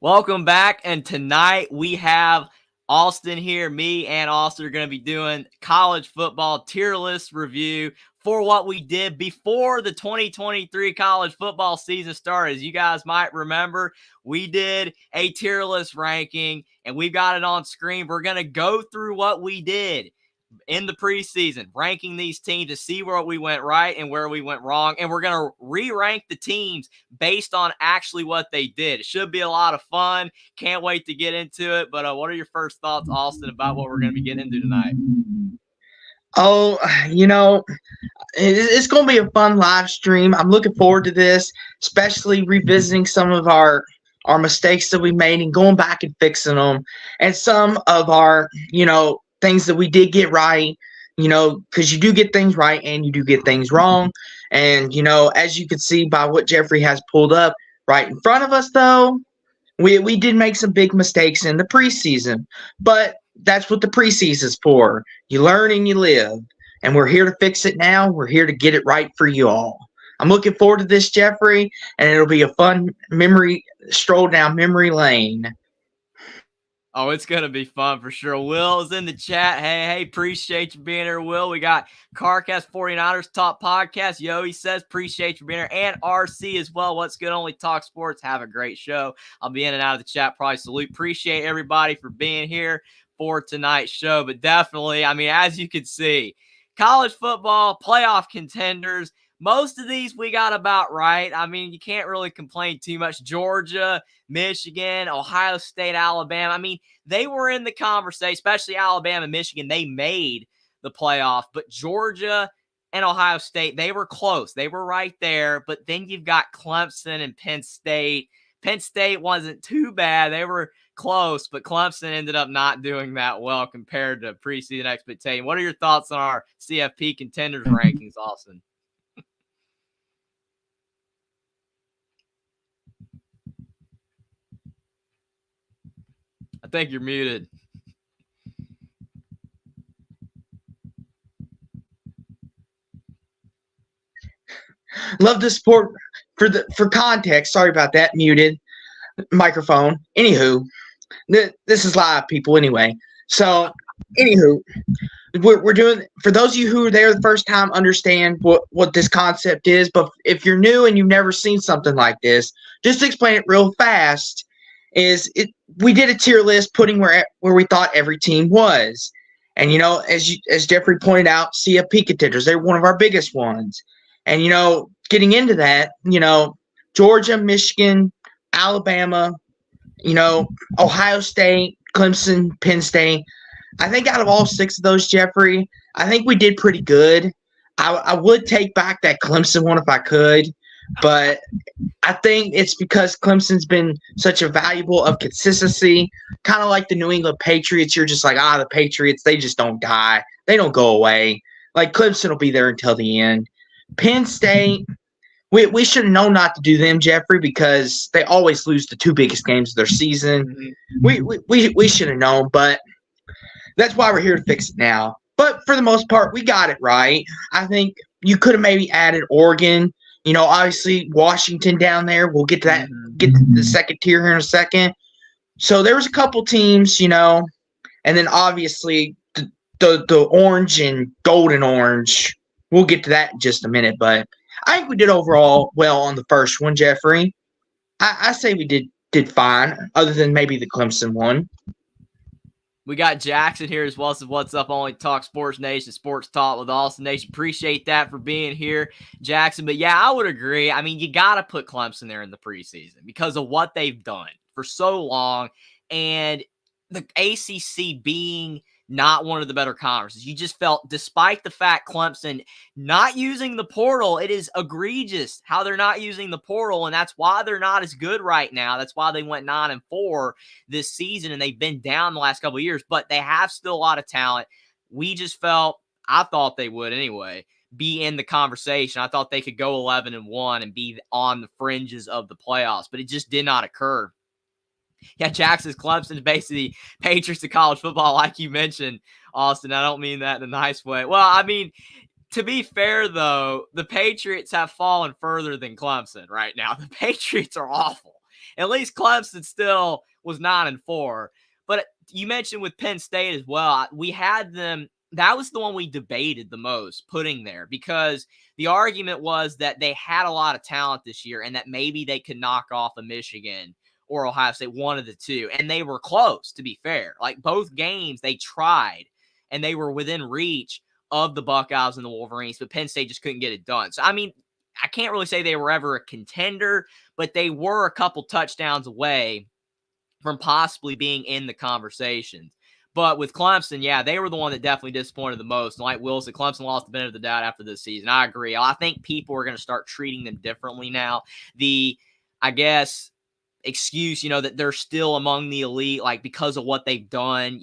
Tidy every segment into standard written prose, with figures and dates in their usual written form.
Welcome back, and tonight we have Austin here. Me and Austin are going to be doing college football tier list review for what we did before the 2023 college football season started. As you guys might remember, we did a tier list ranking, and we've got it on screen. We're going to go through what we did in the preseason, ranking these teams to see where we went right and where we went wrong. And we're going to re-rank the teams based on actually what they did. It should be a lot of fun. Can't wait to get into it. But what are your first thoughts, Austin, about what we're going to be getting into tonight? Oh, it's going to be a fun live stream. I'm looking forward to this, especially revisiting some of our mistakes that we made and going back and fixing them, and some of our things that we did get right. Because you do get things right and you do get things wrong, and as you can see by what Jeffrey has pulled up right in front of us, though, we did make some big mistakes in the preseason, but that's what the preseason's for. You learn and you live. And we're here to fix it now. We're here to get it right for you all. I'm looking forward to this, Jeffrey, and it'll be a fun memory stroll down memory lane. Oh, it's going to be fun for sure. Will is in the chat. Hey, appreciate you being here, Will. We got CarCast 49ers Top Podcast. Yo, he says, appreciate you being here. And RC as well. What's good? Only Talk Sports. Have a great show. I'll be in and out of the chat. Probably salute. Appreciate everybody for being here for tonight's show. But definitely, as you can see, college football, playoff contenders. Most of these we got about right. You can't really complain too much. Georgia, Michigan, Ohio State, Alabama. They were in the conversation, especially Alabama and Michigan. They made the playoff, but Georgia and Ohio State, they were close. They were right there, but then you've got Clemson and Penn State. Penn State wasn't too bad. They were close, but Clemson ended up not doing that well compared to preseason expectation. What are your thoughts on our CFP contenders rankings, Austin? I think you're muted. Love the support for context. Sorry about that. Muted microphone. Anywho, this is live, people. Anyway, so anywho, we're doing, for those of you who are there the first time, understand what this concept is. But if you're new and you've never seen something like this, just to explain it real fast, we did a tier list putting where we thought every team was. And as Jeffrey pointed out, CFP contenders, they're one of our biggest ones. And getting into that, Georgia, Michigan, Alabama, Ohio State, Clemson, Penn State. I think out of all six of those, Jeffrey, I think we did pretty good. I would take back that Clemson one if I could, but I think it's because Clemson's been such a valuable of consistency, kind of like the New England Patriots. You're just like, the Patriots, they just don't die. They don't go away. Like, Clemson will be there until the end. Penn State, we should have known not to do them, Jeffrey, because they always lose the two biggest games of their season. We should have known, but that's why we're here to fix it now. But for the most part, we got it right. I think you could have maybe added Oregon. Obviously Washington down there. We'll get to that, get to the second tier here in a second. So there was a couple teams, and then obviously the orange and golden orange. We'll get to that in just a minute, but I think we did overall well on the first one, Jeffrey. I say we did fine, other than maybe the Clemson one. We got Jackson here as well. So what's up? Only Talk Sports Nation, Sports Talk with Austin Nation. Appreciate that for being here, Jackson. But yeah, I would agree. You got to put Clemson there in the preseason because of what they've done for so long. And the ACC being not one of the better conferences. You just felt, despite the fact Clemson not using the portal, it is egregious how they're not using the portal, and that's why they're not as good right now. That's why they went 9-4 this season, and they've been down the last couple of years, but they have still a lot of talent. We just felt, I thought they would anyway, be in the conversation. I thought they could go 11-1 and be on the fringes of the playoffs, but it just did not occur. Yeah, Jackson's Clemson, basically Patriots of college football, like you mentioned, Austin. I don't mean that in a nice way. Well, to be fair, though, the Patriots have fallen further than Clemson right now. The Patriots are awful. at least Clemson still was 9-4. But you mentioned with Penn State as well, we had them. That was the one we debated the most putting there, because the argument was that they had a lot of talent this year and that maybe they could knock off a Michigan or Ohio State, one of the two. And they were close, to be fair. Like, both games they tried and they were within reach of the Buckeyes and the Wolverines, but Penn State just couldn't get it done. So, I mean, I can't really say they were ever a contender, but they were a couple touchdowns away from possibly being in the conversations. But with Clemson, yeah, they were the one that definitely disappointed the most. And like Will said, Clemson lost the benefit of the doubt after this season. I agree. I think people are going to start treating them differently now. I guess, excuse, that they're still among the elite, like, because of what they've done,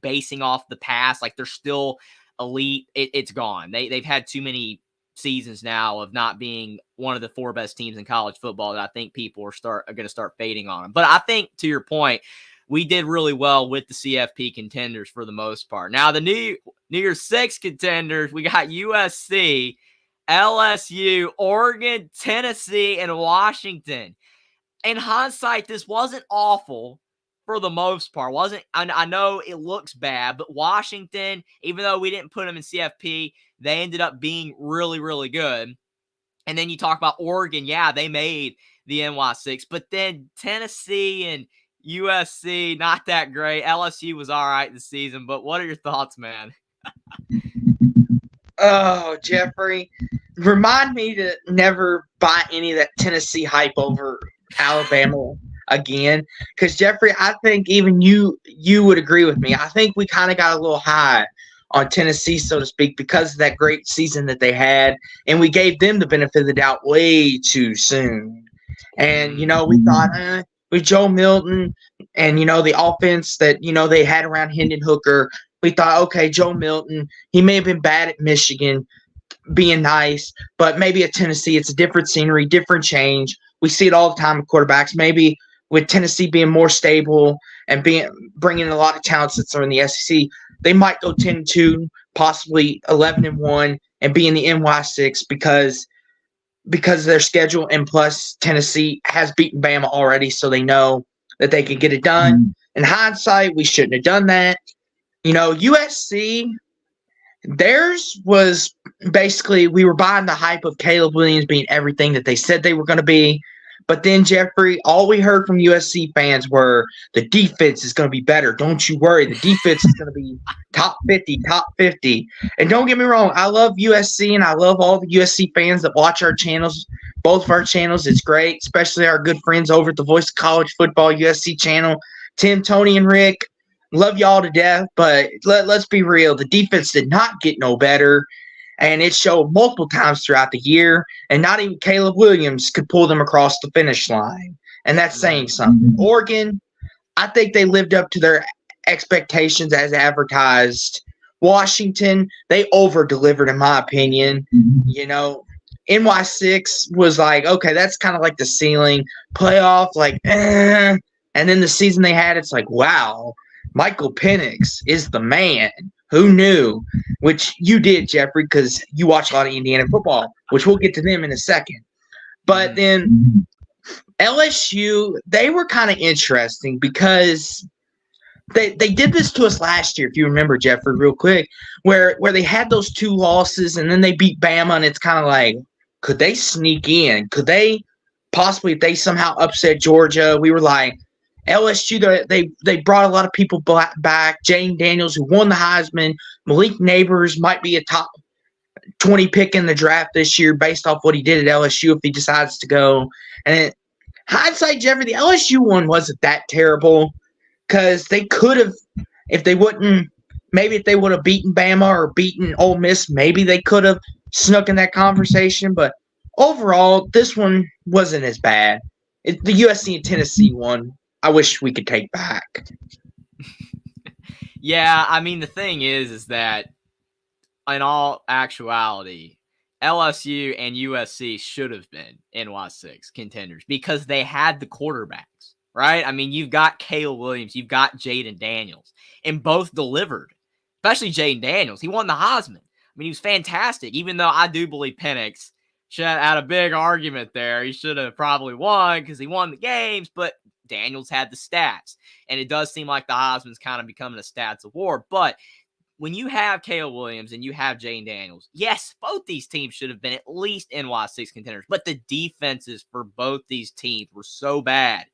basing off the past, like, they're still elite. It's gone. They've had too many seasons now of not being one of the 4 best teams in college football that I think people are going to start fading on them. But I think, to your point, we did really well with the CFP contenders for the most part. Now, the New Year's 6 contenders, we got USC, LSU, Oregon, Tennessee, and Washington. In hindsight, this wasn't awful for the most part. I know it looks bad, but Washington, even though we didn't put them in CFP, they ended up being really, really good. And then you talk about Oregon. Yeah, they made the NY6, but then Tennessee and USC, not that great. LSU was all right this season, but what are your thoughts, man? Oh, Jeffrey, remind me to never buy any of that Tennessee hype over Alabama again, because Jeffrey, I think even you would agree with me. I think we kind of got a little high on Tennessee, so to speak, because of that great season that they had, and we gave them the benefit of the doubt way too soon. And we thought, with Joe Milton and the offense that they had around Hendon Hooker, we thought, okay, Joe Milton, he may have been bad at Michigan, being nice, but maybe at Tennessee, it's a different scenery, different change. We see it all the time with quarterbacks. Maybe with Tennessee being more stable and bringing in a lot of talents that are in the SEC, they might go 10-2, possibly 11-1, and be in the NY6 because of their schedule, and plus Tennessee has beaten Bama already, so they know that they can get it done. In hindsight, we shouldn't have done that. USC, theirs was basically, we were buying the hype of Caleb Williams being everything that they said they were going to be. But then, Jeffrey, all we heard from USC fans were the defense is going to be better. Don't you worry. The defense is going to be top 50, top 50. And don't get me wrong, I love USC, and I love all the USC fans that watch our channels, both of our channels. It's great, especially our good friends over at the Voice of College Football USC channel, Tim, Tony, and Rick. Love y'all to death, but let's be real. The defense did not get no better, and it showed multiple times throughout the year, and not even Caleb Williams could pull them across the finish line, and that's saying something. Oregon, I think they lived up to their expectations as advertised. Washington, they over-delivered, in my opinion. NY6 was like, okay, that's kind of like the ceiling. Playoff, like, and then the season they had, it's like, wow, Michael Penix is the man. Who knew? Which you did, Jeffrey, because you watch a lot of Indiana football, which we'll get to them in a second. But then LSU, they were kind of interesting because they did this to us last year, if you remember, Jeffrey, real quick, where they had those 2 losses and then they beat Bama, and it's kind of like, could they sneak in? Could they possibly, if they somehow upset Georgia, we were like, LSU, they brought a lot of people back. Jane Daniels, who won the Heisman. Malik Neighbors might be a top 20 pick in the draft this year based off what he did at LSU if he decides to go. And hindsight, Jeffrey, the LSU one wasn't that terrible because they could have, if they would have beaten Bama or beaten Ole Miss, maybe they could have snuck in that conversation. But overall, this one wasn't as bad. The USC and Tennessee one, I wish we could take back. Yeah, I mean, the thing is that in all actuality, LSU and USC should have been NY6 contenders because they had the quarterbacks, right? I mean, you've got Caleb Williams, you've got Jaden Daniels, and both delivered, especially Jaden Daniels. He won the Heisman. I mean, he was fantastic, even though I do believe Penix Chet had a big argument there. He should have probably won because he won the games, but Daniels had the stats. And it does seem like the Heisman's kind of becoming a stats award. But when you have Caleb Williams and you have Jane Daniels, yes, both these teams should have been at least NY6 contenders, but the defenses for both these teams were so bad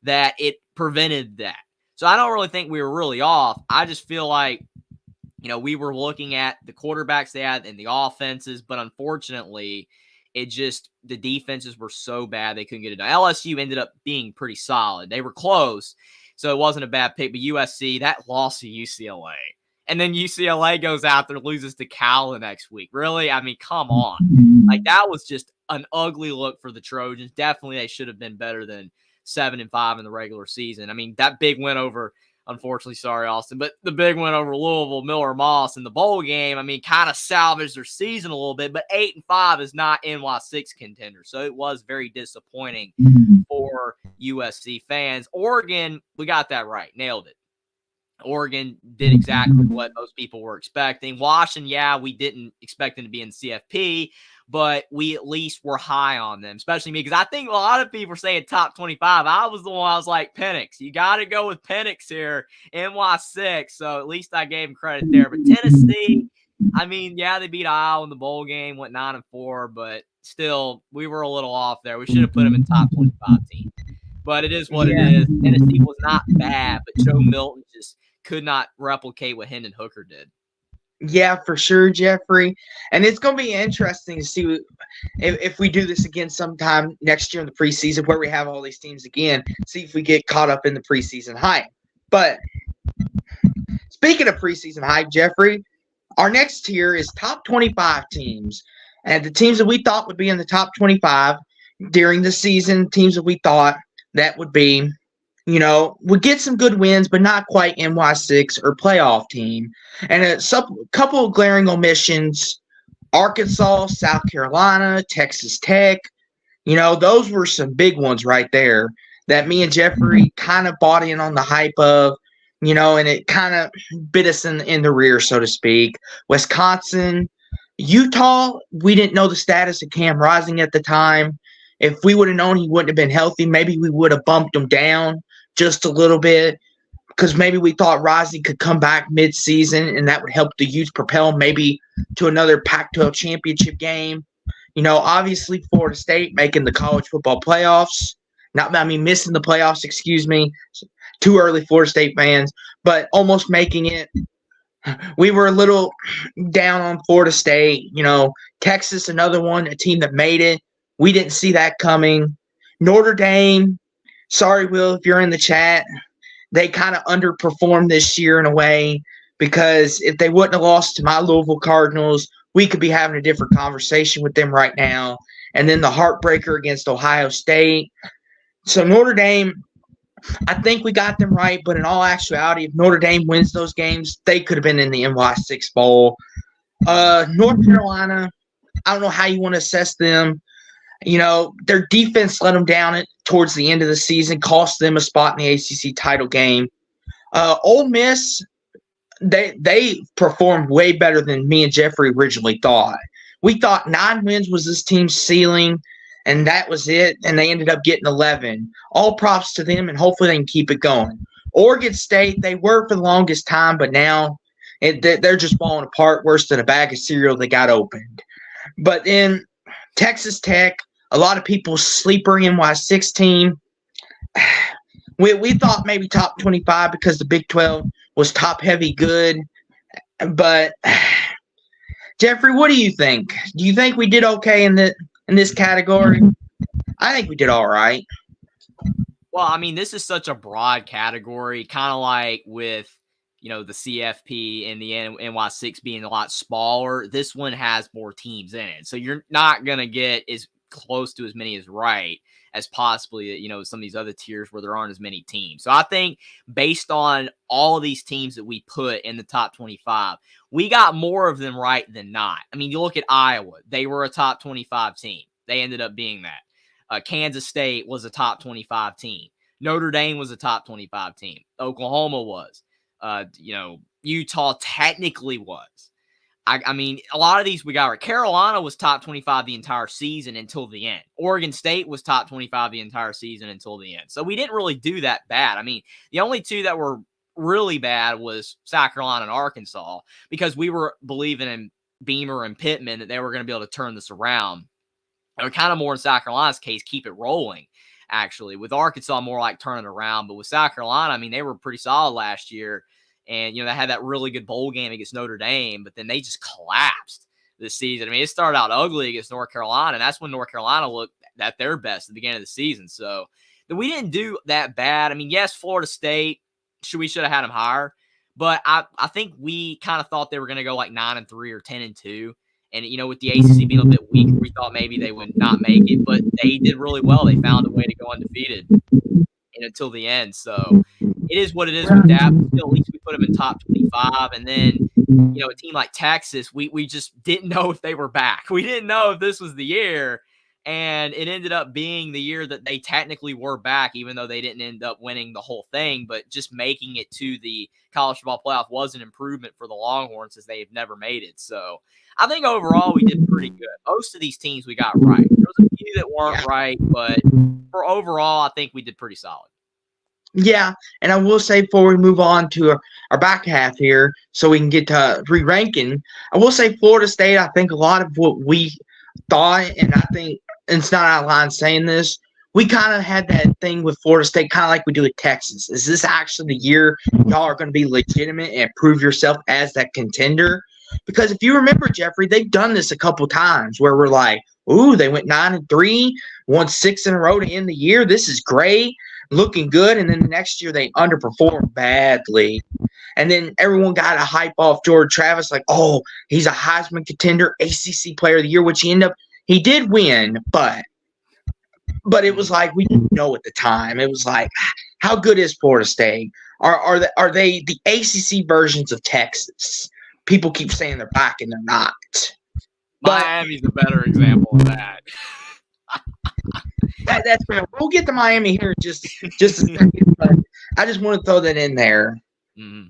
that it prevented that. So I don't really think we were really off. I just feel like, we were looking at the quarterbacks they had and the offenses, but unfortunately, the defenses were so bad they couldn't get it done. LSU ended up being pretty solid. They were close, so it wasn't a bad pick. But USC, that loss to UCLA. And then UCLA goes out there, loses to Cal the next week. Really? I mean, come on. Like, that was just an ugly look for the Trojans. Definitely they should have been better than 7-5 in the regular season. I mean, that big win over, unfortunately, sorry, Austin, but the big win over Louisville, Miller Moss in the bowl game, I mean, kind of salvaged their season a little bit, but 8-5 is not NY6 contender. So it was very disappointing for USC fans. Oregon, we got that right. Nailed it. Oregon did exactly what most people were expecting. Washington, we didn't expect them to be in CFP, but we at least were high on them, especially me, because I think a lot of people are saying top 25. I was the one, I was like, Penix. You got to go with Penix here, NY6. So at least I gave him credit there. But Tennessee, I mean, they beat Iowa in the bowl game, went 9-4, but still, we were a little off there. We should have put them in top 25 team. But it is what it is. Tennessee was not bad, but Joe Milton just could not replicate what Hendon Hooker did. Yeah, for sure, Jeffrey. And it's going to be interesting to see if we do this again sometime next year in the preseason where we have all these teams again, see if we get caught up in the preseason hype. But speaking of preseason hype, Jeffrey, our next tier is top 25 teams. And the teams that we thought would be in the top 25 during the season, teams that we thought that would be, would get some good wins, but not quite NY6 or playoff team. And a couple of glaring omissions: Arkansas, South Carolina, Texas Tech. Those were some big ones right there that me and Jeffrey kind of bought in on the hype of, and it kind of bit us in the rear, so to speak. Wisconsin, Utah, we didn't know the status of Cam Rising at the time. If we would have known he wouldn't have been healthy, maybe we would have bumped him down just a little bit, because maybe we thought Rising could come back mid-season and that would help the youth propel maybe to another Pac-12 championship game. Obviously Florida State making the college football playoffs. Missing the playoffs, excuse me. Too early, Florida State fans, but almost making it. We were a little down on Florida State. Texas, another one, a team that made it. We didn't see that coming. Notre Dame, sorry, Will, if you're in the chat, they kind of underperformed this year in a way, because if they wouldn't have lost to my Louisville Cardinals, we could be having a different conversation with them right now. And then the heartbreaker against Ohio State. So Notre Dame, I think we got them right, but in all actuality, if Notre Dame wins those games, they could have been in the NY6 Bowl. North Carolina, I don't know how you want to assess them. Their defense let them down towards the end of the season, cost them a spot in the ACC title game. Ole Miss, they performed way better than me and Jeffrey originally thought. We thought 9 wins was this team's ceiling, and that was it, and they ended up getting 11. All props to them, and hopefully they can keep it going. Oregon State, they were for the longest time, but now they're just falling apart worse than a bag of cereal that got opened. But then Texas Tech, a lot of people's sleeper NY6 team. We thought maybe top 25 because the Big 12 was top-heavy good. But, Jeffrey, what do you think? Do you think we did okay in this category? I think we did all right. Well, I mean, this is such a broad category, kind of like with, the CFP and the NY6 being a lot smaller. This one has more teams in it. So you're not going to get as close to as many as right as possibly, some of these other tiers where there aren't as many teams. So I think based on all of these teams that we put in the top 25, we got more of them right than not. I mean, you look at Iowa, they were a top 25 team. They ended up being that. Kansas State was a top 25 team. Notre Dame was a top 25 team. Oklahoma was. Utah technically was. I mean, a lot of these we got right. Carolina was top 25 the entire season until the end. Oregon State was top 25 the entire season until the end. So we didn't really do that bad. I mean, the only two that were really bad was South Carolina and Arkansas because we were believing in Beamer and Pittman that they were going to be able to turn this around. Or kind of more in South Carolina's case, keep it rolling, actually. With Arkansas, more like turning around. But with South Carolina, I mean, they were pretty solid last year. And, they had that really good bowl game against Notre Dame, but then they just collapsed this season. I mean, it started out ugly against North Carolina, and that's when North Carolina looked at their best at the beginning of the season. So we didn't do that bad. I mean, yes, Florida State, we should have had them higher, but I think we kind of thought they were going to go like 9-3 or 10-2. And, with the ACC being a bit weak, we thought maybe they would not make it, but they did really well. They found a way to go undefeated until the end. So it is what it is with that. But still, at least we put them in top 25. And then, a team like Texas, we just didn't know if they were back. We didn't know if this was the year. And it ended up being the year that they technically were back, even though they didn't end up winning the whole thing. But just making it to the college football playoff was an improvement for the Longhorns as they've never made it. So I think overall we did pretty good. Most of these teams we got right. There was a few that weren't right, but for overall, I think we did pretty solid. Yeah, and I will say before we move on to our back half here, so we can get to re-ranking, I will say Florida State, I think a lot of what we thought, and I think it's not out of line saying this, we kind of had that thing with Florida State, kind of like we do with Texas. Is this actually the year y'all are going to be legitimate and prove yourself as that contender? Because if you remember, Jeffrey, they've done this a couple times where we're like, ooh, they went 9-3, won 6 in a row to end the year. This is great, looking good. And then the next year they underperformed badly. And then everyone got a hype off George Travis, like, oh, he's a Heisman contender, ACC Player of the Year, which he did win, but it was like we didn't know at the time. It was like, how good is Florida State? Are they the ACC versions of Texas? People keep saying they're back and they're not. Miami's a better example of that. That's fair. We'll get to Miami here in just a second, but I just want to throw that in there. Mm-hmm.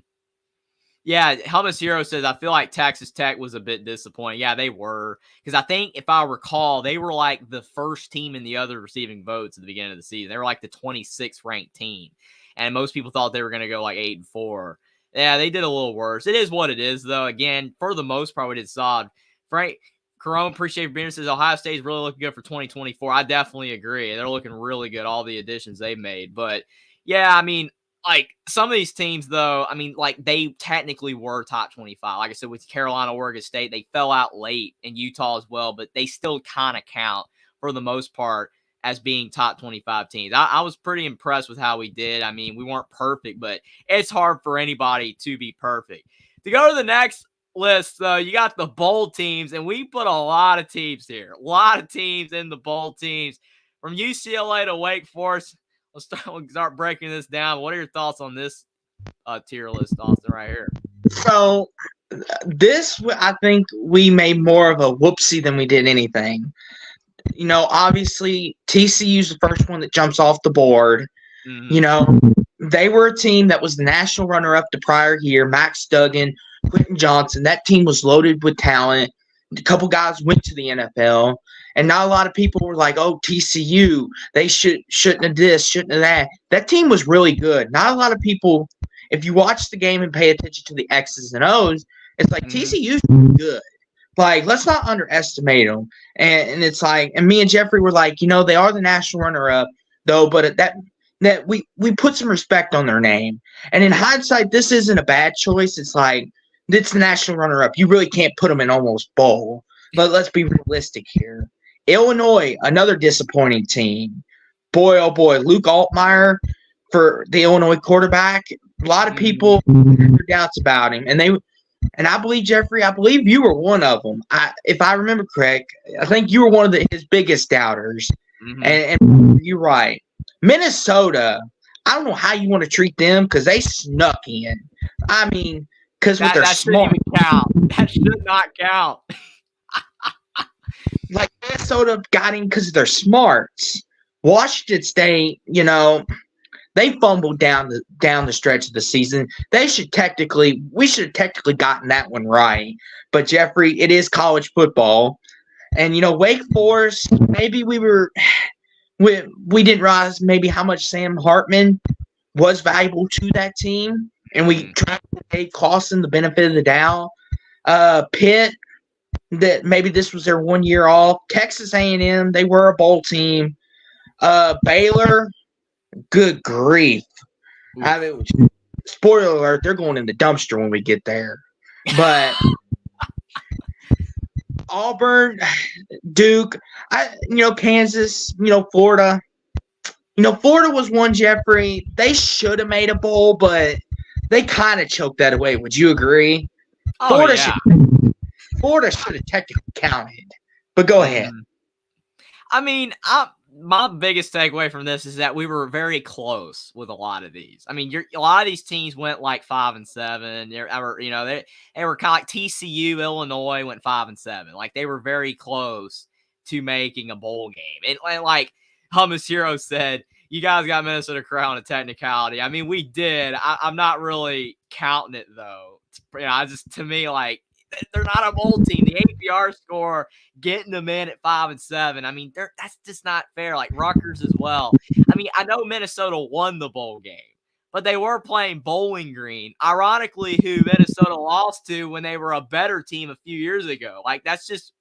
Yeah, Helmus Hero says, I feel like Texas Tech was a bit disappointing. Yeah, they were. Because I think, if I recall, they were like the first team in the other receiving votes at the beginning of the season. They were like the 26th ranked team. And most people thought they were going to go like 8-4. Yeah, they did a little worse. It is what it is, though. Again, for the most part, we did solid. Frank Carone, appreciate you being here, says Ohio State is really looking good for 2024. I definitely agree. They're looking really good, all the additions they've made. But, yeah, I mean, like, some of these teams, though, I mean, like, they technically were top 25. Like I said, with Carolina, Oregon State, they fell out late, and Utah as well, but they still kind of count, for the most part, as being top 25 teams. I was pretty impressed with how we did. I mean, we weren't perfect, but it's hard for anybody to be perfect. To go to the next list, though, you got the bowl teams, and we put a lot of teams here. A lot of teams in the bowl teams. From UCLA to Wake Forest, we'll start breaking this down. What are your thoughts on this tier list, Austin, right here? So this, I think we made more of a whoopsie than we did anything. Obviously, TCU's the first one that jumps off the board. Mm-hmm. They were a team that was the national runner-up the prior year. Max Duggan, Quentin Johnson. That team was loaded with talent. A couple guys went to the NFL. And not a lot of people were like, oh, TCU, they shouldn't have this, shouldn't have that. That team was really good. Not a lot of people, if you watch the game and pay attention to the X's and O's, it's like TCU's good. Like, let's not underestimate them. And it's like, and me and Jeffrey were like, they are the national runner-up, though, but that we put some respect on their name. And in hindsight, this isn't a bad choice. It's like, it's the national runner-up. You really can't put them in almost bowl. But let's be realistic here. Illinois, another disappointing team. Boy, oh boy, Luke Altmaier for the Illinois quarterback. A lot of people had their doubts about him. And I believe, Jeffrey, you were one of them. If I remember correct, I think you were one of his biggest doubters. Mm-hmm. And you're right. Minnesota, I don't know how you want to treat them because they snuck in. I mean, because with their smart. That should not count. Like, Minnesota got in because of their smarts. Washington State, They fumbled down the stretch of the season. We should have technically gotten that one right. But Jeffrey, it is college football, and Wake Forest. Maybe we didn't realize maybe how much Sam Hartman was valuable to that team, and we tried to give Clawson the benefit of the doubt. Pitt, that maybe this was their 1 year off. Texas A&M, they were a bowl team. Baylor, good grief. I mean, spoiler alert, they're going in the dumpster when we get there. But Auburn, Duke, Kansas, Florida. Florida was one, Jeffrey. They should have made a bowl, but they kind of choked that away. Would you agree? Oh, Florida should have technically counted. But go ahead. I mean, my biggest takeaway from this is that we were very close with a lot of these. I mean, a lot of these teams went like 5-7. They were kind of like TCU, Illinois went 5-7. Like they were very close to making a bowl game. And like Hummus Hero said, you guys got Minnesota Crown a technicality. I mean, we did. I'm not really counting it though. To me, like they're not a bowl team. The APR score getting them in at 5-7. I mean, that's just not fair. Like Rutgers as well. I mean, I know Minnesota won the bowl game, but they were playing Bowling Green. Ironically, who Minnesota lost to when they were a better team a few years ago. Like that's just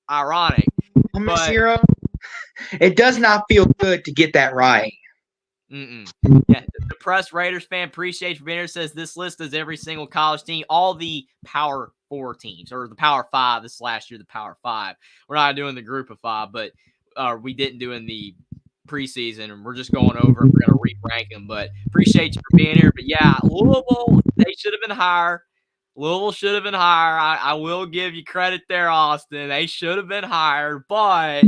ironic. Zero. It does not feel good to get that right. Yeah, the Press Raiders fan, appreciate you being here, says this list is every single college team, all the Power 4 teams, or the Power 5 this last year, the Power 5. We're not doing the group of 5, but we didn't do in the preseason, and we're just going over and we're going to re-rank them. But appreciate you for being here. But yeah, Louisville, they should have been higher. Louisville should have been higher. I will give you credit there, Austin. They should have been higher, but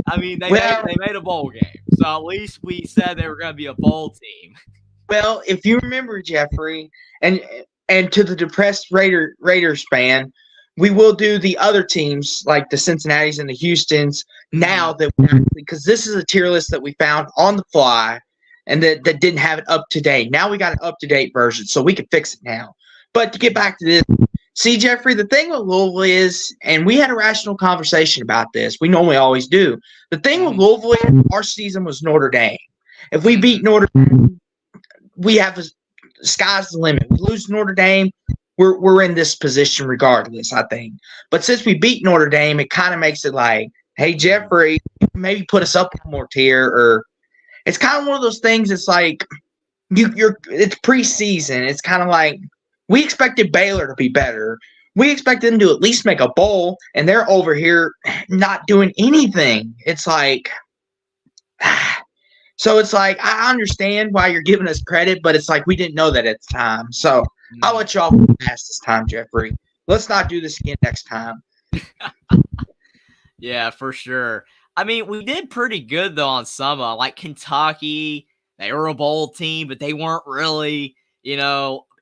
I mean, they made a bowl game. So at least we said they were going to be a bowl team. Well, if you remember, Jeffrey, and to the depressed Raiders fan, we will do the other teams like the Cincinnatis and the Houstons now that because this is a tier list that we found on the fly and that didn't have it up to date. Now we got an up-to-date version, so we can fix it now. But to get back to this, see, Jeffrey, the thing with Louisville is, and we had a rational conversation about this. We normally always do. The thing with Louisville is our season was Notre Dame. If we beat Notre Dame, we have the sky's the limit. We lose Notre Dame, we're in this position regardless, I think. But since we beat Notre Dame, it kind of makes it like, hey, Jeffrey, maybe put us up one more tier. Or it's kind of one of those things. It's like it's preseason. It's kind of like we expected Baylor to be better. We expected them to at least make a bowl, and they're over here not doing anything. It's like, so it's like, I understand why you're giving us credit, but it's like we didn't know that at the time. So I'll let y'all pass this time, Jeffrey. Let's not do this again next time. Yeah, for sure. I mean, we did pretty good, though, on some. Like Kentucky, they were a bowl team, but they weren't really,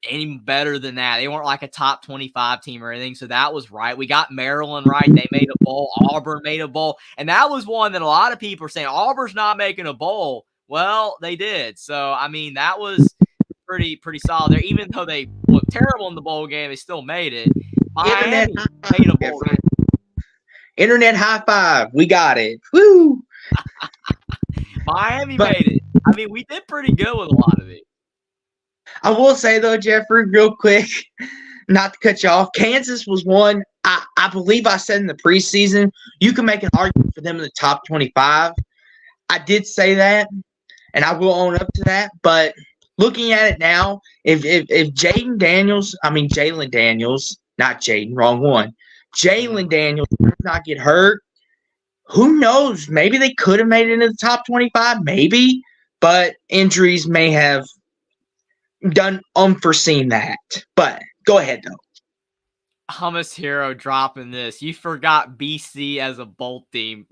any better than that. They weren't like a top 25 team or anything, so that was right. We got Maryland right. They made a bowl. Auburn made a bowl, and that was one that a lot of people are saying, Auburn's not making a bowl. Well, they did. So, I mean, that was pretty solid there. Even though they looked terrible in the bowl game, they still made it. Miami made a bowl game. Internet high five. We got it. Woo! Miami made it. I mean, we did pretty good with a lot of it. I will say, though, Jeffrey, real quick, not to cut you off, Kansas was one. I believe I said in the preseason, you can make an argument for them in the top 25. I did say that, and I will own up to that. But looking at it now, if Jalen Daniels, not Jaden, wrong one. Jalen Daniels does not get hurt, who knows? Maybe they could have made it into the top 25, maybe. But injuries may have done unforeseen that. But go ahead, though. Hummus Hero dropping this. You forgot BC as a bowl team.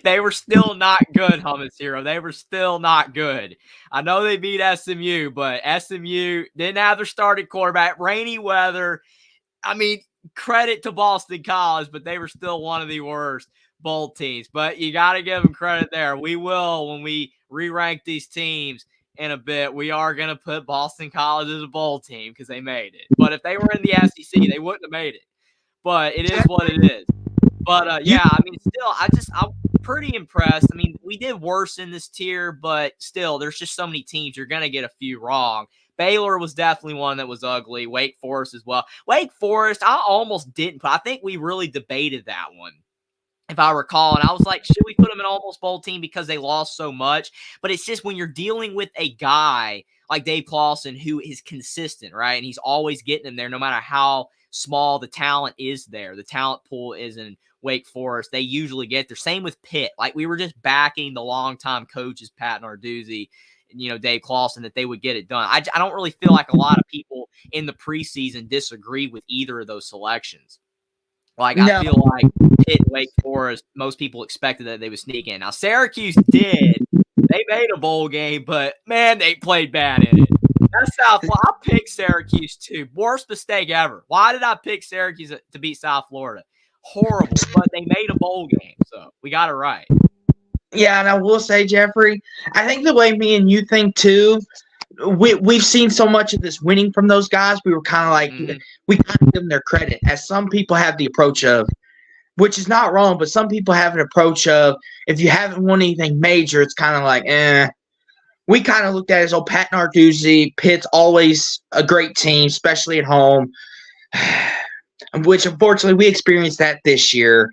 They were still not good, Hummus Hero. They were still not good. I know they beat SMU, but SMU didn't have their starting quarterback. Rainy weather. I mean, credit to Boston College, but they were still one of the worst bowl teams. But you got to give them credit there. We will when we re-rank these teams. in a bit, we are going to put Boston College as a bowl team because they made it. But if they were in the SEC, they wouldn't have made it. But it is what it is. But, yeah, I mean, still, I'm pretty impressed. I mean, we did worse in this tier, but still, there's just so many teams. You're going to get a few wrong. Baylor was definitely one that was ugly. Wake Forest as well. Wake Forest, I almost didn't put. I think we really debated that one, if I recall. And I was like, should we put them in almost bowl team because they lost so much? But it's just when you're dealing with a guy like Dave Clawson who is consistent, right? And he's always getting them there no matter how small the talent is there. The talent pool is in Wake Forest. They usually get there. Same with Pitt. Like, we were just backing the longtime coaches, Pat Narduzzi, Dave Clawson, that they would get it done. I don't really feel like a lot of people in the preseason disagree with either of those selections. Like, I feel like Pitt, Wake Forest, most people expected that they would sneak in. Now, Syracuse did. They made a bowl game, but, man, they played bad in it. That's South Florida. I picked Syracuse, too. Worst mistake ever. Why did I pick Syracuse to beat South Florida? Horrible, but they made a bowl game, so we got it right. Yeah, and I will say, Jeffrey, I think the way me and you think too, we've seen so much of this winning from those guys. We were kind of like, we kind of give them their credit, as some people have the approach of, which is not wrong, but some people have an approach of, if you haven't won anything major, it's kind of like, We kind of looked at it as, Pat Narduzzi, Pitt's always a great team, especially at home, which unfortunately we experienced that this year.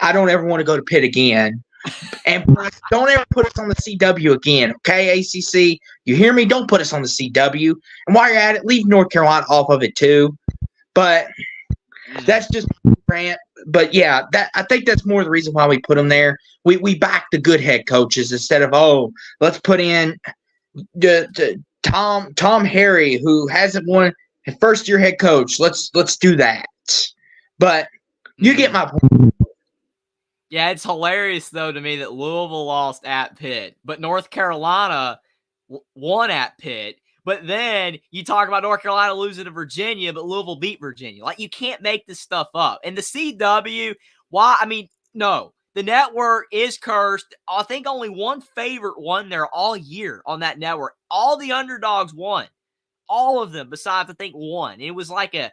I don't ever want to go to Pitt again. And don't ever put us on the CW again, okay, ACC? You hear me? Don't put us on the CW. And while you're at it, leave North Carolina off of it too. But that's just rant. But, yeah, I think that's more the reason why we put them there. We back the good head coaches instead of, let's put in Tom Harry, who hasn't won a first-year head coach. Let's do that. But you get my point. Yeah, it's hilarious, though, to me that Louisville lost at Pitt, but North Carolina won at Pitt. But then you talk about North Carolina losing to Virginia, but Louisville beat Virginia. Like, you can't make this stuff up. And the CW, why? I mean, no. The network is cursed. I think only one favorite won there all year on that network. All the underdogs won. All of them, besides, I think, one. It was like a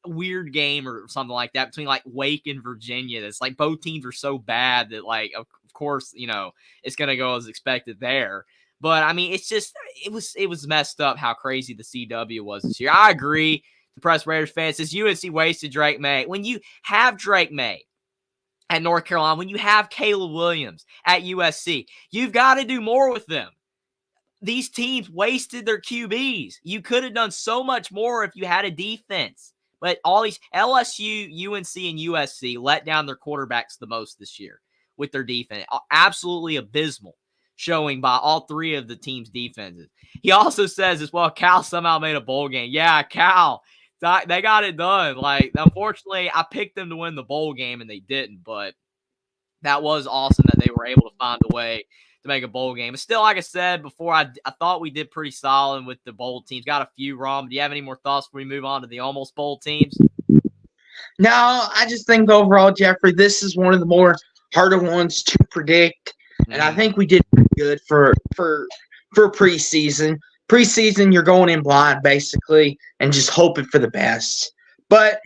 weird game or something like that between like Wake and Virginia. That's like both teams are so bad that, like, of course, it's going to go as expected there. But I mean, it's just, it was messed up how crazy the CW was this year. I agree. The Press Raiders fans says UNC wasted Drake May. When you have Drake May at North Carolina, when you have Caleb Williams at USC, you've got to do more with them. These teams wasted their QBs. You could have done so much more if you had a defense. But all these LSU, UNC, and USC let down their quarterbacks the most this year with their defense. Absolutely abysmal showing by all three of the team's defenses. He also says as well, Cal somehow made a bowl game. Yeah, Cal, they got it done. Like, unfortunately, I picked them to win the bowl game, and they didn't. But that was awesome that they were able to find a way to make a bowl game. But still, like I said before, I thought we did pretty solid with the bowl teams. Got a few wrong. Do you have any more thoughts before we move on to the almost bowl teams? No, I just think overall, Jeffrey, this is one of the more harder ones to predict. And I think we did pretty good for preseason. Preseason, you're going in blind, basically, and just hoping for the best. But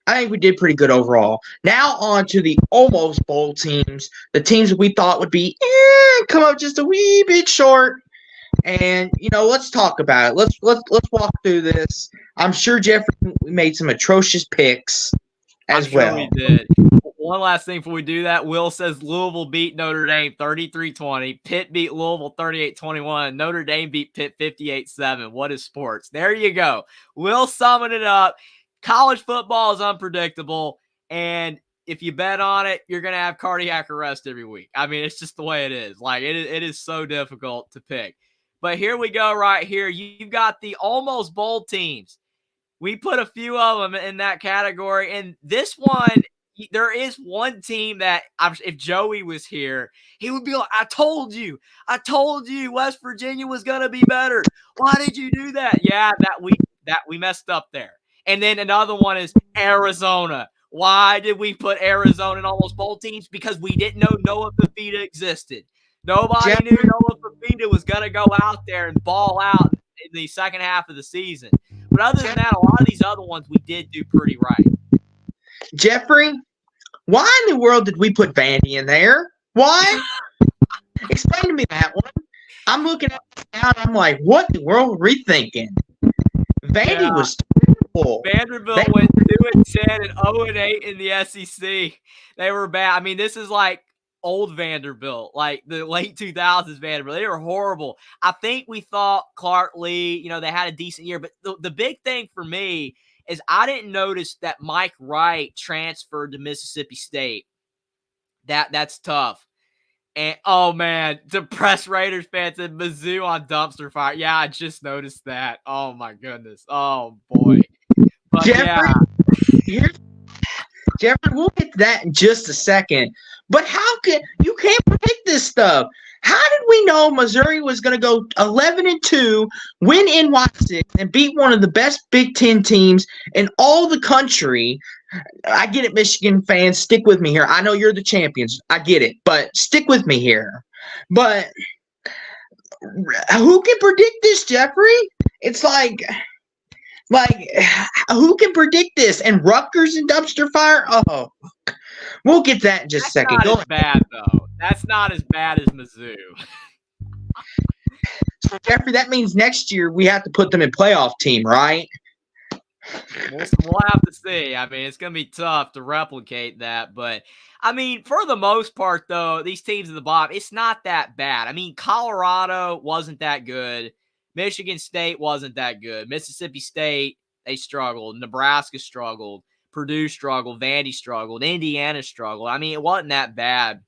I think we did pretty good overall. Now on to the almost bowl teams, the teams that we thought would be come up just a wee bit short. And let's talk about it. Let's walk through this. I'm sure Jeffrey made some atrocious picks as well. We did. One last thing before we do that, Will says Louisville beat Notre Dame 33-20. Pitt beat Louisville 38-21. Notre Dame beat Pitt 58-7. What is sports? There you go. Will summing it up. College football is unpredictable, and if you bet on it, you're going to have cardiac arrest every week. I mean, it's just the way it is. Like, it is so difficult to pick. But here we go right here. You've got the almost bowl teams. We put a few of them in that category, and this one, there is one team that if Joey was here, he would be like, I told you West Virginia was going to be better. Why did you do that? Yeah, that we messed up there. And then another one is Arizona. Why did we put Arizona in almost bowl teams? Because we didn't know Noah Fifita existed. Nobody knew Jeffrey, Noah Fafita was going to go out there and ball out in the second half of the season. But other than that, a lot of these other ones we did do pretty right. Jeffrey, why in the world did we put Vandy in there? Why? Explain to me that one. I'm looking at it now and I'm like, what in the world were we thinking? Vandy Yeah. was terrible. Vanderbilt went 2-10 and 0-8 in the SEC. They were bad. I mean, this is like old Vanderbilt, like the late 2000s Vanderbilt. They were horrible. I think we thought Clark Lee, they had a decent year. But the big thing for me is I didn't notice that Mike Wright transferred to Mississippi State. That's tough. And oh man, depressed Raiders fans and Mizzou on dumpster fire. Yeah, I just noticed that. Oh my goodness. Oh boy. But Jeffrey, yeah. Jeffrey, we'll get to that in just a second. But you can't predict this stuff? How did we know Missouri was going to go 11-2, win NY6, and beat one of the best Big Ten teams in all the country? I get it, Michigan fans. Stick with me here. I know you're the champions. I get it, but stick with me here. But who can predict this, Jeffrey? It's like who can predict this? And Rutgers and dumpster fire? Oh, we'll get to that in just a second. That's not as bad, though. That's not as bad as Mizzou. So, Jeffrey, that means next year we have to put them in playoff team, right? We'll have to see. I mean, it's going to be tough to replicate that. But, I mean, for the most part, though, these teams at the bottom, it's not that bad. I mean, Colorado wasn't that good. Michigan State wasn't that good. Mississippi State, they struggled. Nebraska struggled. Purdue struggled. Vandy struggled. Indiana struggled. I mean, it wasn't that bad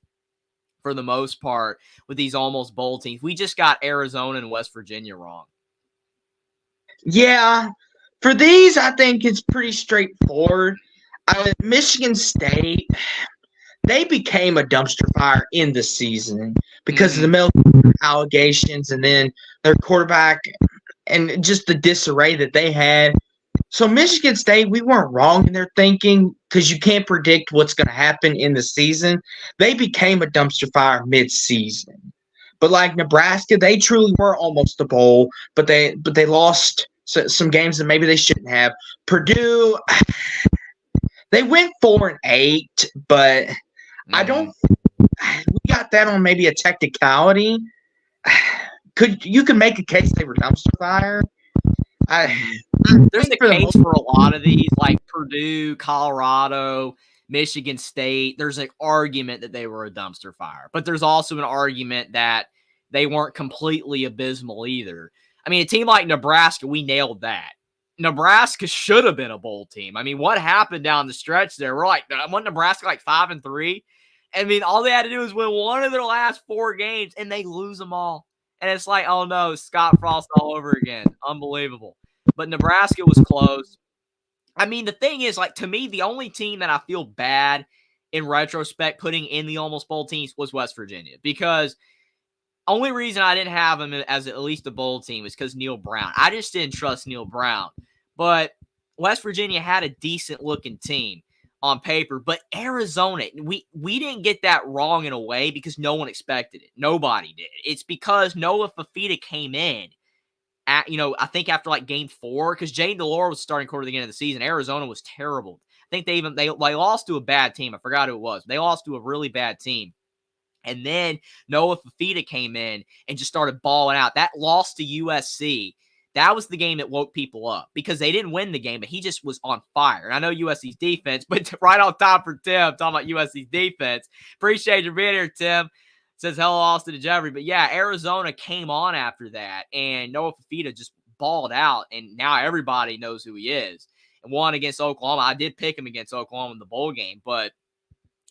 for the most part with these almost bowl teams. We just got Arizona and West Virginia wrong. Yeah. For these, I think it's pretty straightforward. Michigan State, they became a dumpster fire in the season because of the Mel allegations and then their quarterback and just the disarray that they had. So Michigan State, we weren't wrong in their thinking because you can't predict what's going to happen in the season. They became a dumpster fire mid-season. But like Nebraska, they truly were almost a bowl, but they lost some games that maybe they shouldn't have. Purdue, they went 4-8, but I don't. We got that on maybe a technicality. You could make a case they were dumpster fire. There's a case for a lot of these, like Purdue, Colorado, Michigan State. There's an argument that they were a dumpster fire, but there's also an argument that they weren't completely abysmal either. I mean, a team like Nebraska, we nailed that. Nebraska should have been a bowl team. I mean, what happened down the stretch there? We're like, wasn't Nebraska like 5-3? I mean, all they had to do was win one of their last 4 games, and they lose them all. And it's like, oh no, Scott Frost all over again. Unbelievable. But Nebraska was close. I mean, the thing is, like, to me, the only team that I feel bad in retrospect putting in the almost bowl teams was West Virginia, because only reason I didn't have him as at least a bowl team is because Neil Brown. I just didn't trust Neil Brown. But West Virginia had a decent-looking team on paper. But Arizona, we didn't get that wrong in a way because no one expected it. Nobody did. It's because Noah Fafita came in at, I think after like game 4, because Jane Delore was starting quarter at the end of the season. Arizona was terrible. I think they lost to a bad team. I forgot who it was. They lost to a really bad team. And then Noah Fafita came in and just started balling out. That loss to USC, that was the game that woke people up because they didn't win the game, but he just was on fire. And I know USC's defense, but right on top for Tim, talking about USC's defense. Appreciate you being here, Tim. Says hello, Austin to Jeffrey. But yeah, Arizona came on after that, and Noah Fafita just balled out, and now everybody knows who he is. And won against Oklahoma. I did pick him against Oklahoma in the bowl game, but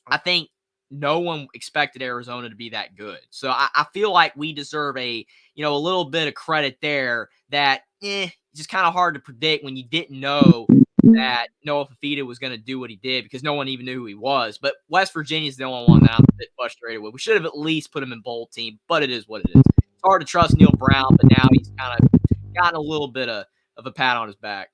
I think no one expected Arizona to be that good. So I feel like we deserve a little bit of credit there that just kind of hard to predict when you didn't know that Noah Fafita was going to do what he did because no one even knew who he was. But West Virginia is the only one that I'm a bit frustrated with. We should have at least put him in bowl team, but it is what it is. It's hard to trust Neil Brown, but now he's kind of gotten a little bit of a pat on his back.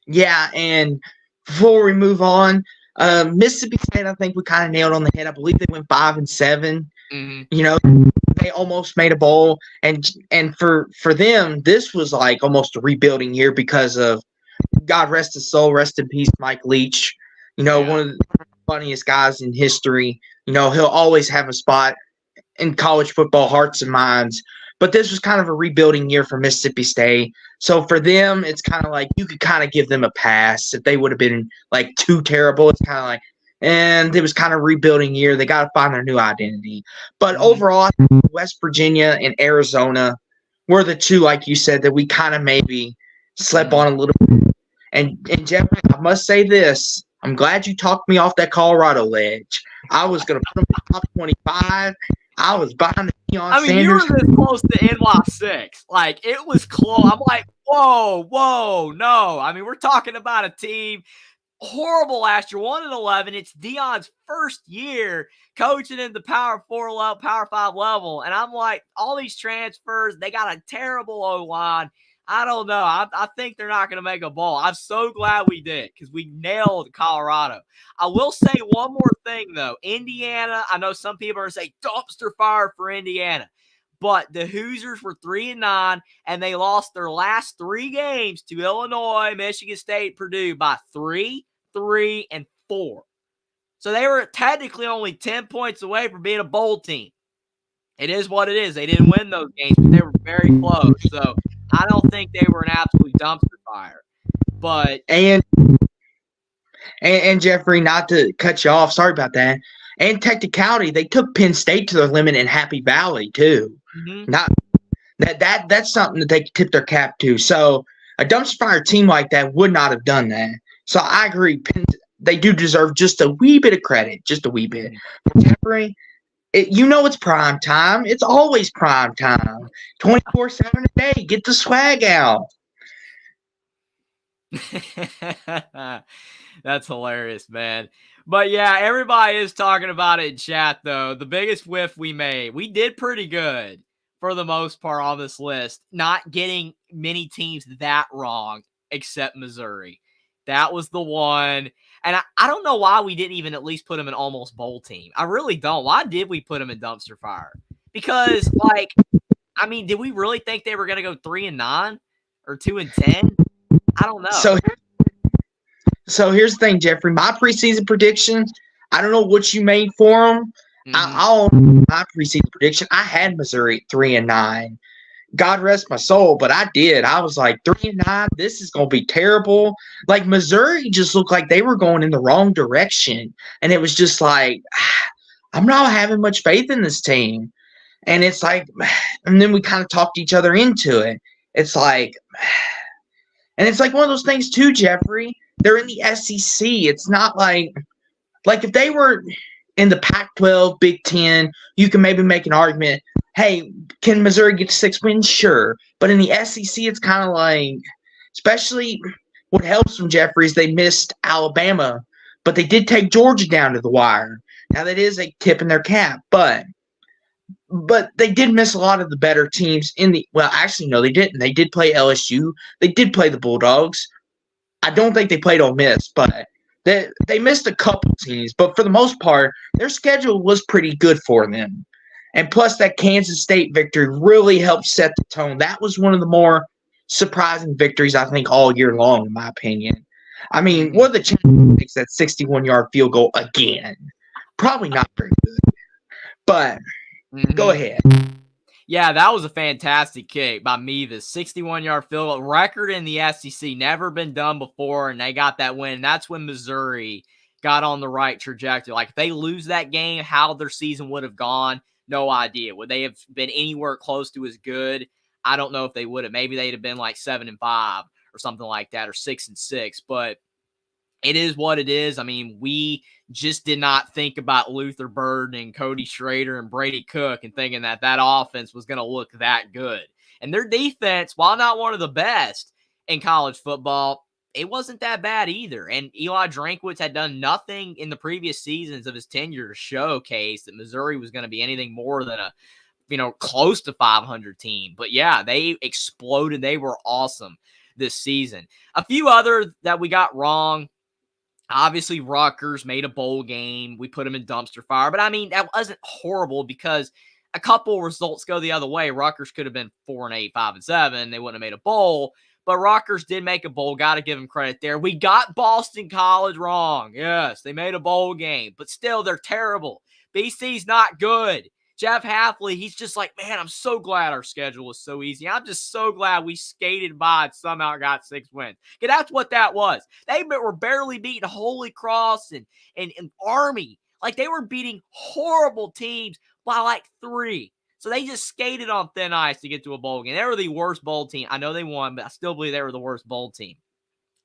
Yeah, and before we move on, Mississippi State, I think we kind of nailed on the head. I believe they went 5-7. Mhm. You know, they almost made a bowl, and for them, this was like almost a rebuilding year because of, God rest his soul, rest in peace, Mike Leach. Yeah. One of the funniest guys in history. He'll always have a spot in college football hearts and minds. But this was kind of a rebuilding year for Mississippi State. So for them, it's kind of like you could kind of give them a pass. If they would have been like too terrible, it's kind of like, and it was kind of a rebuilding year. They got to find their new identity. But overall, West Virginia and Arizona were the two, like you said, that we kind of maybe slept on a little bit. And Jeffrey, I must say this. I'm glad you talked me off that Colorado ledge. I was going to put them in the top 25. I was behind the Deion Sanders. You were this close to NY6. Like, it was close. I'm like, whoa, no. We're talking about a team horrible last year, 1-11. It's Deion's first year coaching in the Power 4 level, Power 5 level. And I'm like, all these transfers, they got a terrible O-line. I don't know. I think they're not going to make a bowl. I'm so glad we did because we nailed Colorado. I will say one more thing, though. Indiana, I know some people are going to say dumpster fire for Indiana. But the Hoosiers were 3-9, and they lost their last 3 games to Illinois, Michigan State, Purdue by 3, 3, and 4. So they were technically only 10 points away from being a bowl team. It is what it is. They didn't win those games, but they were very close. So I don't think they were an absolute dumpster fire. But and Jeffrey, not to cut you off, sorry about that. And technicality, they took Penn State to their limit in Happy Valley too. Not that's something that they could tip their cap to. So a dumpster fire team like that would not have done that. So I agree. They do deserve just a wee bit of credit, just a wee bit. Jeffrey, it's prime time. It's always prime time. 24/7 a day. Get the swag out. That's hilarious, man. But yeah, everybody is talking about it in chat, though. The biggest whiff we made, we did pretty good for the most part on this list, not getting many teams that wrong except Missouri. That was the one. And I don't know why we didn't even at least put them in almost bowl team. I really don't. Why did we put them in dumpster fire? Because, did we really think they were going to go 3-9 or 2-10? I don't know. So here's the thing, Jeffrey. My preseason prediction, I don't know what you made for them. I'll my preseason prediction. I had Missouri 3-9. God rest my soul, but I did. I was like 3-9. This is gonna be terrible. Like Missouri just looked like they were going in the wrong direction, and it was just like I'm not having much faith in this team. And it's like, and then we kind of talked each other into it. It's like, and it's like one of those things too, Jeffrey. They're in the SEC. It's not like if they were in the Pac-12, Big Ten, you can maybe make an argument. Hey, can Missouri get to 6 wins? Sure. But in the SEC, it's kind of like, especially what helps from Jeffrey is they missed Alabama, but they did take Georgia down to the wire. Now, that is a tip in their cap, but they did miss a lot of the better teams actually, no, they didn't. They did play LSU. They did play the Bulldogs. I don't think they played Ole Miss, but they missed a couple teams. But for the most part, their schedule was pretty good for them. And plus, that Kansas State victory really helped set the tone. That was one of the more surprising victories, I think, all year long, in my opinion. What are the chances makes that 61-yard field goal again? Probably not very good. But go ahead. Yeah, that was a fantastic kick by Mevis. 61-yard field goal. Record in the SEC. Never been done before, and they got that win. That's when Missouri got on the right trajectory. Like, if they lose that game, how their season would have gone, no idea. Would they have been anywhere close to as good? I don't know if they would have. Maybe they'd have been like 7-5 or something like that, or 6-6. But it is what it is. We just did not think about Luther Burden and Cody Schrader and Brady Cook and thinking that offense was going to look that good. And their defense, while not one of the best in college football, it wasn't that bad either. And Eli Drinkwitz had done nothing in the previous seasons of his tenure to showcase that Missouri was going to be anything more than a, close to 500 team. But yeah, they exploded. They were awesome this season. A few other that we got wrong. Obviously, Rutgers made a bowl game. We put them in dumpster fire. But, I mean, that wasn't horrible because a couple results go the other way. Rutgers could have been 4-8, 5-7. They wouldn't have made a bowl. But Rutgers did make a bowl. Got to give them credit there. We got Boston College wrong. Yes, they made a bowl game. But still, they're terrible. BC's not good. Jeff Hafley, he's just like, man, I'm so glad our schedule was so easy. I'm just so glad we skated by and somehow got 6 wins. Because that's what that was. They were barely beating Holy Cross and Army. Like, they were beating horrible teams by like 3. So they just skated on thin ice to get to a bowl game. They were the worst bowl team. I know they won, but I still believe they were the worst bowl team.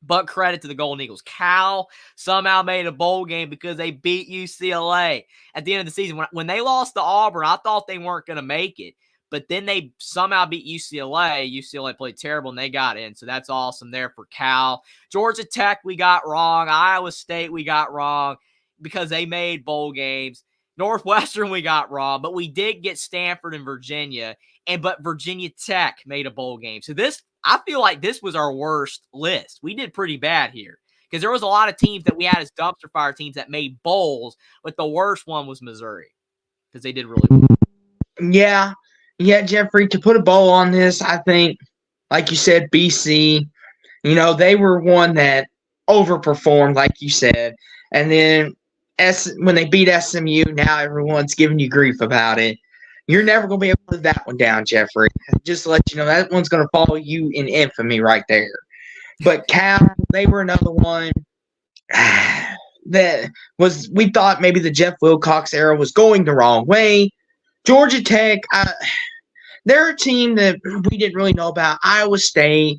But credit to the Golden Eagles. Cal somehow made a bowl game because they beat UCLA at the end of the season. When they lost to Auburn, I thought they weren't going to make it. But then they somehow beat UCLA. UCLA played terrible, and they got in. So that's awesome there for Cal. Georgia Tech, we got wrong. Iowa State, we got wrong because they made bowl games. Northwestern, we got wrong. But we did get Stanford and Virginia. But Virginia Tech made a bowl game. So I feel like this was our worst list. We did pretty bad here because there was a lot of teams that we had as dumpster fire teams that made bowls, but the worst one was Missouri because they did really well. Yeah, Jeffrey, to put a bow on this, I think, like you said, BC, they were one that overperformed, like you said. And then when they beat SMU, now everyone's giving you grief about it. You're never going to be able to live that one down, Jeffrey. Just to let you know, that one's going to follow you in infamy right there. But Cal, they were another one that we thought maybe the Jeff Wilcox era was going the wrong way. Georgia Tech, they're a team that we didn't really know about. Iowa State,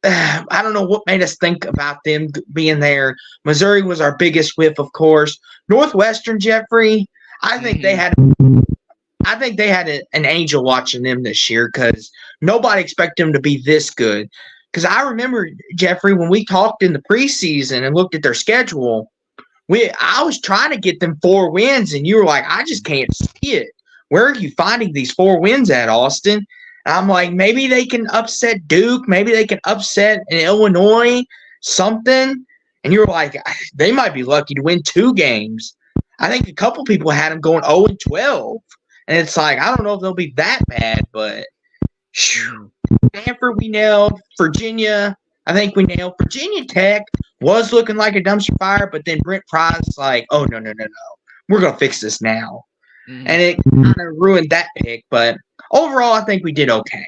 I don't know what made us think about them being there. Missouri was our biggest whiff, of course. Northwestern, Jeffrey, I think they had an angel watching them this year because nobody expected them to be this good. Because I remember, Jeffrey, when we talked in the preseason and looked at their schedule, I was trying to get them 4 wins, and you were like, I just can't see it. Where are you finding these 4 wins at, Austin? And I'm like, maybe they can upset Duke. Maybe they can upset Illinois, something. And you were like, they might be lucky to win 2 games. I think a couple people had them going 0-12. And it's like, I don't know if they'll be that bad, but Stanford we nailed. Virginia, I think we nailed. Virginia Tech was looking like a dumpster fire, but then Brent Pryce was like, oh, no. We're going to fix this now. Mm-hmm. And it kind of ruined that pick, but overall, I think we did okay.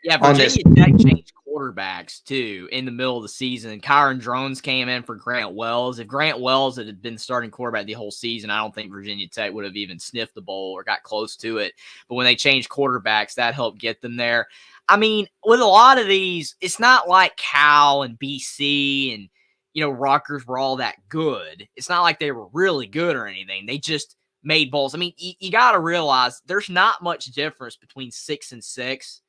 Yeah, Virginia Tech changed quarterbacks, too, in the middle of the season. Kyron Drones came in for Grant Wells. If Grant Wells had been starting quarterback the whole season, I don't think Virginia Tech would have even sniffed the bowl or got close to it. But when they changed quarterbacks, that helped get them there. I mean, with a lot of these, it's not like Cal and BC and, Rutgers were all that good. It's not like they were really good or anything. They just made bowls. I mean, you got to realize there's not much difference between 6-6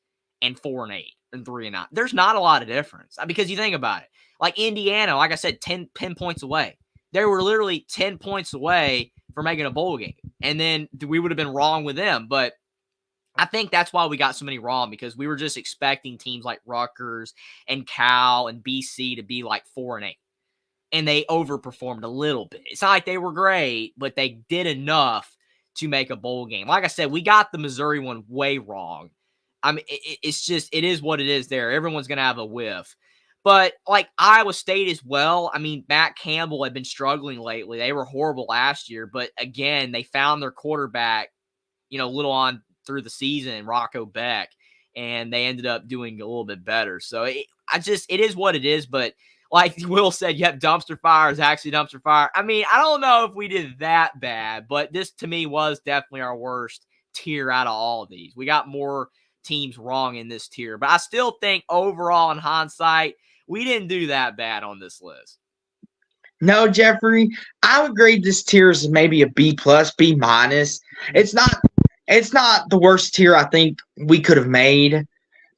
and 4-8 and 3-9. There's not a lot of difference because you think about it. Like Indiana, like I said, 10 points away. They were literally 10 points away from making a bowl game. And then we would have been wrong with them. But I think that's why we got so many wrong because we were just expecting teams like Rutgers and Cal and BC to be like 4-8. And they overperformed a little bit. It's not like they were great, but they did enough to make a bowl game. Like I said, we got the Missouri one way wrong. I mean, it's just, it is what it is there. Everyone's going to have a whiff. But like Iowa State as well, I mean, Matt Campbell had been struggling lately. They were horrible last year. But again, they found their quarterback, a little on through the season, Rocco Beck, and they ended up doing a little bit better. So it is what it is. But like Will said, yep, dumpster fire is actually dumpster fire. I mean, I don't know if we did that bad, but this to me was definitely our worst tier out of all of these. We got more teams wrong in this tier, but I still think overall in hindsight, we didn't do that bad on this list. No, Jeffrey, I would grade this tier as maybe a B+, B-. It's not the worst tier I think we could have made,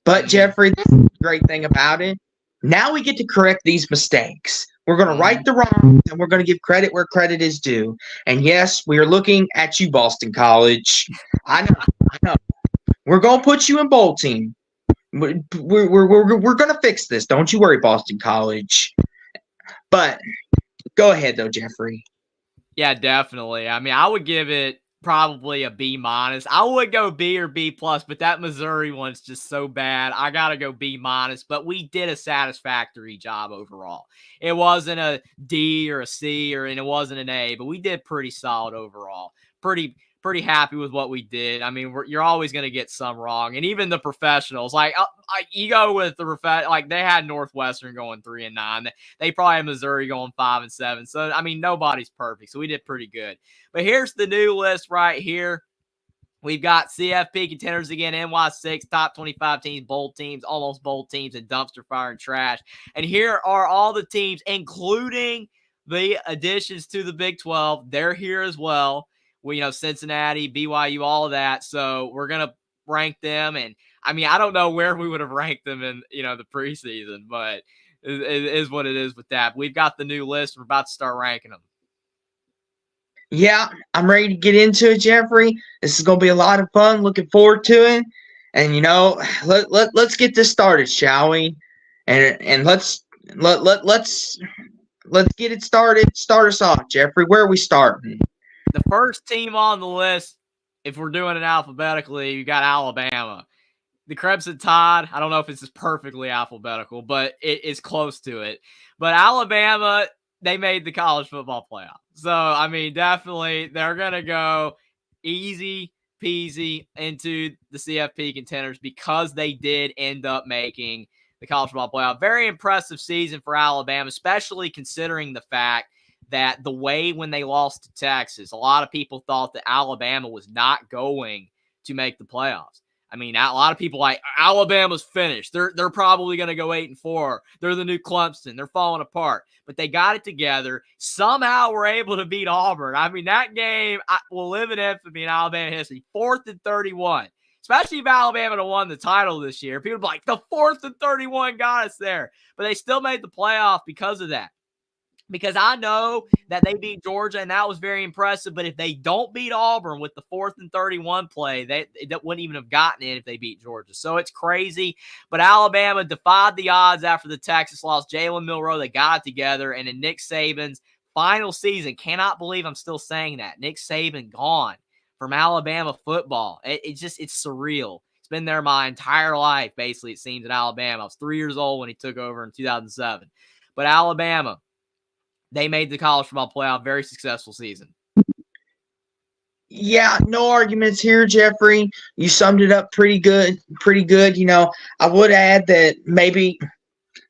but Jeffrey, that's the great thing about it. Now we get to correct these mistakes. We're going to right the wrongs, and we're going to give credit where credit is due. And yes, we are looking at you, Boston College. I know. We're going to put you in bowl team. We're going to fix this. Don't you worry, Boston College. But Go ahead, though, Jeffrey. Yeah, definitely. I mean, I would give it probably a B minus. I would go B or B plus, but that Missouri one's just so bad. I gotta go B minus. But we did a satisfactory job overall. It wasn't a D or a C and it wasn't an A, but we did pretty solid overall. Pretty happy with what we did. I mean, you're always going to get some wrong, and even the professionals, like you go with the like they had Northwestern going 3-9. They probably had Missouri going 5-7. So I mean, nobody's perfect. So we did pretty good. But here's the new list right here. We've got CFP contenders again, NY6, top 25 teams, bowl teams, almost bowl teams, and dumpster fire and trash. And here are all the teams, including the additions to the Big 12. They're here as well. Cincinnati, BYU, all of that. So we're going to rank them. And I mean, I don't know where we would have ranked them in, the preseason, but it is what it is with that. We've got the new list. We're about to start ranking them. Yeah, I'm ready to get into it, Jeffrey. This is going to be a lot of fun. Looking forward to it. And, let's get this started, shall we? And let's get it started. Start us off, Jeffrey. Where are we starting? The first team on the list, if we're doing it alphabetically, you got Alabama. The Crimson Tide, I don't know if it's just perfectly alphabetical, but it is close to it. But Alabama, they made the college football playoff. So, I mean, definitely they're going to go easy peasy into the CFP contenders because they did end up making the college football playoff. Very impressive season for Alabama, especially considering the fact that the way when they lost to Texas, a lot of people thought that Alabama was not going to make the playoffs. I mean, a lot of people like Alabama's finished. They're probably going to go 8-4. They're the new Clemson. They're falling apart. But they got it together. Somehow were able to beat Auburn. I mean, that game will live in infamy in Alabama history. 4th and 31. Especially if Alabama had won the title this year. People would be like, the 4th and 31 got us there. But they still made the playoff because of that. Because I know that they beat Georgia, and that was very impressive. But if they don't beat Auburn with the 4th and 31 play, they wouldn't even have gotten in if they beat Georgia. So it's crazy. But Alabama defied the odds after the Texas loss. Jalen Milroe, they got it together. And in Nick Saban's final season, cannot believe I'm still saying that. Nick Saban gone from Alabama football. It's surreal. It's been there my entire life, basically, it seems, in Alabama. I was 3 years old when he took over in 2007. But Alabama, they made the college football playoff. Very successful season. Yeah, no arguments here, Jeffrey. You summed it up pretty good. I would add that maybe,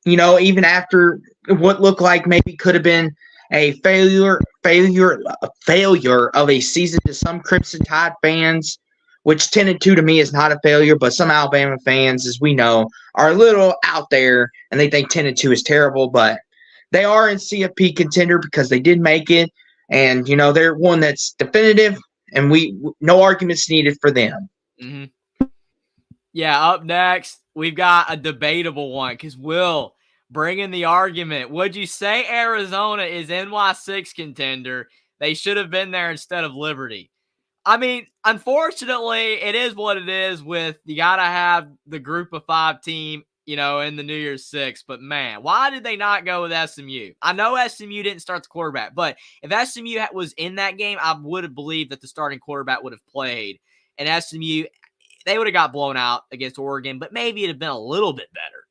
even after what looked like maybe could have been a failure of a season to some Crimson Tide fans, which 10-2 to me is not a failure, but some Alabama fans, as we know, are a little out there and they think 10-2 is terrible, but they are in CFP contender because they did make it, and they're one that's definitive, and no arguments needed for them. Mm-hmm. Yeah, up next we've got a debatable one because Will bring in the argument. Would you say Arizona is NY6 contender? They should have been there instead of Liberty. I mean, unfortunately, it is what it is. With you got to have the group of 5 team. In the New Year's Six. But, man, why did they not go with SMU? I know SMU didn't start the quarterback, but if SMU was in that game, I would have believed that the starting quarterback would have played. And SMU, they would have got blown out against Oregon, but maybe it'd have been a little bit better.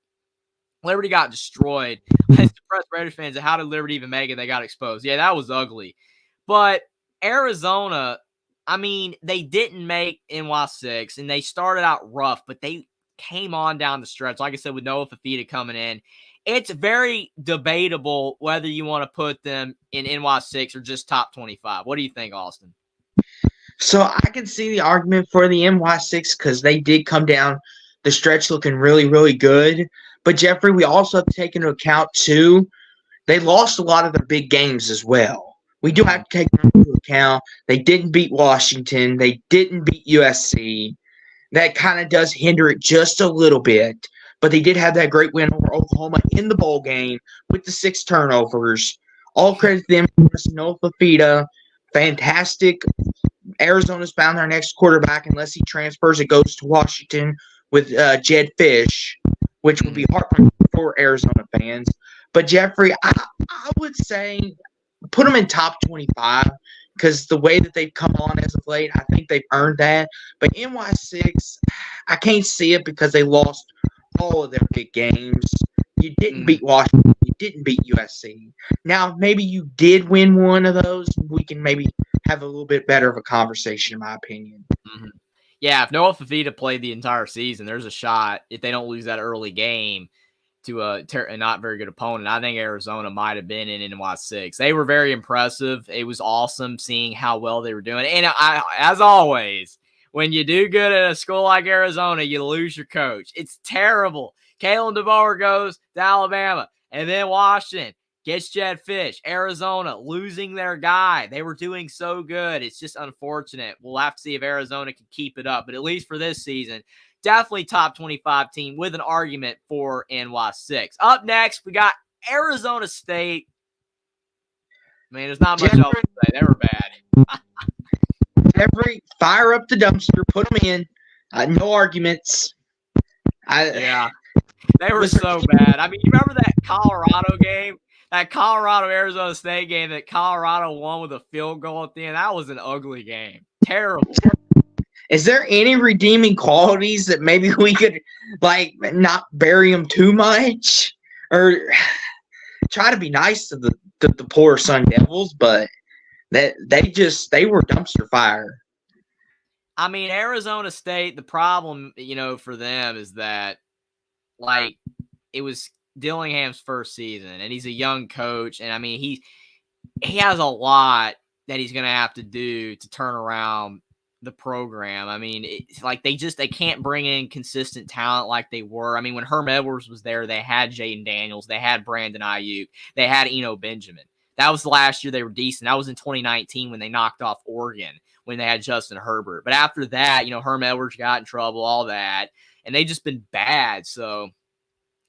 Liberty got destroyed. As depressed Raiders fans, how did Liberty even make it? They got exposed. Yeah, that was ugly. But Arizona, I mean, they didn't make NY6, and they started out rough, but they came on down the stretch. Like I said, with Noah Fafita coming in, it's very debatable whether you want to put them in NY6 or just top 25. What do you think, Austin? So I can see the argument for the NY6 because they did come down the stretch looking really, really good. But, Jeffrey, we also have to take into account, too, they lost a lot of their big games as well. We do have to take into account they didn't beat Washington. They didn't beat USC. That kind of does hinder it just a little bit. But they did have that great win over Oklahoma in the bowl game with the 6 turnovers. All credit to them. Noah Fafita, fantastic. Arizona's found their next quarterback unless he transfers. It goes to Washington with Jed Fish, which would be heartbreaking for Arizona fans. But, Jeffrey, I would say put them in top 25 because the way that they've come on as of late, I think they've earned that. But NY6, I can't see it because they lost all of their big games. You didn't beat Washington. You didn't beat USC. Now, maybe you did win one of those. We can maybe have a little bit better of a conversation, in my opinion. Mm-hmm. Yeah, if Noah Fafita played the entire season, there's a shot if they don't lose that early game to a not very good opponent. I think Arizona might have been in NY6. They were very impressive. It was awesome seeing how well they were doing. And as always, when you do good at a school like Arizona, you lose your coach. It's terrible. Kalen DeBoer goes to Alabama, and then Washington gets Jed Fish. Arizona losing their guy. They were doing so good. It's just unfortunate. We'll have to see if Arizona can keep it up. But at least for this season, definitely top 25 team with an argument for NY6. Up next, we got Arizona State. Man, there's not much else to say. They were bad. Jeffrey, fire up the dumpster. Put them in. No arguments. Yeah. They were so bad. I mean, you remember that Colorado game? That Colorado-Arizona State game that Colorado won with a field goal at the end? That was an ugly game. Terrible. Is there any redeeming qualities that maybe we could, like, not bury them too much? Or try to be nice to the poor Sun Devils, but they were dumpster fire. I mean, Arizona State, the problem, for them is that, like, it was Dillingham's first season, and he's a young coach, and I mean, he has a lot that he's going to have to do to turn around the program. I mean, it's like they can't bring in consistent talent like they were. I mean, when Herm Edwards was there, they had Jaden Daniels, they had Brandon Ayuk, they had Eno Benjamin. That was the last year they were decent. That was in 2019 when they knocked off Oregon, when they had Justin Herbert. But after that, Herm Edwards got in trouble, all that, and they just been bad. So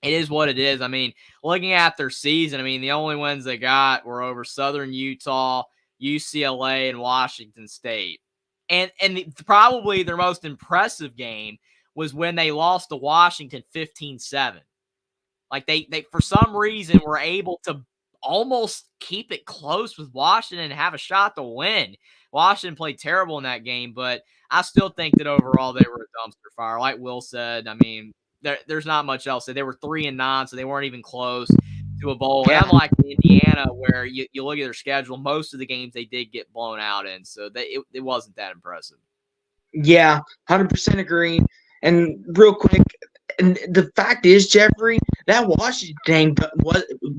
it is what it is. I mean, looking at their season, I mean, the only wins they got were over Southern Utah, UCLA, and Washington State. And probably their most impressive game was when they lost to Washington 15-7. Like they for some reason were able to almost keep it close with Washington and have a shot to win. Washington played terrible in that game, but I still think that overall they were a dumpster fire. Like Will said, I mean, there's not much else. They were 3-9, so they weren't even close to a bowl. Yeah. Unlike Indiana, where you look at their schedule, most of the games they did get blown out in, so it wasn't that impressive. Yeah, 100% agree. And real quick, and the fact is, Jeffrey, that Washington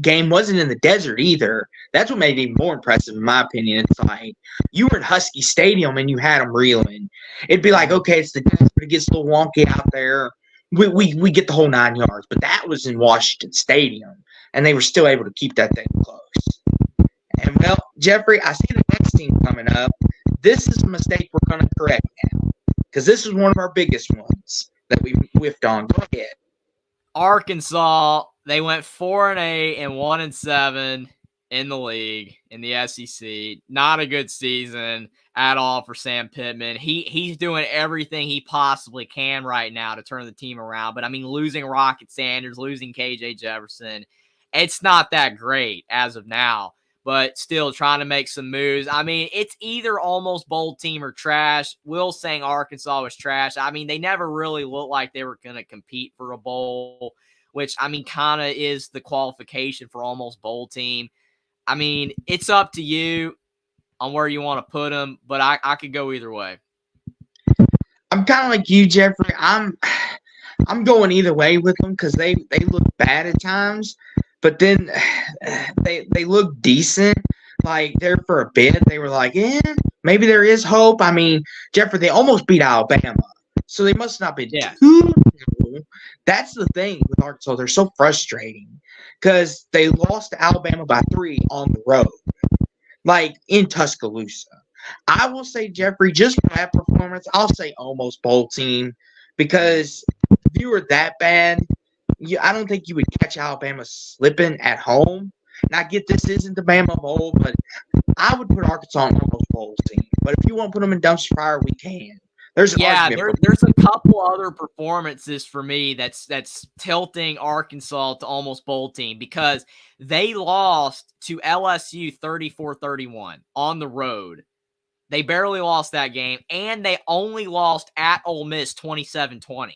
game wasn't in the desert either. That's what made it even more impressive, in my opinion. It's like you were in Husky Stadium and you had them reeling. It'd be like, okay, it's the desert. It gets a little wonky out there. We get the whole 9 yards. But that was in Washington Stadium, and they were still able to keep that thing close. And, well, Jeffrey, I see the next team coming up. This is a mistake we're going to correct now because this is one of our biggest ones that we whiffed on. Go ahead. Arkansas, they went 4-8 and 1-7 in the league in the SEC. Not a good season at all for Sam Pittman. He's doing everything he possibly can right now to turn the team around. But I mean, losing Rocket Sanders, losing KJ Jefferson, it's not that great as of now. But still trying to make some moves. I mean, it's either almost bowl team or trash. Will saying Arkansas was trash. I mean, they never really looked like they were going to compete for a bowl, which, I mean, kind of is the qualification for almost bowl team. I mean, it's up to you on where you want to put them, but I could go either way. I'm kind of like you, Jeffrey. I'm going either way with them because they look bad at times. But then they look decent. Like, there for a bit, they were like, maybe there is hope. I mean, Jeffrey, they almost beat Alabama. So they must not be too new. That's the thing with Arkansas. They're so frustrating because they lost to Alabama by 3 on the road, like in Tuscaloosa. I will say, Jeffrey, just for that performance, I'll say almost bowl team because if you were that bad, I don't think you would catch Alabama slipping at home. And I get this isn't the Bama Bowl, but I would put Arkansas on almost bowl team. But if you want to put them in dumpster fire, we can. There's Yeah, argument there's a couple other performances for me that's tilting Arkansas to almost bowl team because they lost to LSU 34-31 on the road. They barely lost that game, and they only lost at Ole Miss 27-20.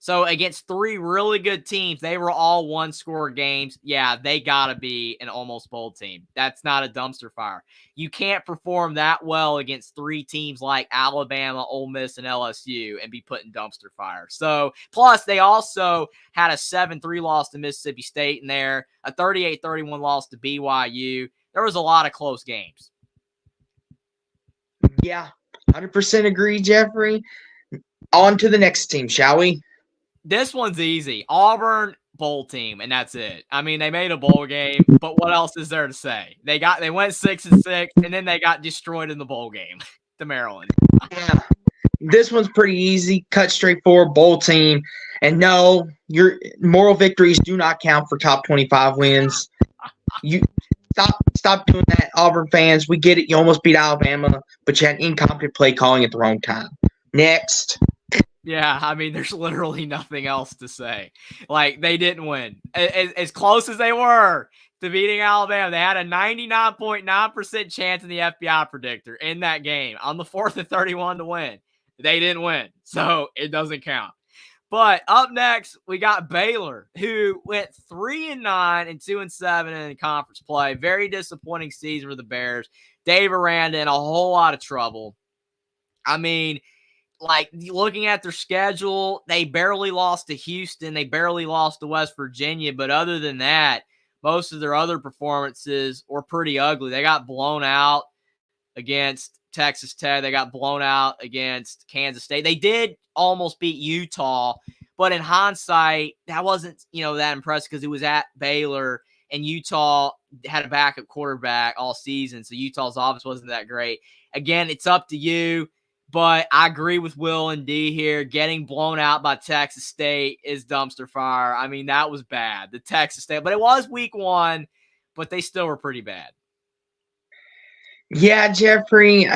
So against three really good teams, they were all one-score games. Yeah, they got to be an almost bowl team. That's not a dumpster fire. You can't perform that well against three teams like Alabama, Ole Miss, and LSU and be put in dumpster fire. So, plus they also had a 7-3 loss to Mississippi State in there, a 38-31 loss to BYU. There was a lot of close games. Yeah, 100% agree, Jeffrey. On to the next team, shall we? This one's easy. Auburn bowl team, and that's it. I mean, they made a bowl game, but what else is there to say? They went 6-6, and then they got destroyed in the bowl game to Maryland. Yeah, this one's pretty easy, cut straightforward bowl team. And no, your moral victories do not count for top 25 wins. You stop doing that, Auburn fans. We get it. You almost beat Alabama, but you had incompetent play calling at the wrong time. Next. Yeah, I mean, there's literally nothing else to say. Like, they didn't win. As close as they were to beating Alabama, they had a 99.9% chance in the FBI predictor in that game on the 4th and 31 to win. They didn't win, so it doesn't count. But up next, we got Baylor, who went 3-9 and 2-7 in conference play. Very disappointing season for the Bears. Dave Aranda in a whole lot of trouble. I mean, like, looking at their schedule, they barely lost to Houston. They barely lost to West Virginia. But other than that, most of their other performances were pretty ugly. They got blown out against Texas Tech. They got blown out against Kansas State. They did almost beat Utah. But in hindsight, that wasn't, that impressive because it was at Baylor. And Utah had a backup quarterback all season. So Utah's offense wasn't that great. Again, it's up to you. But I agree with Will and D here. Getting blown out by Texas State is dumpster fire. I mean, that was bad. The Texas State. But it was week 1, but they still were pretty bad. Yeah, Jeffrey.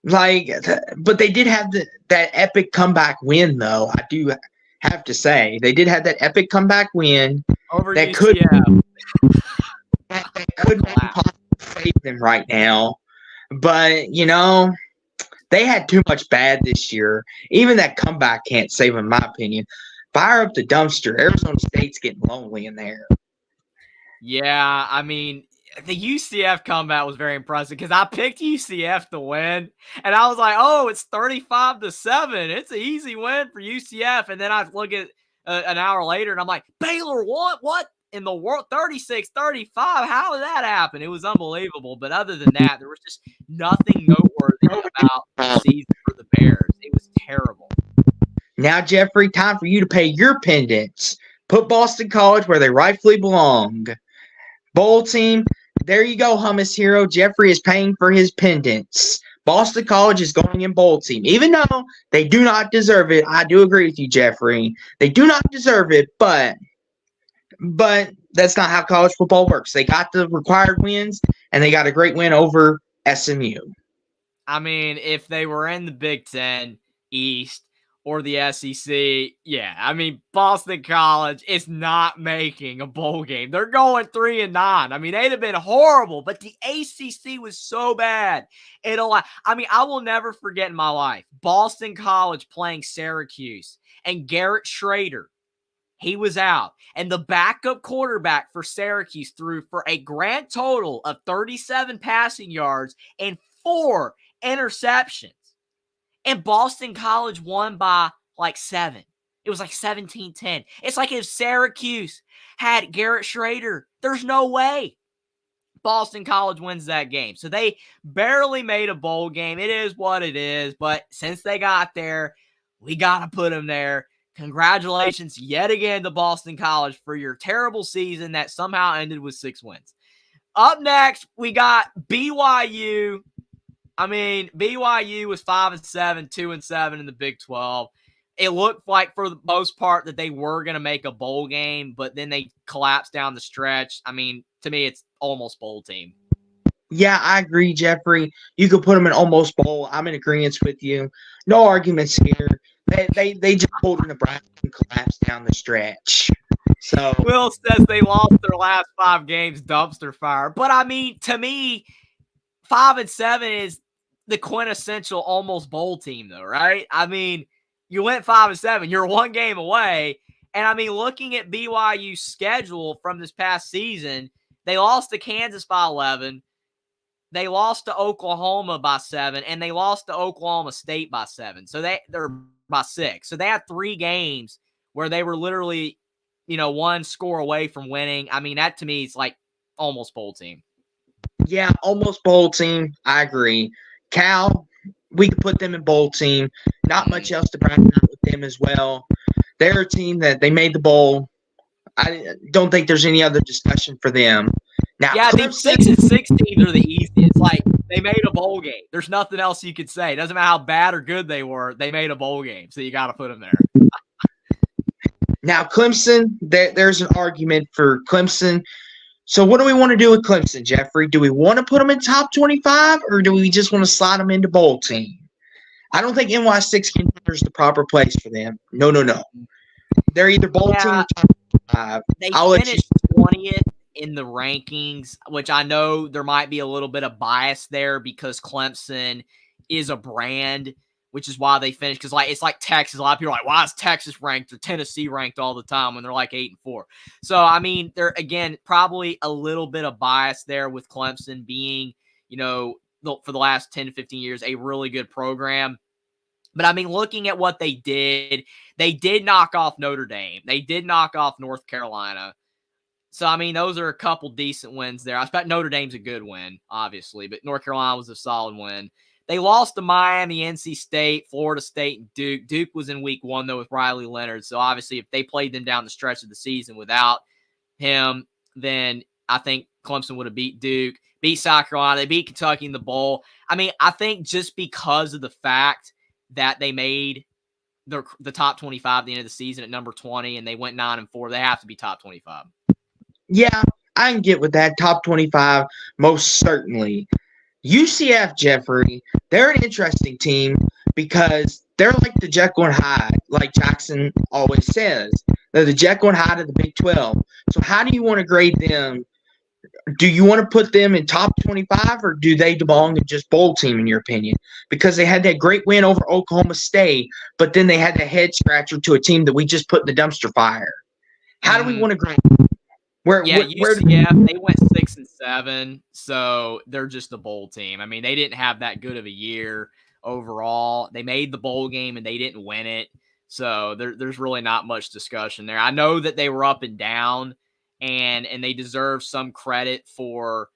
But they did have that epic comeback win, though. I do have to say. They did have that epic comeback win. Over that UCF. Could possibly save them right now. But, they had too much bad this year. Even that comeback can't save them, in my opinion. Fire up the dumpster. Arizona State's getting lonely in there. Yeah, I mean, the UCF comeback was very impressive because I picked UCF to win. And I was like, oh, it's 35-7. It's an easy win for UCF. And then I look at an hour later and I'm like, Baylor, what in the world? 36-35. How did that happen? It was unbelievable. But other than that, there was just nothing noteworthy about the season for the Bears. It was terrible. Now, Jeffrey, time for you to pay your pendants. Put Boston College where they rightfully belong. Bowl team, there you go, hummus hero. Jeffrey is paying for his pendants. Boston College is going in bowl team. Even though they do not deserve it, I do agree with you, Jeffrey. They do not deserve it, but that's not how college football works. They got the required wins, and they got a great win over SMU. I mean, if they were in the Big Ten East or the SEC, yeah. I mean, Boston College is not making a bowl game. They're going 3-9. I mean, they'd have been horrible, but the ACC was so bad. I will never forget in my life, Boston College playing Syracuse and Garrett Schrader. He was out. And the backup quarterback for Syracuse threw for a grand total of 37 passing yards and 4 interceptions. And Boston College won by like 7. It was like 17-10. It's like if Syracuse had Garrett Schrader, there's no way Boston College wins that game. So they barely made a bowl game. It is what it is. But since they got there, we got to put them there. Congratulations yet again to Boston College for your terrible season that somehow ended with 6 wins. Up next, we got BYU. I mean, BYU was 5-7, 2-7 in the Big 12. It looked like for the most part that they were going to make a bowl game, but then they collapsed down the stretch. I mean, to me, it's almost bowl team. Yeah, I agree, Jeffrey. You could put them in almost bowl. I'm in agreement with you. No arguments here. They just pulled in the Nebraska and collapsed down the stretch. So Will says they lost their last 5 games, dumpster fire. But I mean, to me, 5-7 is the quintessential almost bowl team, though, right? I mean, you went 5-7, you're 1 game away. And I mean, looking at BYU's schedule from this past season, they lost to Kansas by 11. They lost to Oklahoma by 7, and they lost to Oklahoma State by 7. So they're by 6. So they had 3 games where they were literally, 1 score away from winning. I mean, that to me is like almost bowl team. yeah, almost bowl team. I agree. Cal, we could put them in bowl team. Not much else to brag about with them as well. They're a team that they made the bowl. I don't think there's any other discussion for them. Now, Yeah, these 6-6 teams are the easiest. Like, they made a bowl game. There's nothing else you could say. It doesn't matter how bad or good they were. They made a bowl game, so you got to put them there. Now, Clemson, there's an argument for Clemson. So what do we want to do with Clemson, Jeffrey? Do we want to put them in top 25, or do we just want to slide them into bowl team? I don't think NY6 is the proper place for them. No. They're either bowl team or top 25. They finished 20th in the rankings, which I know there might be a little bit of bias there because Clemson is a brand, which is why they finished. Because it's like Texas. A lot of people are like, why is Texas ranked or Tennessee ranked all the time when they're like 8-4? So, I mean, they're, again, probably a little bit of bias there with Clemson being, for the last 10 to 15 years, a really good program. But, I mean, looking at what they did knock off Notre Dame. They did knock off North Carolina. So, I mean, those are a couple decent wins there. I expect Notre Dame's a good win, obviously, but North Carolina was a solid win. They lost to Miami, NC State, Florida State, and Duke. Duke was in week 1, though, with Riley Leonard. So, obviously, if they played them down the stretch of the season without him, then I think Clemson would have beat Duke, beat South Carolina. They beat Kentucky in the bowl. I mean, I think just because of the fact that they made the top 25 at the end of the season at number 20 and they went 9-4, they have to be top 25. Yeah, I can get with that. Top 25, most certainly. UCF, Jeffrey, they're an interesting team because they're like the Jekyll and Hyde, like Jackson always says. They're the Jekyll and Hyde of the Big 12. So how do you want to grade them? Do you want to put them in top 25 or do they belong in just bowl team, in your opinion? Because they had that great win over Oklahoma State, but then they had the head scratcher to a team that we just put in the dumpster fire. How do we want to grade them? UCF, they went 6-7, so they're just a bowl team. I mean, they didn't have that good of a year overall. They made the bowl game and they didn't win it, so there's really not much discussion there. I know that they were up and down, and they deserve some credit for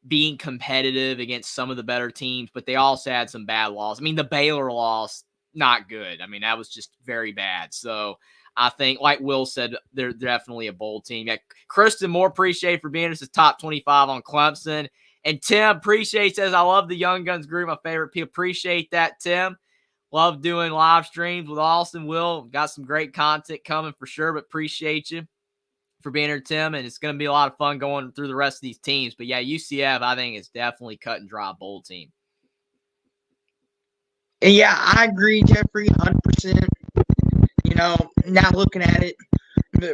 being competitive against some of the better teams, but they also had some bad losses. I mean, the Baylor loss, not good. I mean, that was just very bad. So I think, like Will said, they're definitely a bowl team. Yeah, Kristen Moore, appreciate for being us as top 25 on Clemson. And Tim, appreciate, says, I love the Young Guns group, my favorite people. Appreciate that, Tim. Love doing live streams with Austin. Will, got some great content coming for sure, but appreciate you for being here, Tim. And it's going to be a lot of fun going through the rest of these teams. But yeah, UCF, I think, is definitely cut and dry bowl team. Yeah, I agree, Jeffrey, 100%. Now looking at it,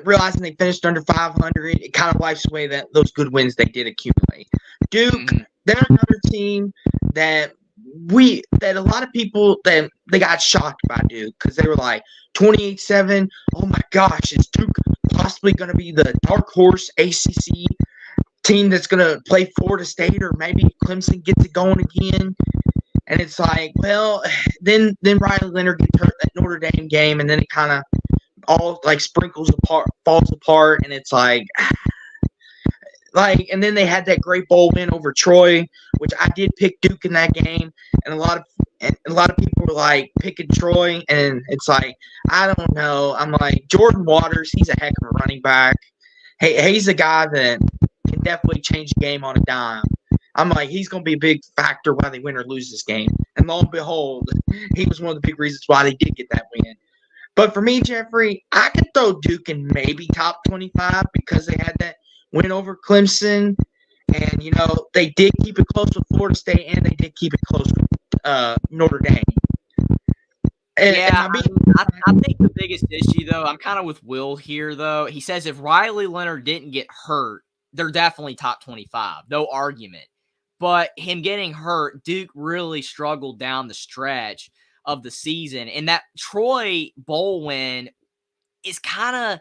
realizing they finished under 500, it kind of wipes away those good wins they did accumulate. Duke, they're another team that a lot of people that they got shocked by Duke because they were like 28-7. Oh my gosh, is Duke possibly going to be the dark horse ACC team that's going to play Florida State, or maybe Clemson gets it going again? And it's like, well, then Riley Leonard gets hurt that Notre Dame game, and then it kind of all like falls apart, and it's like, and then they had that great bowl win over Troy, which I did pick Duke in that game, and a lot of people were like picking Troy, and it's like, I don't know. I'm like, Jordan Waters, he's a heck of a running back. Hey, he's a guy that can definitely change the game on a dime. I'm like, he's going to be a big factor whether they win or lose this game. And lo and behold, he was one of the big reasons why they did get that win. But for me, Jeffrey, I could throw Duke in maybe top 25 because they had that win over Clemson. And, they did keep it close with Florida State, and they did keep it close with Notre Dame. Yeah, I think the biggest issue, though, I'm kind of with Will here, though. He says if Riley Leonard didn't get hurt, they're definitely top 25. No argument. But him getting hurt, Duke really struggled down the stretch of the season. And that Troy Bowl win is kind of,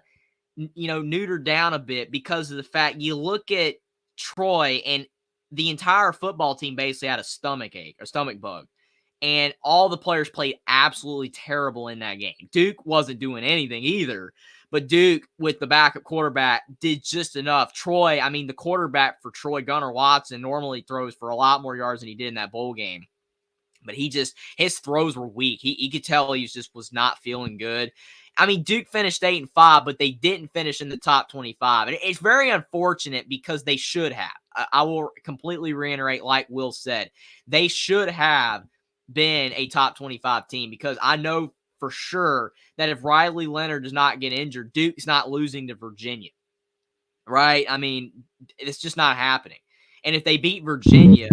neutered down a bit because of the fact you look at Troy and the entire football team basically had a stomach bug. And all the players played absolutely terrible in that game. Duke wasn't doing anything either. But Duke, with the backup quarterback, did just enough. Troy, the quarterback for Troy, Gunnar Watson, normally throws for a lot more yards than he did in that bowl game. But his throws were weak. He could tell he was not feeling good. Duke finished 8-5, but they didn't finish in the top 25. And it's very unfortunate because they should have. I will completely reiterate, like Will said, they should have been a top 25 team because I know for sure that if Riley Leonard does not get injured, Duke's not losing to Virginia, right? It's just not happening. And if they beat Virginia,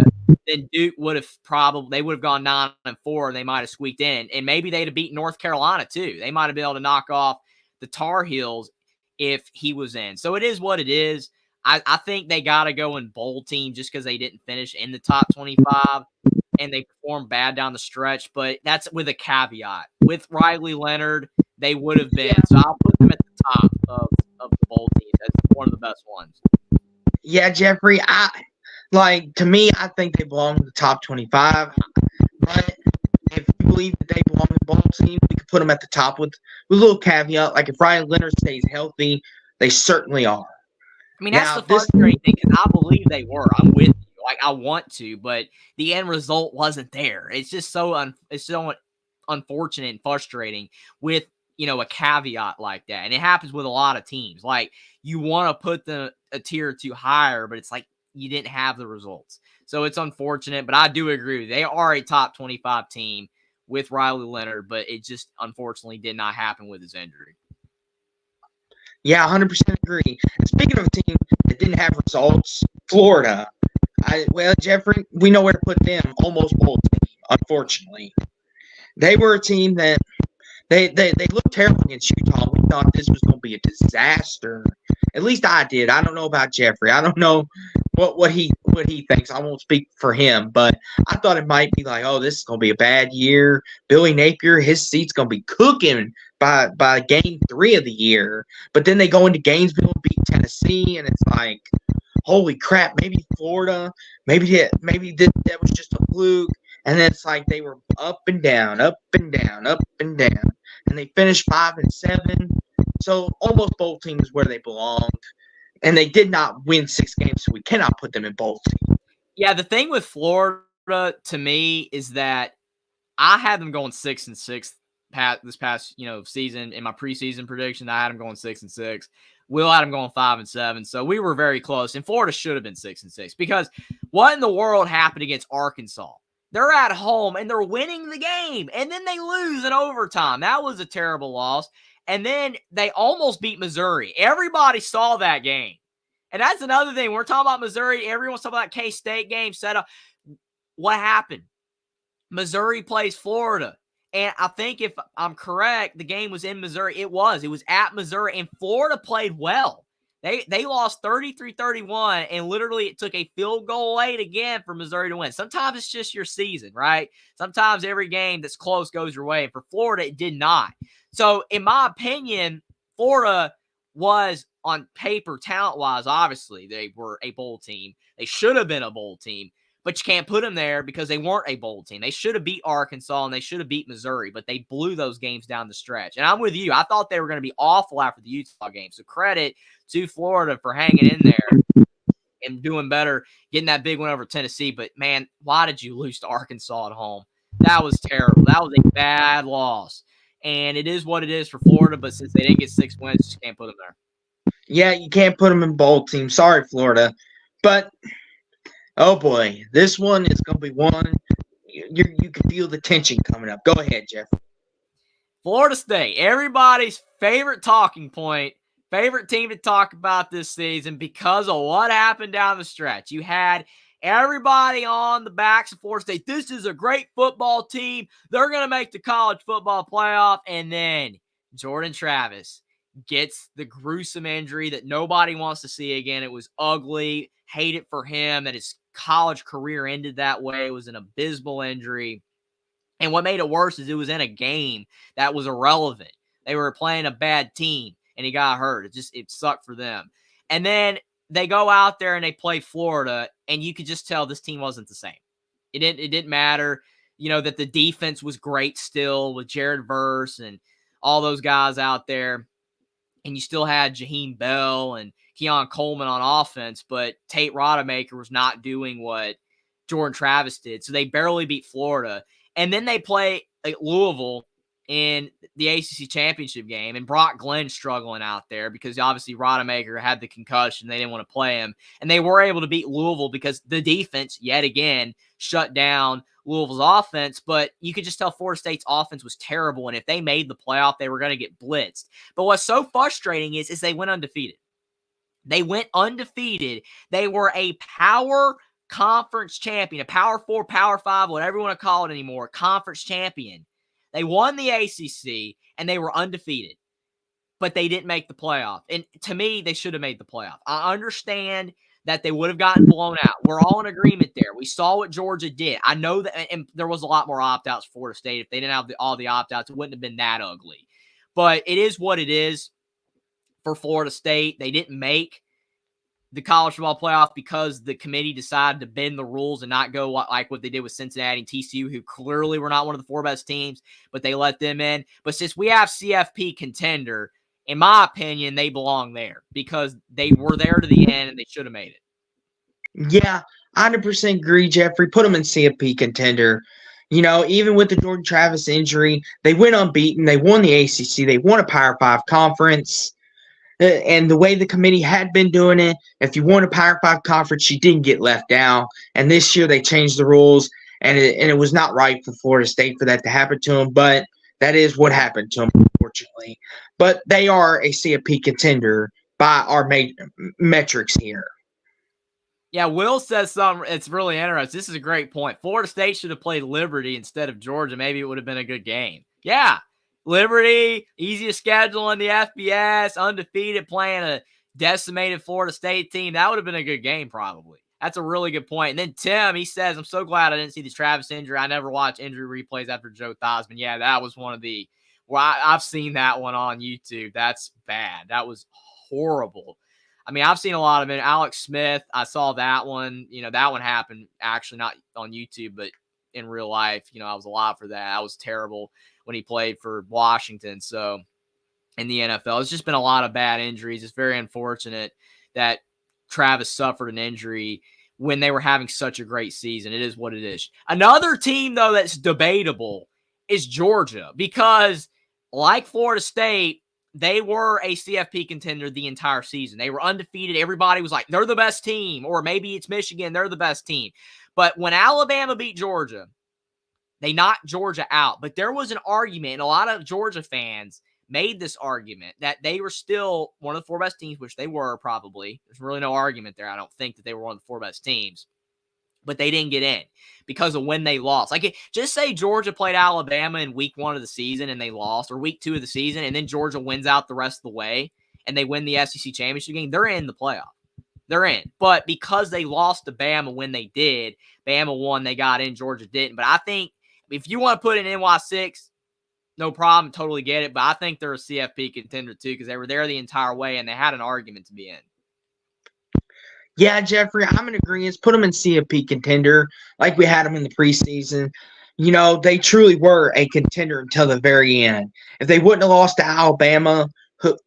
then Duke would have gone 9-4 and they might have squeaked in. And maybe they'd have beat North Carolina too. They might have been able to knock off the Tar Heels if he was in. So it is what it is. I think they got to go in bowl team just because they didn't finish in the top 25. And they performed bad down the stretch, but that's with a caveat. With Riley Leonard, they would have been. So I'll put them at the top of the bowl team. That's one of the best ones. Yeah, Jeffrey, to me, I think they belong in the top 25. But if you believe that they belong in the bowl team, we could put them at the top with a little caveat. Like if Riley Leonard stays healthy, they certainly are. That's the frustrating thing because I believe they were. I'm with you. I want to, but the end result wasn't there. It's just so unfortunate and frustrating with, a caveat like that. And it happens with a lot of teams. Like you want to put them a tier or two higher, but it's like you didn't have the results. So it's unfortunate, but I do agree. They are a top 25 team with Riley Leonard, but it just unfortunately did not happen with his injury. Yeah, 100% agree. And speaking of a team that didn't have results, Florida. Jeffrey, we know where to put them. Almost bowl team, unfortunately. They were a team that they looked terrible against Utah. We thought this was going to be a disaster. At least I did. I don't know about Jeffrey. I don't know what he thinks. I won't speak for him, but I thought it might be like, oh, this is going to be a bad year. Billy Napier, his seat's going to be cooking by game 3 of the year. But then they go into Gainesville, beat Tennessee, and it's like, holy crap, maybe Florida, maybe that was just a fluke. And then it's like they were up and down, up and down, up and down. And they finished 5-7. So almost bowl team is where they belong. And they did not win 6 games, so we cannot put them in bowl team. Yeah, the thing with Florida to me is that I had them going 6-6 this past season. In my preseason prediction, I had them going 6-6. Will had them going 5-7. So we were very close. And Florida should have been 6-6 because what in the world happened against Arkansas? They're at home and they're winning the game. And then they lose in overtime. That was a terrible loss. And then they almost beat Missouri. Everybody saw that game. And that's another thing. We're talking about Missouri. Everyone's talking about K-State game set up. What happened? Missouri plays Florida. And I think if I'm correct, the game was in Missouri. It was at Missouri, and Florida played well. They lost 33-31, and literally it took a field goal late again for Missouri to win. Sometimes it's just your season, right? Sometimes every game that's close goes your way, and for Florida, it did not. So, in my opinion, Florida was, on paper, talent-wise, obviously, they were a bowl team. They should have been a bowl team. But you can't put them there because they weren't a bowl team. They should have beat Arkansas and they should have beat Missouri, but they blew those games down the stretch. And I'm with you. I thought they were going to be awful after the Utah game. So credit to Florida for hanging in there and doing better, getting that big win over Tennessee. But, man, why did you lose to Arkansas at home? That was terrible. That was a bad loss. And it is what it is for Florida, but since they didn't get 6 wins, you just can't put them there. Yeah, you can't put them in bowl team. Sorry, Florida. But – oh, boy, this one is going to be one. You can feel the tension coming up. Go ahead, Jeff. Florida State, everybody's favorite talking point Favorite team to talk about this season because of what happened down the stretch. You had everybody on the backs of Florida State. This is a great football team. They're going to make the college football playoff. And then Jordan Travis gets the gruesome injury that nobody wants to see again. It was ugly. Hate it for him that his college career ended that way. It was an abysmal injury. And what made it worse is it was in a game that was irrelevant. They were playing a bad team, and he got hurt. It sucked for them. And then they go out there and they play Florida, and you could just tell this team wasn't the same. It didn't matter, that the defense was great still with Jared Verse and all those guys out there. And you still had Jaheim Bell and Keon Coleman on offense, but Tate Rodemaker was not doing what Jordan Travis did. So they barely beat Florida. And then they play Louisville in the ACC championship game, and Brock Glenn struggling out there because obviously Rodemaker had the concussion. They didn't want to play him. And they were able to beat Louisville because the defense, yet again, shut down Louisville's offense. But you could just tell Florida State's offense was terrible, and if they made the playoff, they were going to get blitzed. But what's so frustrating is they went undefeated. They went undefeated. They were a power conference champion, a Power 4, Power 5, whatever you want to call it anymore, conference champion. They won the ACC, and they were undefeated, but they didn't make the playoff. And to me, they should have made the playoff. I understand that they would have gotten blown out. We're all in agreement there. We saw what Georgia did. I know that, and there was a lot more opt-outs for Florida State. If they didn't have all the opt-outs, it wouldn't have been that ugly. But it is what it is for Florida State. They didn't make the college football playoff because the committee decided to bend the rules and not go like what they did with Cincinnati and TCU, who clearly were not one of the 4 best teams, but they let them in. But since we have CFP contender, in my opinion, they belong there because they were there to the end and they should have made it. Yeah, 100% agree, Jeffrey. Put them in CFP contender. Even with the Jordan Travis injury, they went unbeaten. They won the ACC. They won a Power 5 conference. And the way the committee had been doing it, if you won a Power 5 conference, you didn't get left out. And this year they changed the rules, and it was not right for Florida State for that to happen to them. But that is what happened to them, unfortunately. But they are a CFP contender by our metrics here. Yeah, Will says something. It's really interesting. This is a great point. Florida State should have played Liberty instead of Georgia. Maybe it would have been a good game. Yeah. Liberty, easiest schedule in the FBS, undefeated, playing a decimated Florida State team. That would have been a good game, probably. That's a really good point. And then Tim, he says, I'm so glad I didn't see the Travis injury. I never watched injury replays after Joe Theismann. Yeah, that was one of the – I've seen that one on YouTube. That's bad. That was horrible. I mean, I've seen a lot of it. Alex Smith, I saw that one. That one happened actually not on YouTube, but in real life. I was alive for that. That was terrible when he played for Washington. So in the NFL, it's just been a lot of bad injuries. It's very unfortunate that Travis suffered an injury when they were having such a great season. It is what it is. Another team, though, that's debatable is Georgia because, like Florida State, they were a CFP contender the entire season. They were undefeated. Everybody was like, they're the best team. Or maybe it's Michigan. They're the best team. But when Alabama beat Georgia, they knocked Georgia out. But there was an argument, and a lot of Georgia fans made this argument that they were still one of the 4 best teams, which they were probably. There's really no argument there. I don't think that they were one of the 4 best teams. But they didn't get in because of when they lost. Just say Georgia played Alabama in week 1 of the season and they lost, or week 2 of the season, and then Georgia wins out the rest of the way and they win the SEC championship game. They're in the playoff. They're in. But because they lost to Bama when they did, Bama won, they got in, Georgia didn't. But I think if you want to put in NY6, no problem, totally get it. But I think they're a CFP contender too because they were there the entire way and they had an argument to be in. Yeah, Jeffrey, I'm in agreement. Put them in CFP contender like we had them in the preseason. They truly were a contender until the very end. If they wouldn't have lost to Alabama,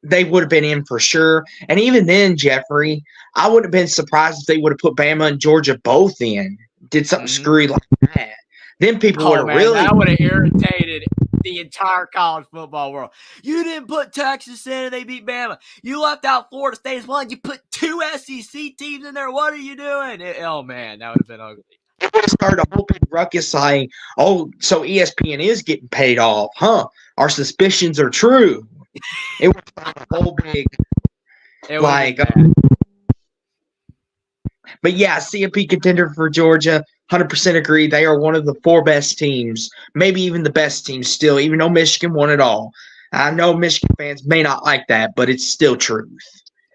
they would have been in for sure. And even then, Jeffrey, I wouldn't have been surprised if they would have put Bama and Georgia both in. Did something screwy like that. Then people would have really – that would have irritated the entire college football world. You didn't put Texas in and they beat Bama. You left out Florida State as well, and you put 2 SEC teams in there. What are you doing? Oh, man, that would have been ugly. It would have started a whole big ruckus like, oh, so ESPN is getting paid off, huh? Our suspicions are true. It would start a whole big It would Like, have been bad. but yeah, CFP contender for Georgia. 100% agree. They are one of the 4 best teams, maybe even the best team still, even though Michigan won it all. I know Michigan fans may not like that, but it's still truth.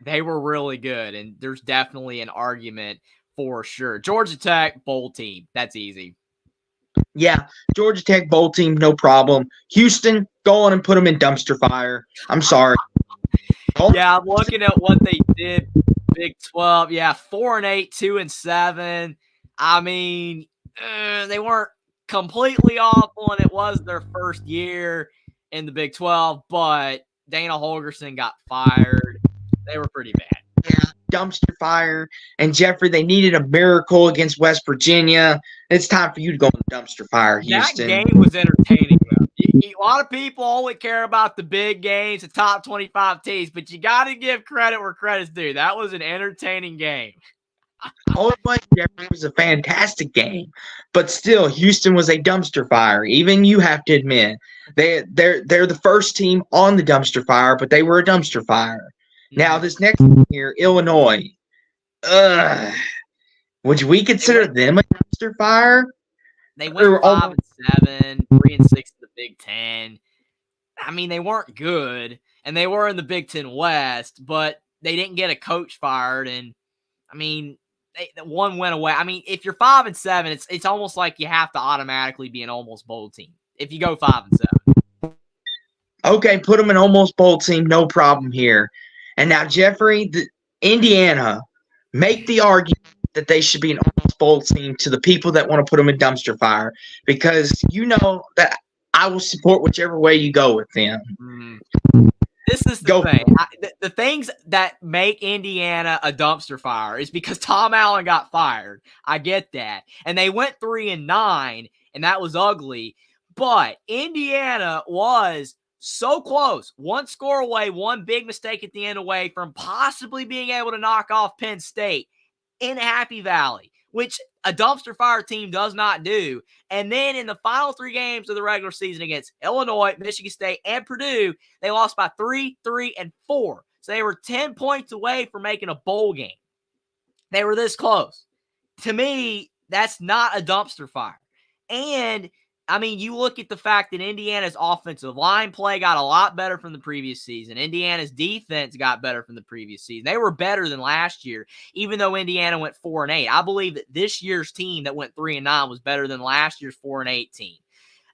They were really good, and there's definitely an argument for sure. Georgia Tech, bowl team. That's easy. Yeah, Georgia Tech bowl team, no problem. Houston, go on and put them in dumpster fire. I'm sorry. Yeah, I'm looking at what they did. Big 12. Yeah, 4-8, 2-7. I mean, they weren't completely awful, and it was their first year in the Big 12, but Dana Holgerson got fired. They were pretty bad. Yeah, dumpster fire. And Jeffrey, they needed a miracle against West Virginia. It's time for you to go in the dumpster fire, Houston. That game was entertaining, though. A lot of people only care about the big games, the top 25 teams, but you got to give credit where credit's due. That was an entertaining game. Oh, it was a fantastic game, but still, Houston was a dumpster fire. Even you have to admit they're the first team on the dumpster fire, but they were a dumpster fire. Now this next year, Illinois, would we consider them a dumpster fire? They went 5-7, 3-6 in the Big Ten. I mean, they weren't good, and they were in the Big Ten West, but they didn't get a coach fired, and I mean, one went away. I mean, if you're 5-7, it's almost like you have to automatically be an almost bowl team if you go 5-7. Okay, put them in almost bowl team, no problem here. And now, Jeffrey, Indiana, make the argument that they should be an almost bowl team to the people that want to put them in dumpster fire, because you know that I will support whichever way you go with them. This is the thing. The things that make Indiana a dumpster fire is because Tom Allen got fired. I get that. And they went 3-9, and that was ugly. But Indiana was so close. One score away, one big mistake at the end away from possibly being able to knock off Penn State in Happy Valley, which a dumpster fire team does not do. And then in the final 3 games of the regular season against Illinois, Michigan State, and Purdue, they lost by 3, 3, and 4. So they were 10 points away from making a bowl game. They were this close. To me, that's not a dumpster fire. And I mean, you look at the fact that Indiana's offensive line play got a lot better from the previous season. Indiana's defense got better from the previous season. They were better than last year, even though Indiana went 4-8. I believe that this year's team that went 3-9 was better than last year's 4-8 team.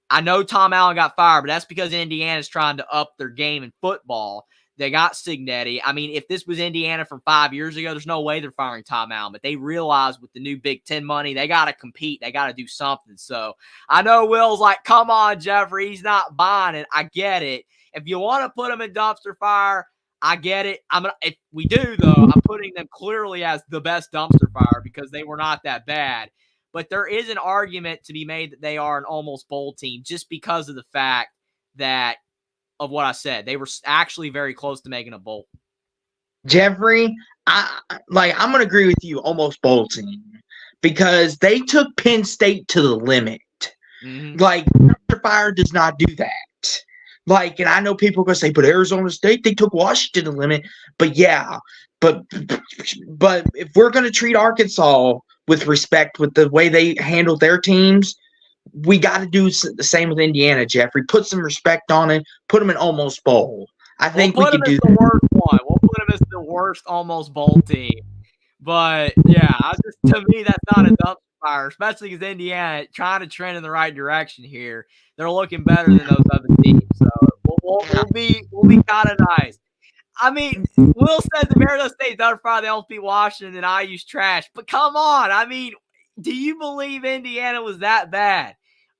I know Tom Allen got fired, but that's because Indiana's trying to up their game in football. They got Signetti. I mean, if this was Indiana from 5 years ago, there's no way they're firing Tom Allen. But they realize with the new Big Ten money, they got to compete. They got to do something. So I know Will's like, come on, Jeffrey. He's not buying it. I get it. If you want to put him in dumpster fire, I get it. If we do, though, I'm putting them clearly as the best dumpster fire because they were not that bad. But there is an argument to be made that they are an almost bowl team just because of the fact that of what I said. They were actually very close to making a bowl. Jeffrey, I'm going to agree with you, almost bowl team, because they took Penn State to the limit. Like, Fire does not do that. Like, and I know people are going to say, but Arizona State, they took Washington to the limit. But yeah, but if we're going to treat Arkansas with respect with the way they handle their teams, we got to do the same with Indiana, Jeffrey. Put some respect on it. Put them in almost bowl. I think we can do the worst one. We'll put them as the worst almost bowl team. But yeah, to me, that's not a dumpster fire, especially because Indiana trying to trend in the right direction here. They're looking better than those other teams. So we'll be kind of nice. I mean, Will says if Arizona State's dumpster fire, they almost beat Washington and IU's trash. But come on, I mean, do you believe Indiana was that bad?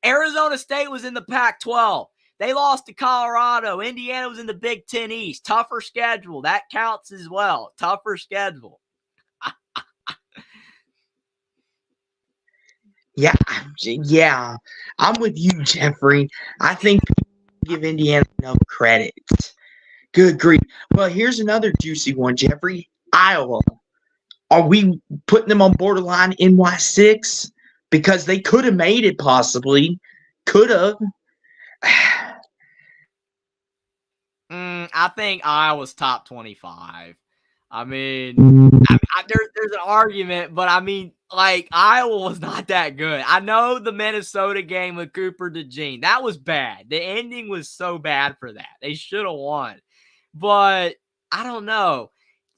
Arizona State was in the Pac-12. They lost to Colorado. Indiana was in the Big Ten East. Tougher schedule. That counts as well. Tougher schedule. Yeah. I'm with you, Jeffrey. I think people give Indiana enough credit. Good grief. Well, here's another juicy one, Jeffrey. Iowa. Are we putting them on borderline NY6? Because they could have made it possibly. Could have. I think Iowa's top 25. I mean, there's an argument, but I mean, like, Iowa was not that good. I know the Minnesota game with Cooper DeJean, that was bad. The ending was so bad for that. They should have won. But I don't know.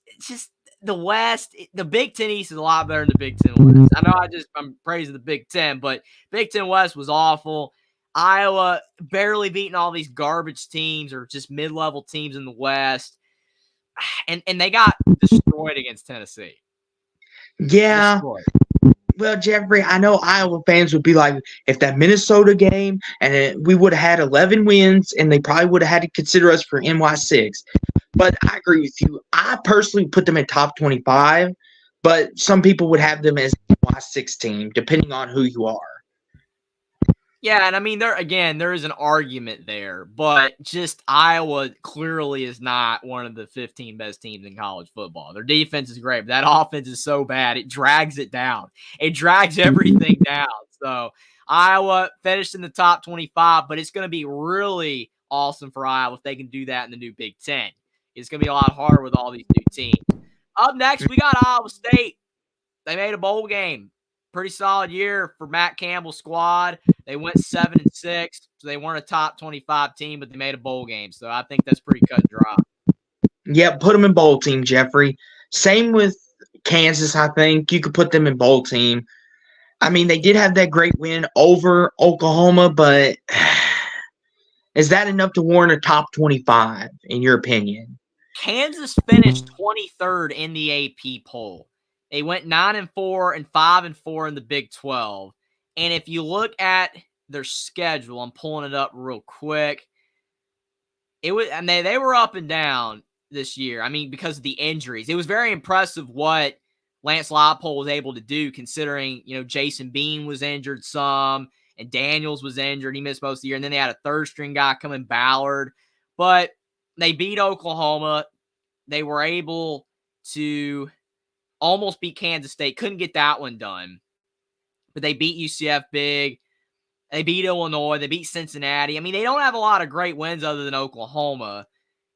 It's just the West, the Big Ten East is a lot better than the Big Ten West. I know I'm praising the Big Ten, but Big Ten West was awful. Iowa barely beating all these garbage teams or just mid-level teams in the West. And they got destroyed against Tennessee. Yeah. Destroyed. Well, Jeffrey, I know Iowa fans would be like, if that Minnesota game, and we would have had 11 wins, and they probably would have had to consider us for NY6. But I agree with you. I personally put them in top 25, but some people would have them as NY6 team, depending on who you are. Yeah, and I mean, there is an argument there, but just Iowa clearly is not one of the 15 best teams in college football. Their defense is great, but that offense is so bad, it drags it down. It drags everything down. So Iowa finished in the top 25, but it's going to be really awesome for Iowa if they can do that in the new Big Ten. It's going to be a lot harder with all these new teams. Up next, we got Iowa State. They made a bowl game. Pretty solid year for Matt Campbell's squad. They went 7-6, so they weren't a top 25 team, but they made a bowl game. So I think that's pretty cut and dry. Yeah, put them in bowl team, Jeffrey. Same with Kansas, I think. You could put them in bowl team. I mean, they did have that great win over Oklahoma, but is that enough to warrant a top 25, in your opinion? Kansas finished 23rd in the AP poll. They went 9-4 and 5-4 in the Big 12. And if you look at their schedule, I'm pulling it up real quick. They were up and down this year. I mean, because of the injuries. It was very impressive what Lance Leipold was able to do, considering, Jason Bean was injured some and Daniels was injured. He missed most of the year. And then they had a third string guy coming, Ballard. But they beat Oklahoma. They were able to almost beat Kansas State. Couldn't get that one done. But they beat UCF big. They beat Illinois. They beat Cincinnati. I mean, they don't have a lot of great wins other than Oklahoma.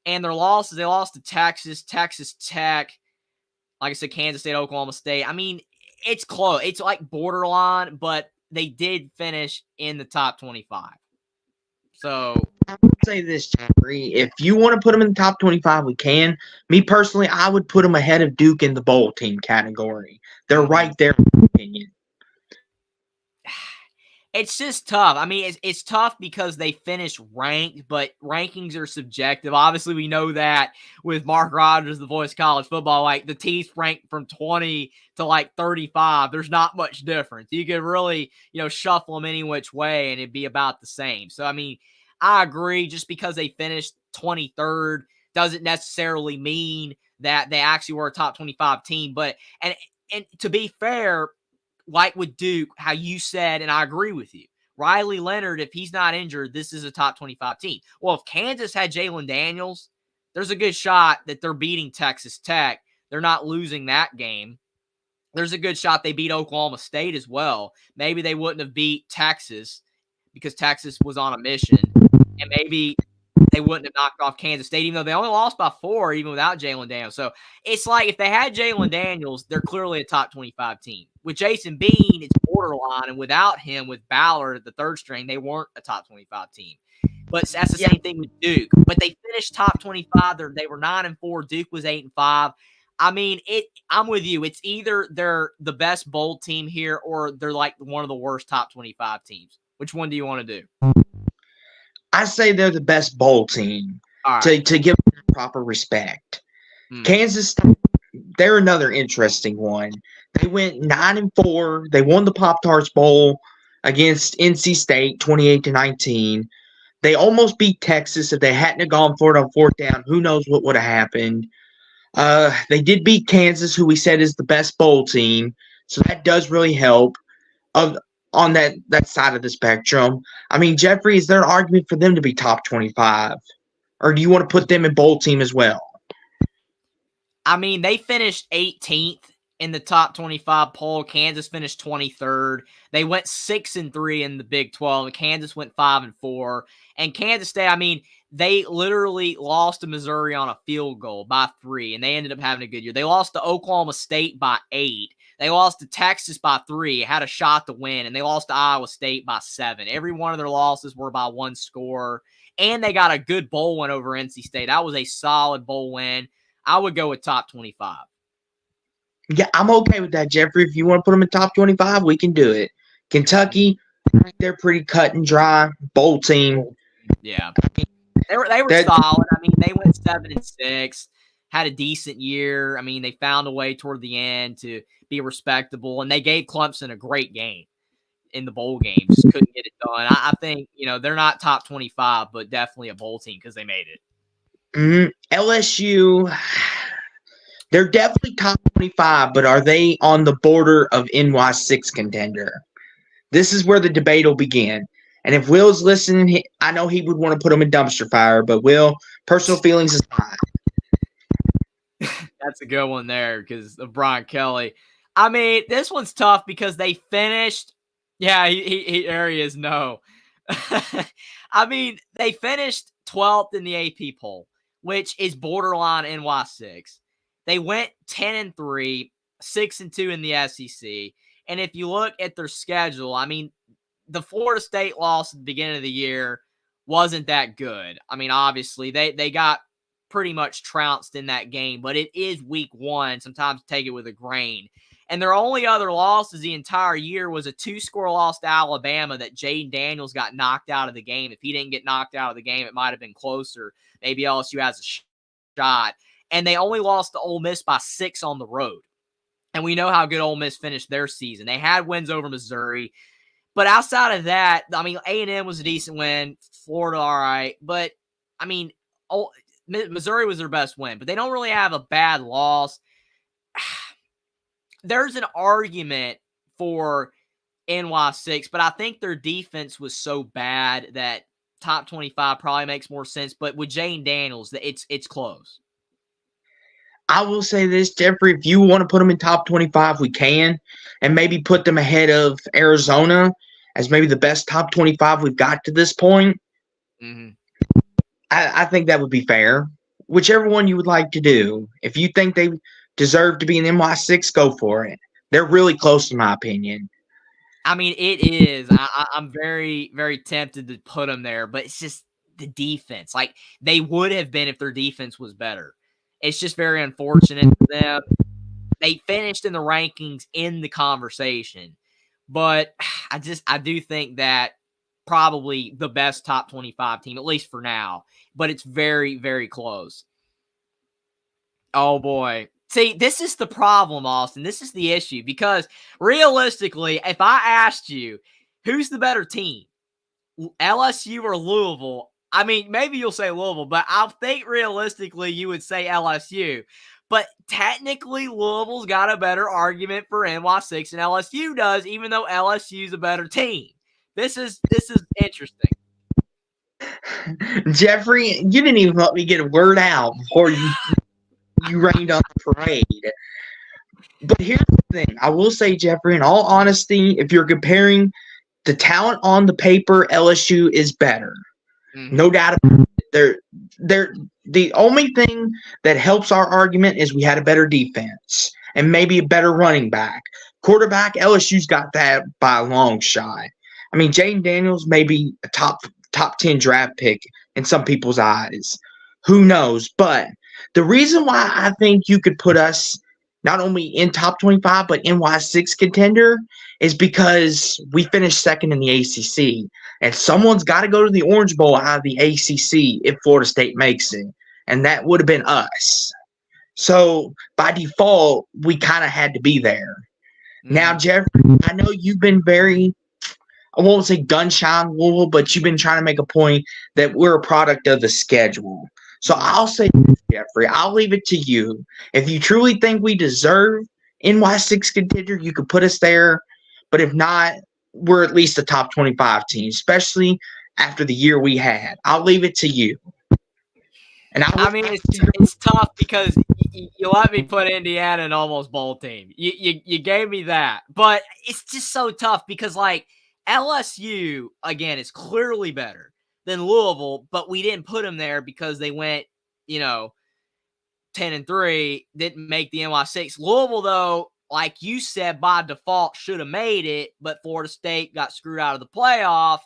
And their losses, they lost to Texas, Texas Tech, like I said, Kansas State, Oklahoma State. I mean, it's close. It's like borderline, but they did finish in the top 25. So I would say this, Jeffrey. If you want to put them in the top 25, we can. Me personally, I would put them ahead of Duke in the bowl team category. They're right there, in my opinion. It's just tough. I mean, it's tough because they finished ranked, but rankings are subjective. Obviously, we know that with Mark Rogers, the voice of college football, like the teams ranked from 20 to like 35. There's not much difference. You could really, shuffle them any which way and it'd be about the same. So, I mean, I agree. Just because they finished 23rd doesn't necessarily mean that they actually were a top 25 team. But, and to be fair, like with Duke, how you said, and I agree with you, Riley Leonard, if he's not injured, this is a top 25 team. Well, if Kansas had Jalen Daniels, there's a good shot that they're beating Texas Tech. They're not losing that game. There's a good shot they beat Oklahoma State as well. Maybe they wouldn't have beat Texas because Texas was on a mission. And maybe they wouldn't have knocked off Kansas State, even though they only lost by 4, even without Jalen Daniels. So it's like if they had Jalen Daniels, they're clearly a top 25 team. With Jason Bean, it's borderline, and without him, with Ballard at the third string, they weren't a top 25 team. But that's the same thing with Duke. But they finished top 25. They were 9-4. Duke was 8-5. I mean, I'm with you. It's either they're the best bowl team here or they're like one of the worst top 25 teams. Which one do you want to do? I say they're the best bowl team to give them proper respect. Kansas State, they're another interesting one. They went 9-4. They won the Pop-Tarts Bowl against NC State 28-19. They almost beat Texas. If they hadn't gone for it on fourth down, who knows what would have happened. They did beat Kansas, who we said is the best bowl team. So that does really help on that side of the spectrum. I mean, Jeffrey, is there an argument for them to be top 25? Or do you want to put them in bowl team as well? I mean, they finished 18th in the top 25 poll. Kansas finished 23rd. They went 6-3 in the Big 12. And Kansas went 5-4. And Kansas State, I mean, they literally lost to Missouri on a field goal by 3, and they ended up having a good year. They lost to Oklahoma State by 8. They lost to Texas by 3, had a shot to win, and they lost to Iowa State by 7. Every one of their losses were by 1 score, and they got a good bowl win over NC State. That was a solid bowl win. I would go with top 25. Yeah, I'm okay with that, Jeffrey. If you want to put them in top 25, we can do it. Kentucky, they're pretty cut and dry. Bowl team. Yeah. They were solid. I mean, they went 7-6, had a decent year. I mean, they found a way toward the end to be respectable, and they gave Clemson a great game in the bowl game. Just couldn't get it done. I think, they're not top 25, but definitely a bowl team because they made it. LSU, they're definitely top 25, but are they on the border of NY6 contender? This is where the debate will begin. And if Will's listening, I know he would want to put them in dumpster fire, but Will, personal feelings aside. That's a good one there because of Brian Kelly. I mean, this one's tough because they finished. Yeah, there he is. No. I mean, they finished 12th in the AP poll, which is borderline NY6. They went 10-3, 6-2 in the SEC. And if you look at their schedule, I mean, the Florida State loss at the beginning of the year wasn't that good. I mean, obviously, they got pretty much trounced in that game, but it is week 1. Sometimes take it with a grain. And their only other losses the entire year was a 2-score loss to Alabama that Jaden Daniels got knocked out of the game. If he didn't get knocked out of the game, it might have been closer. Maybe LSU has a shot. And they only lost to Ole Miss by 6 on the road. And we know how good Ole Miss finished their season. They had wins over Missouri. But outside of that, I mean, A&M was a decent win. Florida, all right. But, I mean, Missouri was their best win. But they don't really have a bad loss. There's an argument for NY6, but I think their defense was so bad that top 25 probably makes more sense. But with Jane Daniels, it's close. I will say this, Jeffrey, if you want to put them in top 25, we can, and maybe put them ahead of Arizona as maybe the best top 25 we've got to this point. I think that would be fair. Whichever one you would like to do. If you think they deserve to be in NY6, go for it. They're really close, in my opinion. I mean, it is. I'm very, very tempted to put them there, but it's just the defense. Like, they would have been if their defense was better. It's just very unfortunate for them. They finished in the rankings in the conversation, but I do think that probably the best top 25 team, at least for now, but it's very, very close. Oh boy. See, this is the problem, Austin. This is the issue because realistically, if I asked you who's the better team, LSU or Louisville, I mean, maybe you'll say Louisville, but I think realistically you would say LSU. But technically, Louisville's got a better argument for NY6 than LSU does, even though LSU's a better team. This is interesting. Jeffrey, you didn't even let me get a word out before you rained on the parade. But here's the thing. I will say, Jeffrey, in all honesty, if you're comparing the talent on the paper, LSU is better. No doubt about it. The only thing that helps our argument is we had a better defense and maybe a better running back. Quarterback, LSU's got that by a long shot. I mean, Jaden Daniels may be a top 10 draft pick in some people's eyes. Who knows? But the reason why I think you could put us not only in top 25 but NY6 contender is because we finished second in the ACC. And someone's got to go to the Orange Bowl out of the ACC if Florida State makes it. And that would have been us. So, by default, we kind of had to be there. Now, Jeffrey, I know you've been very, I won't say gun-shy on Louisville, but you've been trying to make a point that we're a product of the schedule. So, I'll say this, Jeffrey, I'll leave it to you. If you truly think we deserve NY6 contender, you could put us there. But if not, we're at least a top 25 team, especially after the year we had. I'll leave it to you. And I mean, it's tough because you let me put Indiana in almost bowl team. You gave me that, but it's just so tough because like LSU again is clearly better than Louisville, but we didn't put them there because they went 10-3, didn't make the NY6. Louisville though, like you said, by default should have made it, but Florida State got screwed out of the playoff.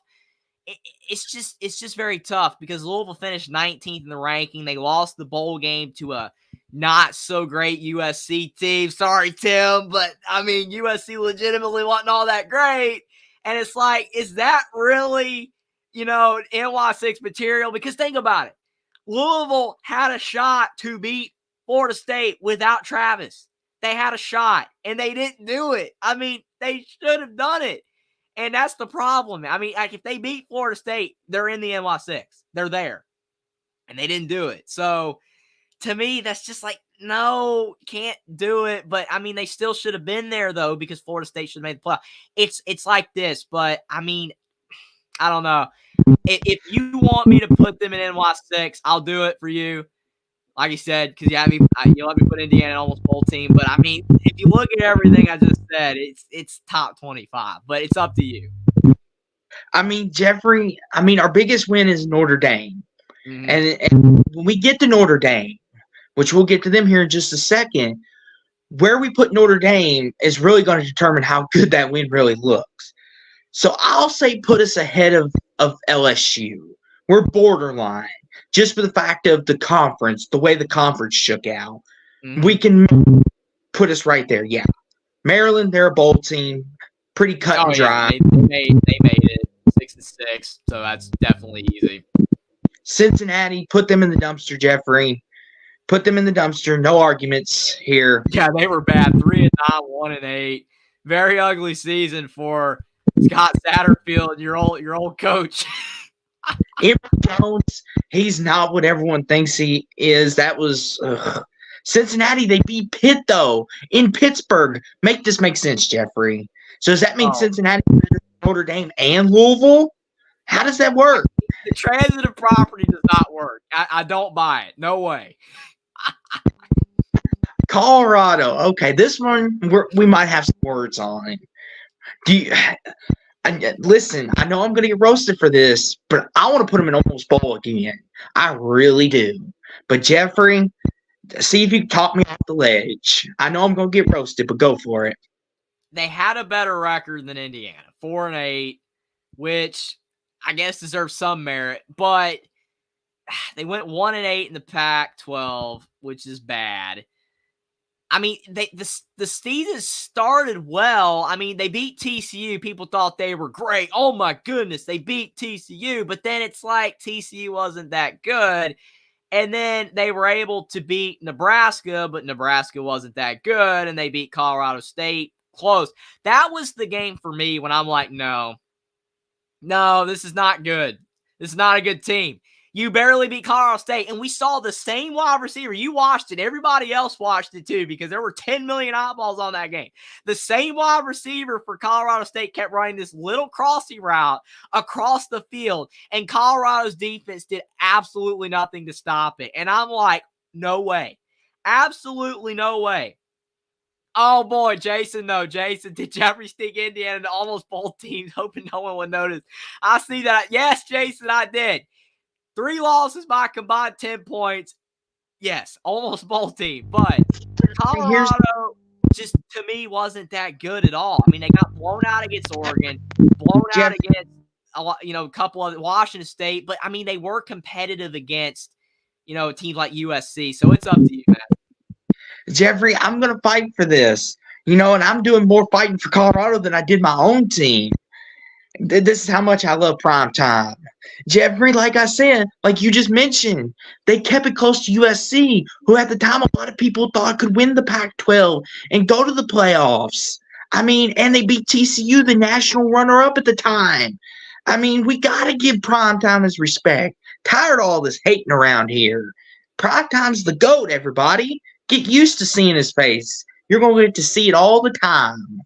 It's just very tough because Louisville finished 19th in the ranking. They lost the bowl game to a not so great USC team. Sorry, Tim, but I mean USC legitimately wasn't all that great. And it's like, is that really, NY6 material? Because think about it. Louisville had a shot to beat Florida State without Travis. They had a shot and they didn't do it. I mean, they should have done it. And that's the problem. I mean, like if they beat Florida State, they're in the NY6. They're there. And they didn't do it. So to me, that's just like, no, can't do it. But I mean, they still should have been there though, because Florida State should have made the playoff. It's like this, but I mean, I don't know. If you want me to put them in NY6, I'll do it for you. Like you said, because you let me put Indiana in almost bowl team. But I mean, if you look at everything I just said, it's top 25. But it's up to you. I mean, Jeffrey, our biggest win is Notre Dame. Mm-hmm. And when we get to Notre Dame, which we'll get to them here in just a second, where we put Notre Dame is really going to determine how good that win really looks. So I'll say put us ahead of LSU. We're borderline, just for the fact of the conference, the way the conference shook out. Mm-hmm. We can put us right there. Yeah. Maryland, they're a bowl team. Pretty cut and dry. Yeah, they made it 6-6, so that's definitely easy. Cincinnati, put them in the dumpster, Jeffrey. Put them in the dumpster. No arguments here. Yeah, they were bad. 3-9, 1-8. Very ugly season for Scott Satterfield, your old coach. Emory Jones, he's not what everyone thinks he is. That was Cincinnati. They beat Pitt though in Pittsburgh. Make this make sense, Jeffrey. So does that mean Cincinnati, Notre Dame, and Louisville? How does that work? The transitive property does not work. I don't buy it. No way. Colorado. Okay, this one we might have some words on. Listen, I know I'm going to get roasted for this, but I want to put them in almost bowl again. I really do. But Jeffrey, see if you can talk me off the ledge. I know I'm going to get roasted, but go for it. They had a better record than Indiana, 4-8, which I guess deserves some merit, but they went 1-8 in the Pac-12, which is bad. I mean, the season started well. I mean, they beat TCU. People thought they were great. Oh, my goodness, they beat TCU. But then it's like TCU wasn't that good. And then they were able to beat Nebraska, but Nebraska wasn't that good. And they beat Colorado State close. That was the game for me when I'm like, no, this is not good. This is not a good team. You barely beat Colorado State, and we saw the same wide receiver. You watched it. Everybody else watched it too because there were 10 million eyeballs on that game. The same wide receiver for Colorado State kept running this little crossing route across the field, and Colorado's defense did absolutely nothing to stop it. And I'm like, no way. Absolutely no way. Oh, boy, Jason, did Jeffrey stick Indiana into almost both teams, hoping no one would notice? I see that. Yes, Jason, I did. 3 losses by combined 10 points. Yes, almost both team. But Colorado just, to me, wasn't that good at all. I mean, they got blown out against Oregon, blown out against, a couple of Washington State. But, I mean, they were competitive against, teams like USC. So it's up to you, man. Jeffrey, I'm going to fight for this. And I'm doing more fighting for Colorado than I did my own team. This is how much I love prime time. Jeffrey, like I said, like you just mentioned, they kept it close to USC, who at the time a lot of people thought could win the Pac-12 and go to the playoffs. I mean, and they beat TCU, the national runner-up at the time. I mean, we got to give prime time his respect. Tired of all this hating around here. Prime time's the GOAT, everybody. Get used to seeing his face. You're going to get to see it all the time.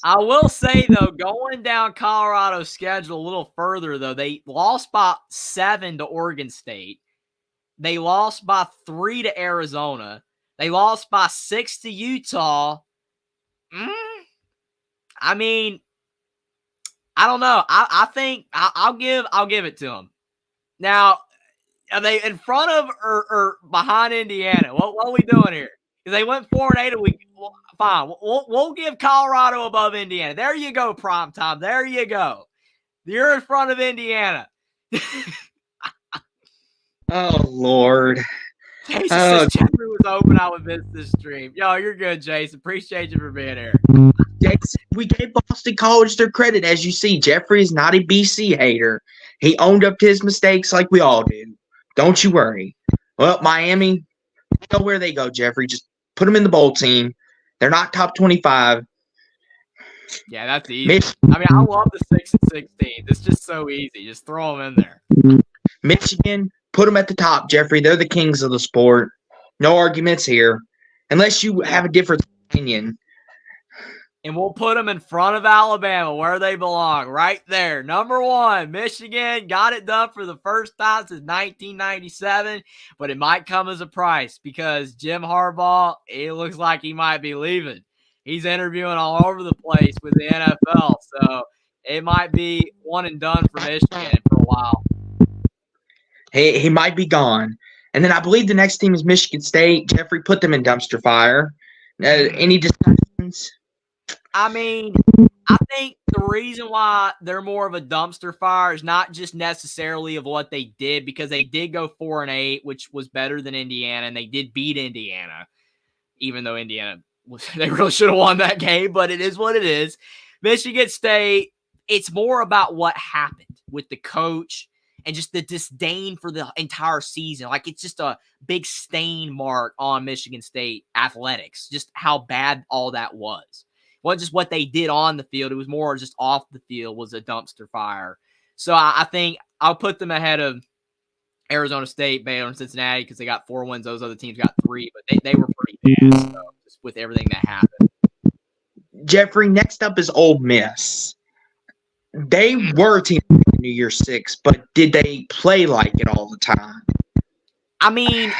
I will say, though, going down Colorado's schedule a little further, though, they lost by 7 to Oregon State. They lost by 3 to Arizona. They lost by 6 to Utah. I mean, I don't know. I think I'll give it to them. Now, are they in front of or behind Indiana? What are we doing here? Because they went 4-8 a week. Well, fine. We'll give Colorado above Indiana. There you go, prime time. There you go. You're in front of Indiana. Oh, Lord. Jason says Jeffrey was open. I would miss this stream. Yo, you're good, Jason. Appreciate you for being here. Jason, we gave Boston College their credit. As you see, Jeffrey is not a BC hater. He owned up to his mistakes like we all do. Don't you worry. Well, Miami, know where they go, Jeffrey. Just put them in the bowl team. They're not top 25. Yeah, that's easy. I mean, I love the 6 and 16. It's just so easy. Just throw them in there. Michigan, put them at the top, Jeffrey. They're the kings of the sport. No arguments here. Unless you have a different opinion. And we'll put them in front of Alabama where they belong, right there. Number 1, Michigan got it done for the first time since 1997, but it might come as a price because Jim Harbaugh, it looks like he might be leaving. He's interviewing all over the place with the NFL, so it might be one and done for Michigan for a while. He might be gone. And then I believe the next team is Michigan State. Jeffrey, put them in dumpster fire. Any discussions? I mean, I think the reason why they're more of a dumpster fire is not just necessarily of what they did, because they did go 4-8, which was better than Indiana, and they did beat Indiana, even though Indiana they really should have won that game, but it is what it is. Michigan State, it's more about what happened with the coach and just the disdain for the entire season. Like, it's just a big stain mark on Michigan State athletics, just how bad all that was. It wasn't just what they did on the field. It was more just off the field was a dumpster fire. So I think I'll put them ahead of Arizona State, Baylor, and Cincinnati because they got 4 wins. Those other teams got 3, but they were pretty bad. So just with everything that happened. Jeffrey, next up is Ole Miss. They were a team in New Year's 6, but did they play like it all the time? I mean,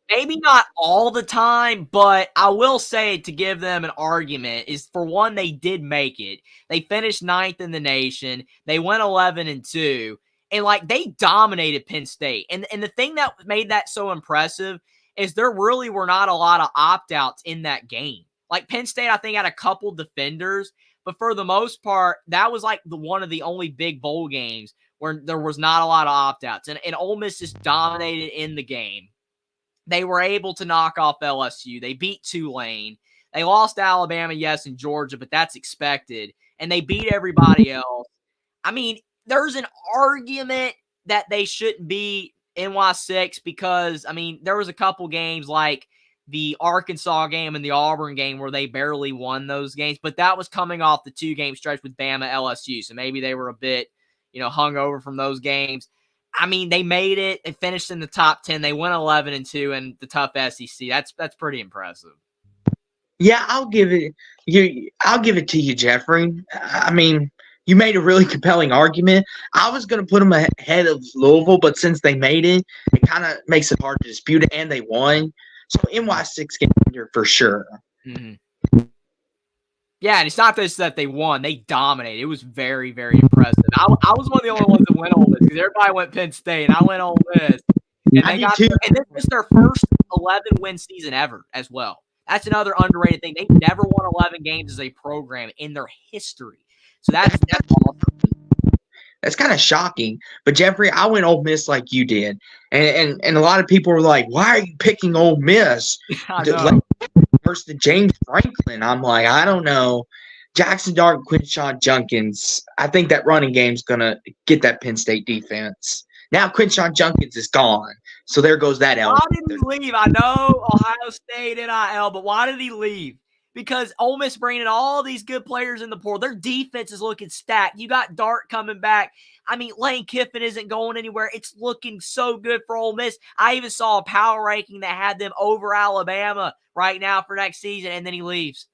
maybe not all the time, but I will say, to give them an argument, is for one, they did make it. They finished 9th in the nation. They went 11-2. And, like, they dominated Penn State. And the thing that made that so impressive is there really were not a lot of opt-outs in that game. Like, Penn State, I think, had a couple defenders. But for the most part, that was, like, one of the only big bowl games where there was not a lot of opt-outs. And Ole Miss just dominated in the game. They were able to knock off LSU. They beat Tulane. They lost Alabama, yes, and Georgia, but that's expected. And they beat everybody else. I mean, there's an argument that they shouldn't be NY6 because, I mean, there was a couple games like the Arkansas game and the Auburn game where they barely won those games, but that was coming off the 2-game stretch with Bama LSU. So maybe they were a bit, hungover from those games. I mean, they made it. They finished in the top 10. They went 11-2 in the tough SEC. That's pretty impressive. Yeah, I'll give it to you, Jeffrey. I mean, you made a really compelling argument. I was going to put them ahead of Louisville, but since they made it, it kind of makes it hard to dispute it, and they won. So NY6 contender for sure. Mm-hmm. Yeah, and it's not just that they won. They dominated. It was very, very impressive. I was one of the only ones that went Ole Miss because everybody went Penn State, and I went Ole Miss. And this was their first 11-win season ever as well. That's another underrated thing. They never won 11 games as a program in their history. So that's awesome. That's kind of shocking. But Jeffrey, I went Ole Miss like you did, and a lot of people were like, "Why are you picking Ole Miss?" Versus the James Franklin. I'm like, I don't know. Jackson Dart, Quinshon Junkins. I think that running game's gonna get that Penn State defense. Now Quinshon Junkins is gone, so there goes that L. Why did he leave? I know Ohio State NIL, but why did he leave? Because Ole Miss bringing all these good players in the portal. Their defense is looking stacked. You got Dart coming back. I mean, Lane Kiffin isn't going anywhere. It's looking so good for Ole Miss. I even saw a power ranking that had them over Alabama right now for next season, and then he leaves.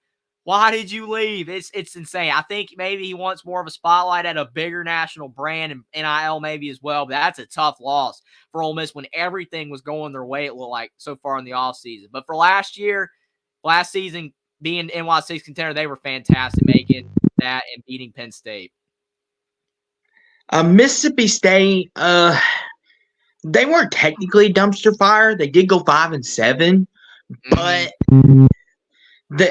Why did you leave? It's insane. I think maybe he wants more of a spotlight at a bigger national brand and NIL maybe as well, but that's a tough loss for Ole Miss when everything was going their way, it looked like, so far in the offseason. But for last season, being NY6 contender, they were fantastic, making that and beating Penn State. Mississippi State, they weren't technically dumpster fire. They did go 5-7, but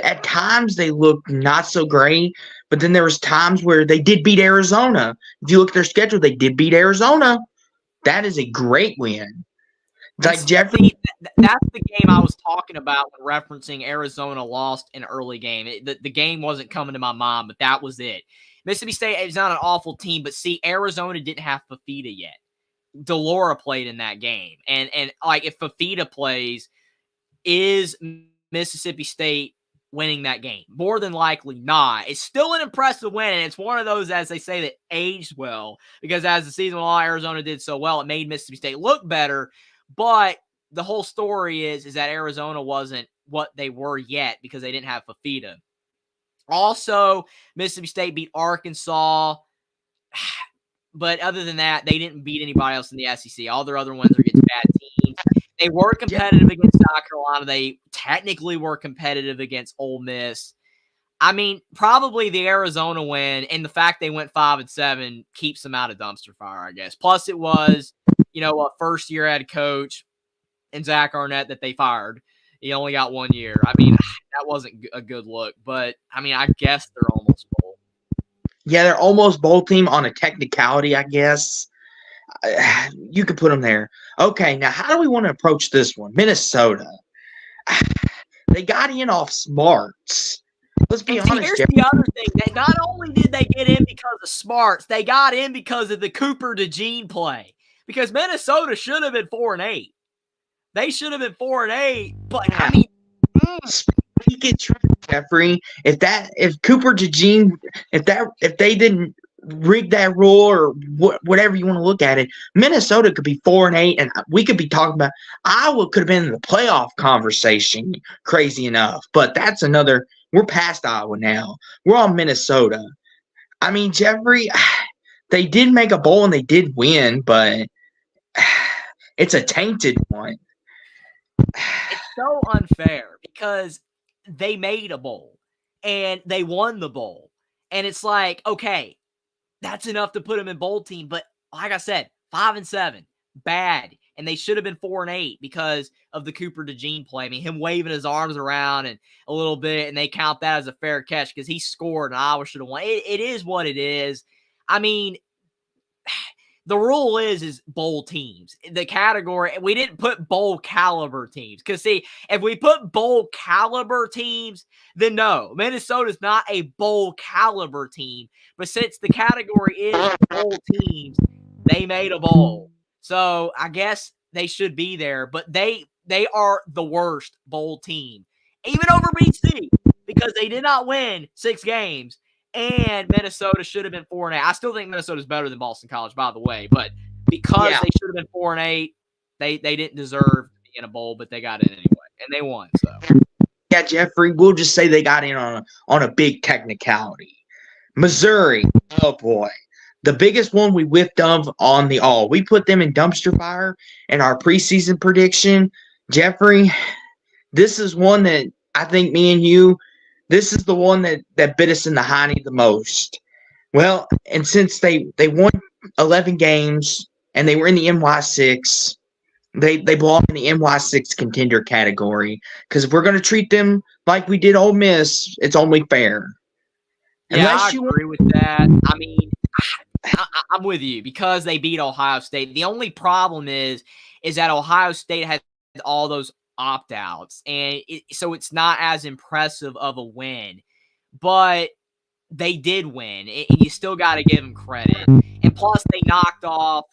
at times they looked not so great. But then there was times where they did beat Arizona. If you look at their schedule, they did beat Arizona. That is a great win. Like Jeffrey, that's the game I was talking about when referencing Arizona lost an early game. The game wasn't coming to my mind, but that was it. Mississippi State is not an awful team, but see, Arizona didn't have Fafita yet. Delora played in that game. And like if Fafita plays, is Mississippi State winning that game? More than likely not. It's still an impressive win, and it's one of those, as they say, that aged well, because as the season went on, Arizona did so well, it made Mississippi State look better. But the whole story is that Arizona wasn't what they were yet because they didn't have Fafita. Also, Mississippi State beat Arkansas. But other than that, they didn't beat anybody else in the SEC. All their other wins are against bad teams. They were competitive against South Carolina. They technically were competitive against Ole Miss. I mean, probably the Arizona win and the fact they went 5-7 keeps them out of dumpster fire, I guess. Plus, it was, a first-year head coach and Zach Arnett that they fired. He only got 1 year. I mean, that wasn't a good look. But, I mean, I guess they're almost bowl. Yeah, they're almost bowl team on a technicality, I guess. You could put them there. Okay, now how do we want to approach this one? Minnesota. They got in off smarts. Let's be honest. Here's the other thing. That not only did they get in because of smarts, they got in because of the Cooper DeJean play. Because Minnesota should have been 4-8. They should have been 4-8. But I mean, speak it true, Jeffrey. If Cooper DeJean, if they didn't rig that rule or whatever you want to look at it, Minnesota could be 4-8, and we could be talking about Iowa could have been in the playoff conversation. Crazy enough, but that's another. We're past Iowa now. We're on Minnesota. I mean, Jeffrey, they did make a bowl and they did win, but it's a tainted one. It's so unfair because they made a bowl and they won the bowl. And it's like, okay, that's enough to put them in bowl team. But like I said, 5-7, bad. And they should have been 4-8 because of the Cooper DeJean play. I mean, him waving his arms around and a little bit, and they count that as a fair catch because he scored and Iowa should have won. It is what it is. I mean, the rule is bowl teams. The category, we didn't put bowl caliber teams. Because, see, if we put bowl caliber teams, then no, Minnesota's not a bowl caliber team. But since the category is bowl teams, they made a bowl. So I guess they should be there. But they are the worst bowl team, even over BC, because they did not win 6 games. And Minnesota should have been 4-8. I still think Minnesota's better than Boston College, by the way. But because they should have been 4-8, they didn't deserve to be in a bowl, but they got in anyway, and they won. So yeah, Jeffrey, we'll just say they got in on a big technicality. Missouri, oh boy, the biggest one we whiffed of on the all. We put them in dumpster fire in our preseason prediction. Jeffrey, this is one that I think me and you. This is the one that bit us in the hiney the most. Well, and since they won 11 games and they were in the NY6, they belong in the NY6 contender category. Because if we're going to treat them like we did Ole Miss, it's only fair. Yeah, I agree with that. I mean, I'm with you because they beat Ohio State. The only problem is that Ohio State had all those opt-outs, and so it's not as impressive of a win, but they did win, and you still got to give them credit. And plus, they knocked off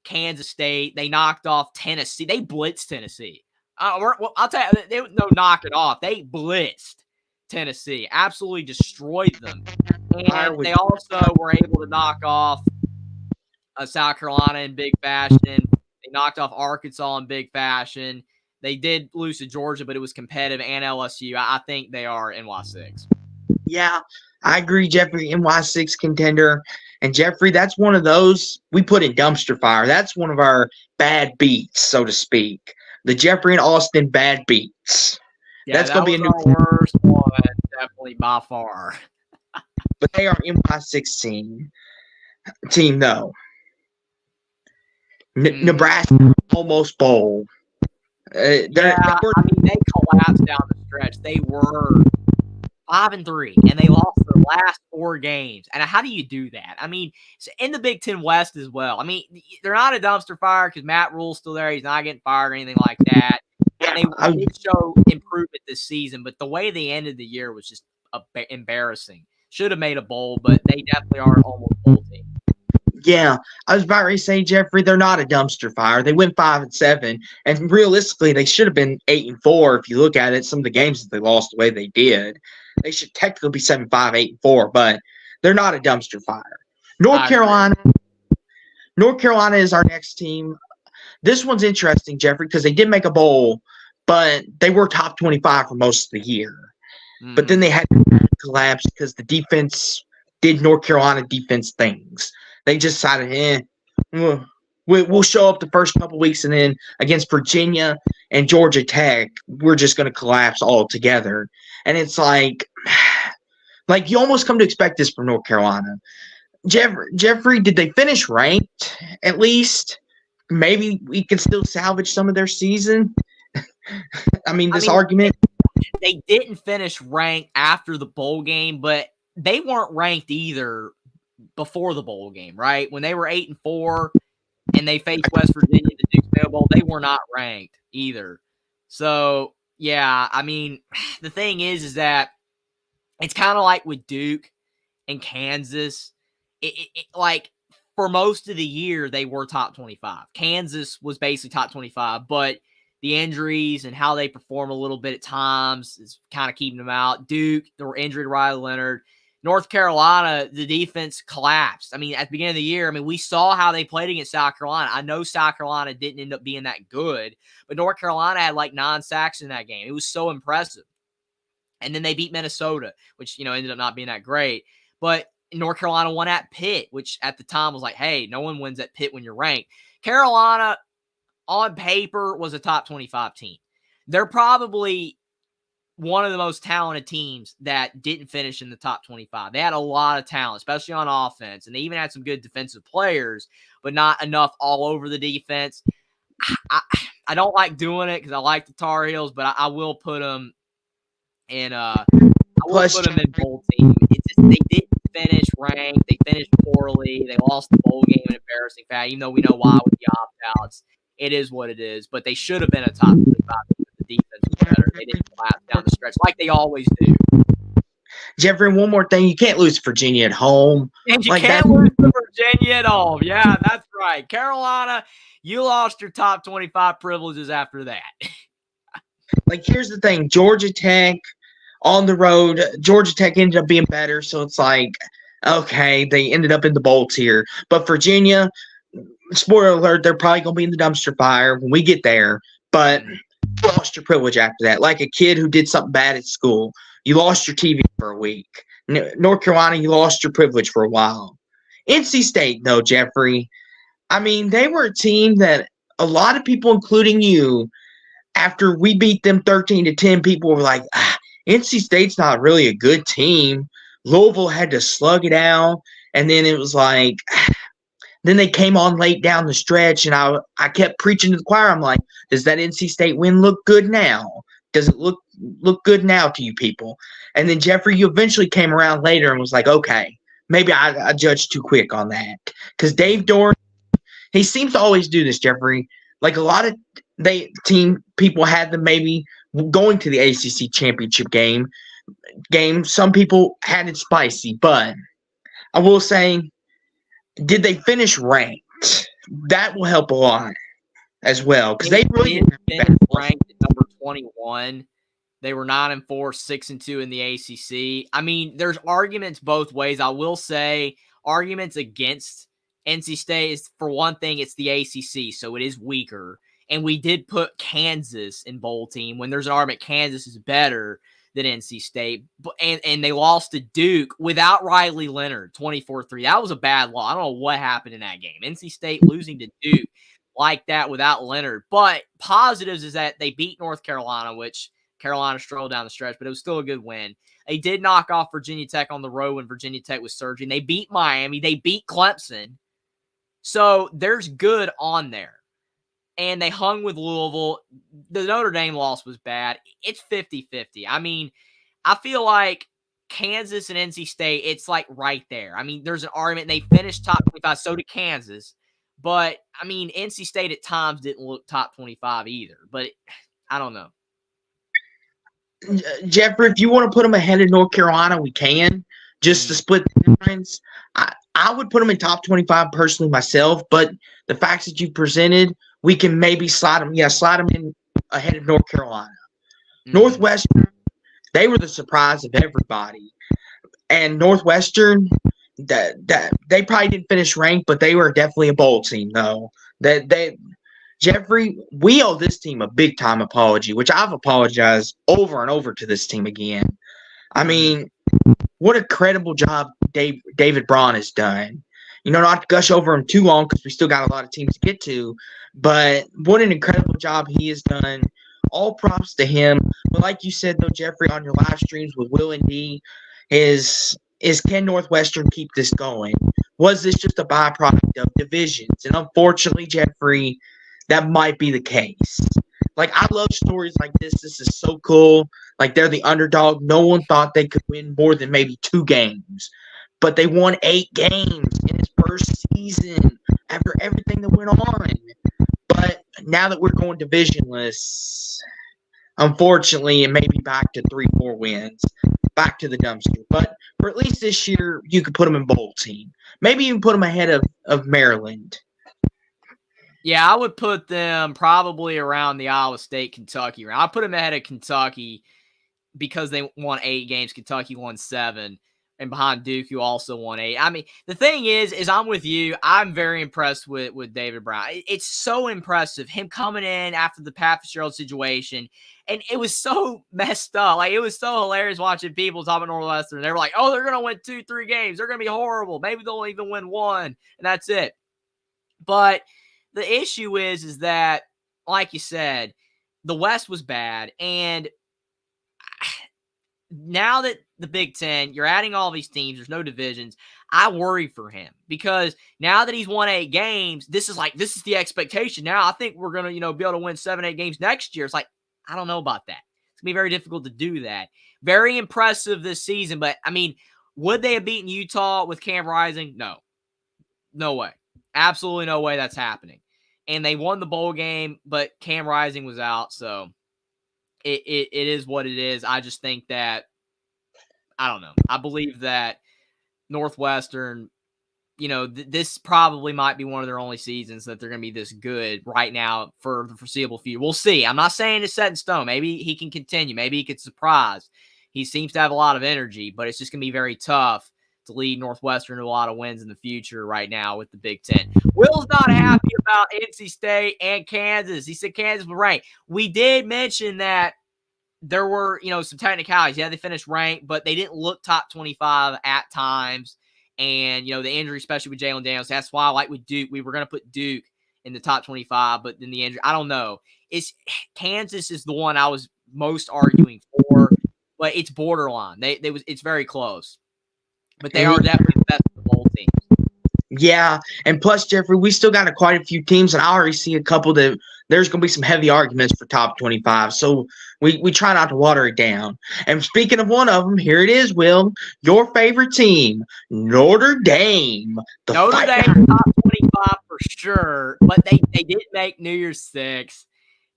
Kansas State. They knocked off Tennessee. They blitzed Tennessee. I'll tell you, they no knock it off. They blitzed Tennessee, absolutely destroyed them. And they also were able to knock off South Carolina in big fashion. They knocked off Arkansas in big fashion. They did lose to Georgia, but it was competitive, and LSU. I think they are NY6. Yeah, I agree, Jeffrey. NY6 contender. And Jeffrey, that's one of those we put in dumpster fire. That's one of our bad beats, so to speak. The Jeffrey and Austin bad beats. Yeah, That's going that to be was a new, our worst one, definitely by far. but they are NY16 team, though. Nebraska almost bowl. Yeah, I mean, they collapsed down the stretch. They were 5-3, and they lost their last 4 games. And how do you do that? I mean, in the Big Ten West as well. I mean, they're not a dumpster fire because Matt Rule's still there. He's not getting fired or anything like that. And they did show improvement this season, but the way they ended the year was just embarrassing. Should have made a bowl, but they definitely are an almost bowl team. Yeah, I was about to say, Jeffrey, they're not a dumpster fire. They went 5-7, and realistically, they should have been 8-4. If you look at it, some of the games that they lost the way they did, they should technically be 7-5, 8-4. But they're not a dumpster fire. North Carolina is our next team. This one's interesting, Jeffrey, because they did make a bowl, but they were top 25 for most of the year. But then they had to collapse because the defense did North Carolina defense things. They just decided, we'll show up the first couple weeks, and then against Virginia and Georgia Tech, we're just going to collapse altogether. And it's like you almost come to expect this from North Carolina. Jeffrey, did they finish ranked at least? Maybe we can still salvage some of their season. I mean, argument. They didn't finish ranked after the bowl game, but they weren't ranked either before the bowl game, right? When they were 8-4 and they faced West Virginia in the Duke's Mayo Bowl, they were not ranked either. So, yeah, I mean, the thing is that it's kind of like with Duke and Kansas. Like, for most of the year, they were top 25. Kansas was basically top 25, but the injuries and how they perform a little bit at times is kind of keeping them out. Duke, they were injured to Riley Leonard. North Carolina, the defense collapsed. I mean, at the beginning of the year, we saw how they played against South Carolina. I know South Carolina didn't end up being that good, but North Carolina had like 9 sacks in that game. It was so impressive. And then they beat Minnesota, which, ended up not being that great. But North Carolina won at Pitt, which at the time was like, hey, no one wins at Pitt when you're ranked. Carolina, on paper, was a top 25 team. They're probably one of the most talented teams that didn't finish in the top 25. They had a lot of talent, especially on offense, and they even had some good defensive players, but not enough all over the defense. I don't like doing it because I like the Tar Heels, but I will put them in bowl team. It's just they didn't finish ranked. They finished poorly. They lost the bowl game in embarrassing fashion, even though we know why with the opt-outs. It is what it is, but they should have been a top 25 because the defense was better. They didn't collapse down the stretch like they always do. Jeffrey, one more thing. You can't lose Virginia at home. And you can't lose to Virginia at home. Yeah, that's right. Carolina, you lost your top 25 privileges after that. Here's the thing. Georgia Tech on the road. Georgia Tech ended up being better, so it's like, okay, they ended up in the bowl tier. But Virginia, spoiler alert, they're probably going to be in the dumpster fire when we get there. But you lost your privilege after that. Like a kid who did something bad at school. You lost your TV for a week. North Carolina, you lost your privilege for a while. NC State, though, Jeffrey, they were a team that a lot of people, including you, after we beat them 13-10, people were like, NC State's not really a good team. Louisville had to slug it out. And then it was like, then they came on late down the stretch, and I kept preaching to the choir. I'm like, does that NC State win look good now? Does it look good now to you people? And then, Jeffrey, you eventually came around later and was like, okay, maybe I judged too quick on that. Because Dave Doran, he seems to always do this, Jeffrey. Like a lot of team people had them maybe going to the ACC championship game. Some people had it spicy, but I will say, did they finish ranked? That will help a lot as well, because they really did finish ranked at number 21. They were 9-4, 6-2 in the ACC. There's arguments both ways. I will say arguments against NC State is, for one thing, it's the ACC, so it is weaker. And we did put Kansas in bowl team when there's an argument Kansas is better. than NC State. And they lost to Duke without Riley Leonard, 24-3. That was a bad loss. I don't know what happened in that game. NC State losing to Duke like that without Leonard. But positives is that they beat North Carolina, which Carolina struggled down the stretch, but it was still a good win. They did knock off Virginia Tech on the road when Virginia Tech was surging. They beat Miami. They beat Clemson. So there's good on there. And they hung with Louisville. The Notre Dame loss was bad. It's 50-50. I mean, I feel like Kansas and NC State, it's like right there. I mean, there's an argument. They finished top 25, so did Kansas. But, I mean, NC State at times didn't look top 25 either. But I don't know. Jeffrey, if you want to put them ahead of North Carolina, we can. Just to split the difference. I would put them in top 25 personally myself, but the facts that you presented, we can maybe slide them in ahead of North Carolina. Northwestern, they were the surprise of everybody. And Northwestern, that they probably didn't finish ranked, but they were definitely a bowl team, though. Jeffrey, we owe this team a big-time apology, which I've apologized over and over to this team again. I mean, what a credible job David Braun has done. Not to gush over him too long because we still got a lot of teams to get to, but what an incredible job he has done. All props to him. But like you said, though, Jeffrey, on your live streams with Will and D, is can Northwestern keep this going? Was this just a byproduct of divisions? And unfortunately, Jeffrey, that might be the case. Like, I love stories like this. This is so cool. Like, they're the underdog. No one thought they could win more than maybe 2 games. But they won 8 games in his first season after everything that went on. But now that we're going divisionless, unfortunately, it may be back to 3-4 wins. Back to the dumpster. But for at least this year, you could put them in bowl team. Maybe even put them ahead of Maryland. Yeah, I would put them probably around the Iowa State-Kentucky round. I put them ahead of Kentucky because they won 8 games. Kentucky won 7. And behind Duke, who also won 8. I mean, the thing is I'm with you. I'm very impressed with David Brown. It's so impressive, him coming in after the Pat Fitzgerald situation. And it was so messed up. Like, it was so hilarious watching people talk about Northwestern. They were like, oh, they're going to win 2-3 games. They're going to be horrible. Maybe they'll even win 1. And that's it. But the issue is that, like you said, the West was bad. And now that the Big Ten, you're adding all these teams, there's no divisions, I worry for him because now that he's won 8 games, this is the expectation. Now I think we're going to, be able to win 7-8 games next year. It's like, I don't know about that. It's going to be very difficult to do that. Very impressive this season, but I mean, would they have beaten Utah with Cam Rising? No. No way. Absolutely no way that's happening. And they won the bowl game, but Cam Rising was out, so it is what it is. I just think that, I don't know. I believe that Northwestern, this probably might be one of their only seasons that they're going to be this good right now for the foreseeable future. We'll see. I'm not saying it's set in stone. Maybe he can continue. Maybe he could surprise. He seems to have a lot of energy, but it's just going to be very tough to lead Northwestern to a lot of wins in the future right now with the Big Ten. Will's not happy about NC State and Kansas. He said Kansas was ranked. We did mention that there were, some technicalities. Yeah, they finished ranked, but they didn't look top 25 at times. And, the injury, especially with Jalen Daniels, that's why, like with Duke, we were going to put Duke in the top 25, but then the injury, I don't know. Kansas is the one I was most arguing for, but it's borderline. It's very close. But they are definitely the best of the bowl teams. Yeah, and plus, Jeffrey, we still got quite a few teams, and I already see a couple that there's going to be some heavy arguments for top 25. So we try not to water it down. And speaking of one of them, here it is, Will. Your favorite team, Notre Dame. Notre Dame top 25 for sure, but they did make New Year's 6.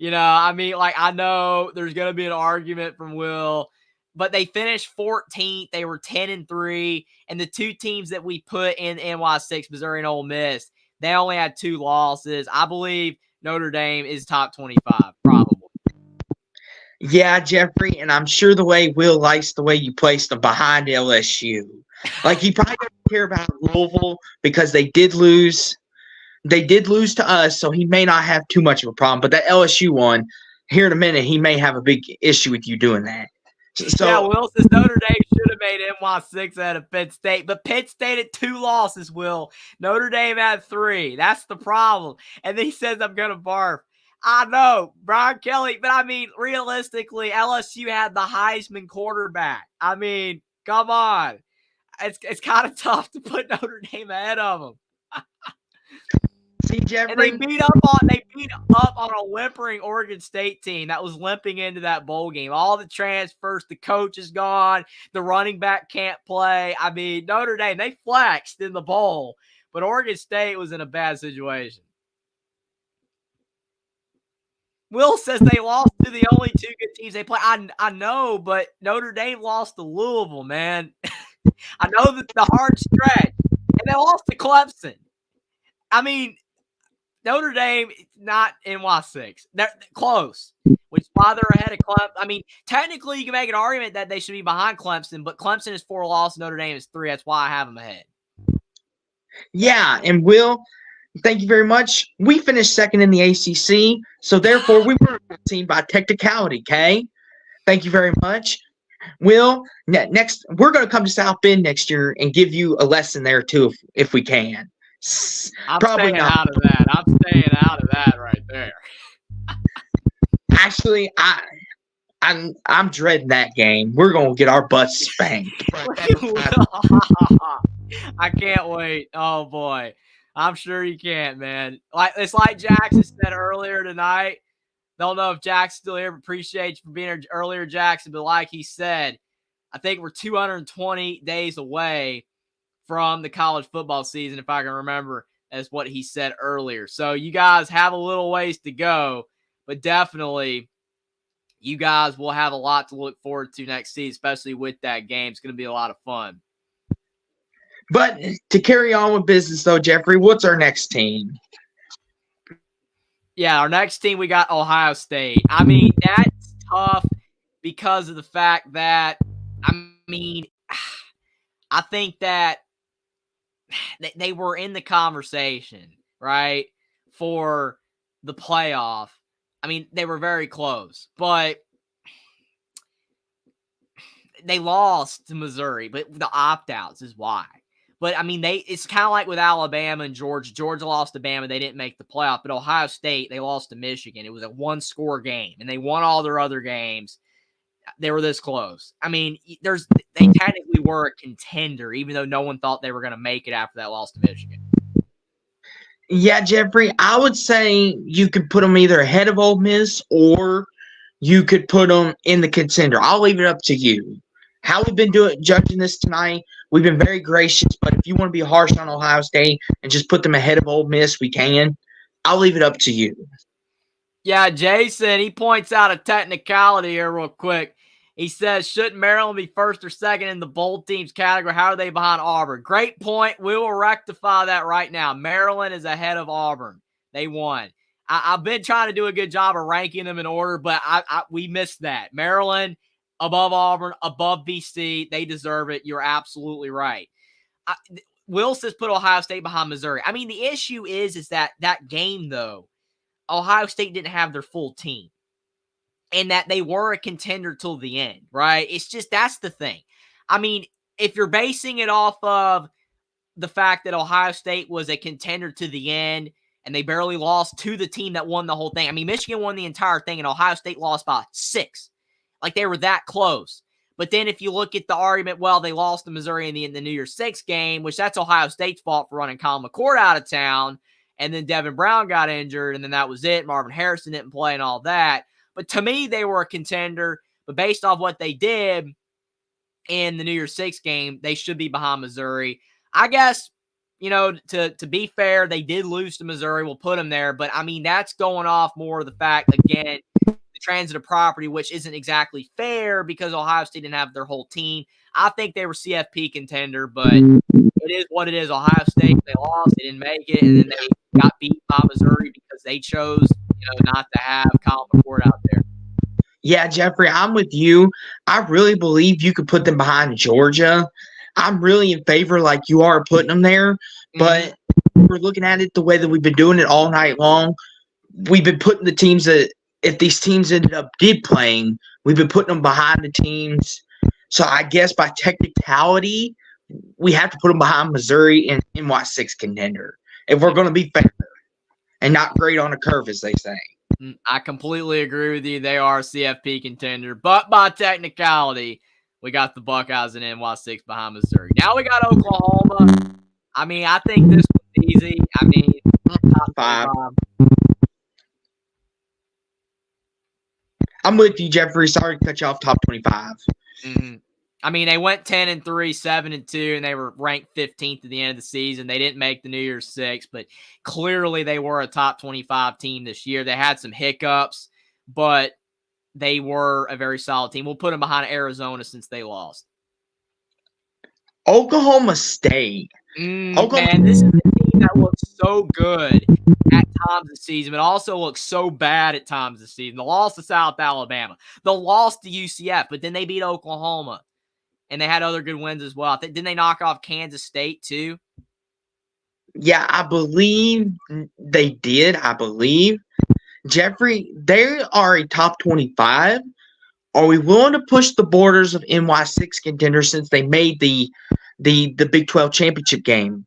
I know there's going to be an argument from Will, but they finished 14th. They were 10-3, and the 2 teams that we put in NY6, Missouri and Ole Miss, they only had 2 losses. I believe Notre Dame is top 25, probably. Yeah, Jeffrey, and I'm sure the way Will likes the way you placed them behind LSU. Like, he probably doesn't care about Louisville because they did lose. They did lose to us, so he may not have too much of a problem. But that LSU one, here in a minute, he may have a big issue with you doing that. So yeah, Will says Notre Dame should have made NY6 out of Penn State, but Penn State had 2 losses, Will. Notre Dame had 3. That's the problem. And then he says, I'm going to barf. I know, Brian Kelly, but I mean, realistically, LSU had the Heisman quarterback. I mean, come on. It's kind of tough to put Notre Dame ahead of them. see, And Jeffrey, they beat up on a whimpering Oregon State team that was limping into that bowl game. All the transfers, the coach is gone, the running back can't play. I mean, Notre Dame, they flexed in the bowl, but Oregon State was in a bad situation. Will says they lost to the only 2 good teams they play. I know, but Notre Dame lost to Louisville, man. I know that the hard stretch, and they lost to Clemson. I mean, Notre Dame not NY6. They're close, which is why they're ahead of Clemson. I mean, technically, you can make an argument that they should be behind Clemson, but Clemson is 4 losses, Notre Dame is 3. That's why I have them ahead. yeah, and Will, thank you very much. We finished second in the ACC, so therefore we were seen by technicality, okay? Thank you very much. Will, next we're going to come to South Bend next year and give you a lesson there too, if we can. I'm Probably staying not. out of that. I'm staying out of that right there. Actually, I'm dreading that game. We're going to get our butts spanked. I can't wait. Oh boy. I'm sure you can't, man. It's like Jackson said earlier tonight. Don't know if Jackson's still here, but appreciate you for being here earlier, Jackson. But like he said, I think we're 220 days away from the college football season, if I can remember, as what he said earlier. So you guys have a little ways to go, but definitely you guys will have a lot to look forward to next season, especially with that game. It's going to be a lot of fun. But to carry on with business, though, Jeffrey, what's our next team? Yeah, our next team, we got Ohio State. I mean, that's tough because of the fact that, I mean, I think that they were in the conversation, right, for the playoff. I mean, they were very close, but they lost to Missouri, but the opt-outs is why. But, I mean, it's kind of like with Alabama and Georgia. Georgia lost to Bama. They didn't make the playoff. But Ohio State, they lost to Michigan. It was a 1-score game, and they won all their other games. They were this close. I mean, they technically were a contender, even though no one thought they were going to make it after that loss to Michigan. Yeah, Jeffrey, I would say you could put them either ahead of Ole Miss or you could put them in the contender. I'll leave it up to you. How we've been judging this tonight, we've been very gracious, but if you want to be harsh on Ohio State and just put them ahead of Ole Miss, we can. I'll leave it up to you. Yeah, Jason, he points out a technicality here real quick. He says, shouldn't Maryland be first or second in the bowl teams category? How are they behind Auburn? Great point. We will rectify that right now. Maryland is ahead of Auburn. They won. I've been trying to do a good job of ranking them in order, but we missed that. Maryland above Auburn, above BC. They deserve it. You're absolutely right. Will says put Ohio State behind Missouri. I mean, the issue is that game, though, Ohio State didn't have their full team. And that they were a contender till the end, right? It's just, that's the thing. I mean, if you're basing it off of the fact that Ohio State was a contender to the end and they barely lost to the team that won the whole thing. I mean, Michigan won the entire thing and Ohio State lost by 6. Like, they were that close. But then if you look at the argument, well, they lost to Missouri in the New Year's 6 game, which that's Ohio State's fault for running Colin McCord out of town. And then Devin Brown got injured, and then that was it. Marvin Harrison didn't play and all that. But to me, they were a contender. But based off what they did in the New Year's 6 game, they should be behind Missouri. I guess, to be fair, they did lose to Missouri. We'll put them there. But, I mean, that's going off more of the fact, again, the transitive property, which isn't exactly fair because Ohio State didn't have their whole team. I think they were CFP contender, but it is what it is. Ohio State, they lost. They didn't make it. And then they got beat by Missouri because they chose not to have Colin McCord out there. Yeah, Jeffrey, I'm with you. I really believe you could put them behind Georgia. I'm really in favor, like you are, putting them there. But we're looking at it the way that we've been doing it all night long. We've been putting the teams that, if these teams did playing We've been putting them behind the teams. So I guess by technicality, we have to put them behind Missouri and NY6 contender if we're going to be fair and not great on a curve, as they say. I completely agree with you. They are a CFP contender, but by technicality, we got the Buckeyes and NY6 behind Missouri. Now we got Oklahoma. I mean, I think this was easy. I mean, top 5. 25. I'm with you, Jeffrey. Sorry to cut you off. Top 25. Mm-hmm. I mean, they went 10-3, 7-2, and they were ranked 15th at the end of the season. They didn't make the New Year's Six, but clearly they were a top 25 team this year. They had some hiccups, but they were a very solid team. We'll put them behind Arizona since they lost. Oklahoma State. Man, this is a team that looks so good at times this season, but also looks so bad at times this season. The loss to South Alabama, the loss to UCF, but then they beat Oklahoma, and they had other good wins as well. Didn't they knock off Kansas State too? Yeah, I believe they did. I believe. Jeffrey, they are a top 25. Are we willing to push the borders of NY6 contenders since they made the Big 12 championship game?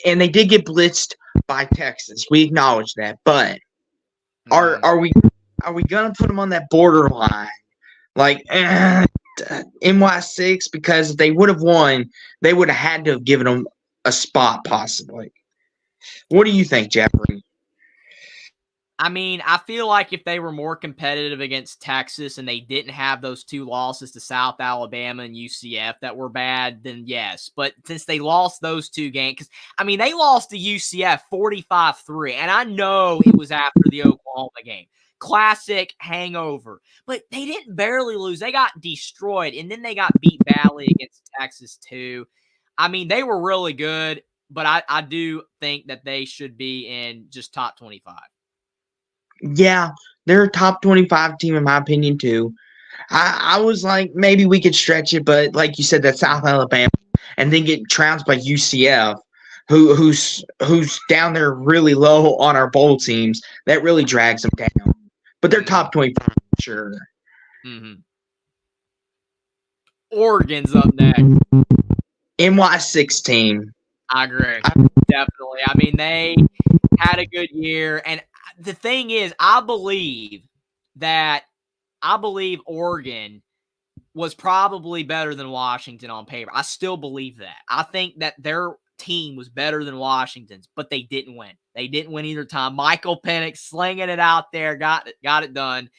And they did get blitzed by Texas. We acknowledge that. But are we gonna put them on that borderline? Like NY6, because if they would have won, they would have had to have given them a spot possibly. What do you think, Jeffrey? I mean, I feel like if they were more competitive against Texas and they didn't have those two losses to South Alabama and UCF that were bad, then yes. But since they lost those two games, because, I mean, they lost to UCF 45-3, and I know it was after the Oklahoma game. Classic hangover. But they didn't barely lose. They got destroyed, and then they got beat badly against Texas too. I mean, they were really good, but I do think that they should be in just top 25. Yeah, they're a top 25 team in my opinion too. I was like, maybe we could stretch it, but like you said, that's South Alabama, and then get trounced by UCF, who's down there really low on our bowl teams. That really drags them down. But they're top 25 for sure. Mm-hmm. Oregon's up next. NY6 team. I agree. Definitely. I mean, they had a good year. And the thing is, I believe Oregon was probably better than Washington on paper. I still believe that. I think that their team was better than Washington's, but they didn't win. They didn't win either time. Michael Penix slinging it out there, got it done.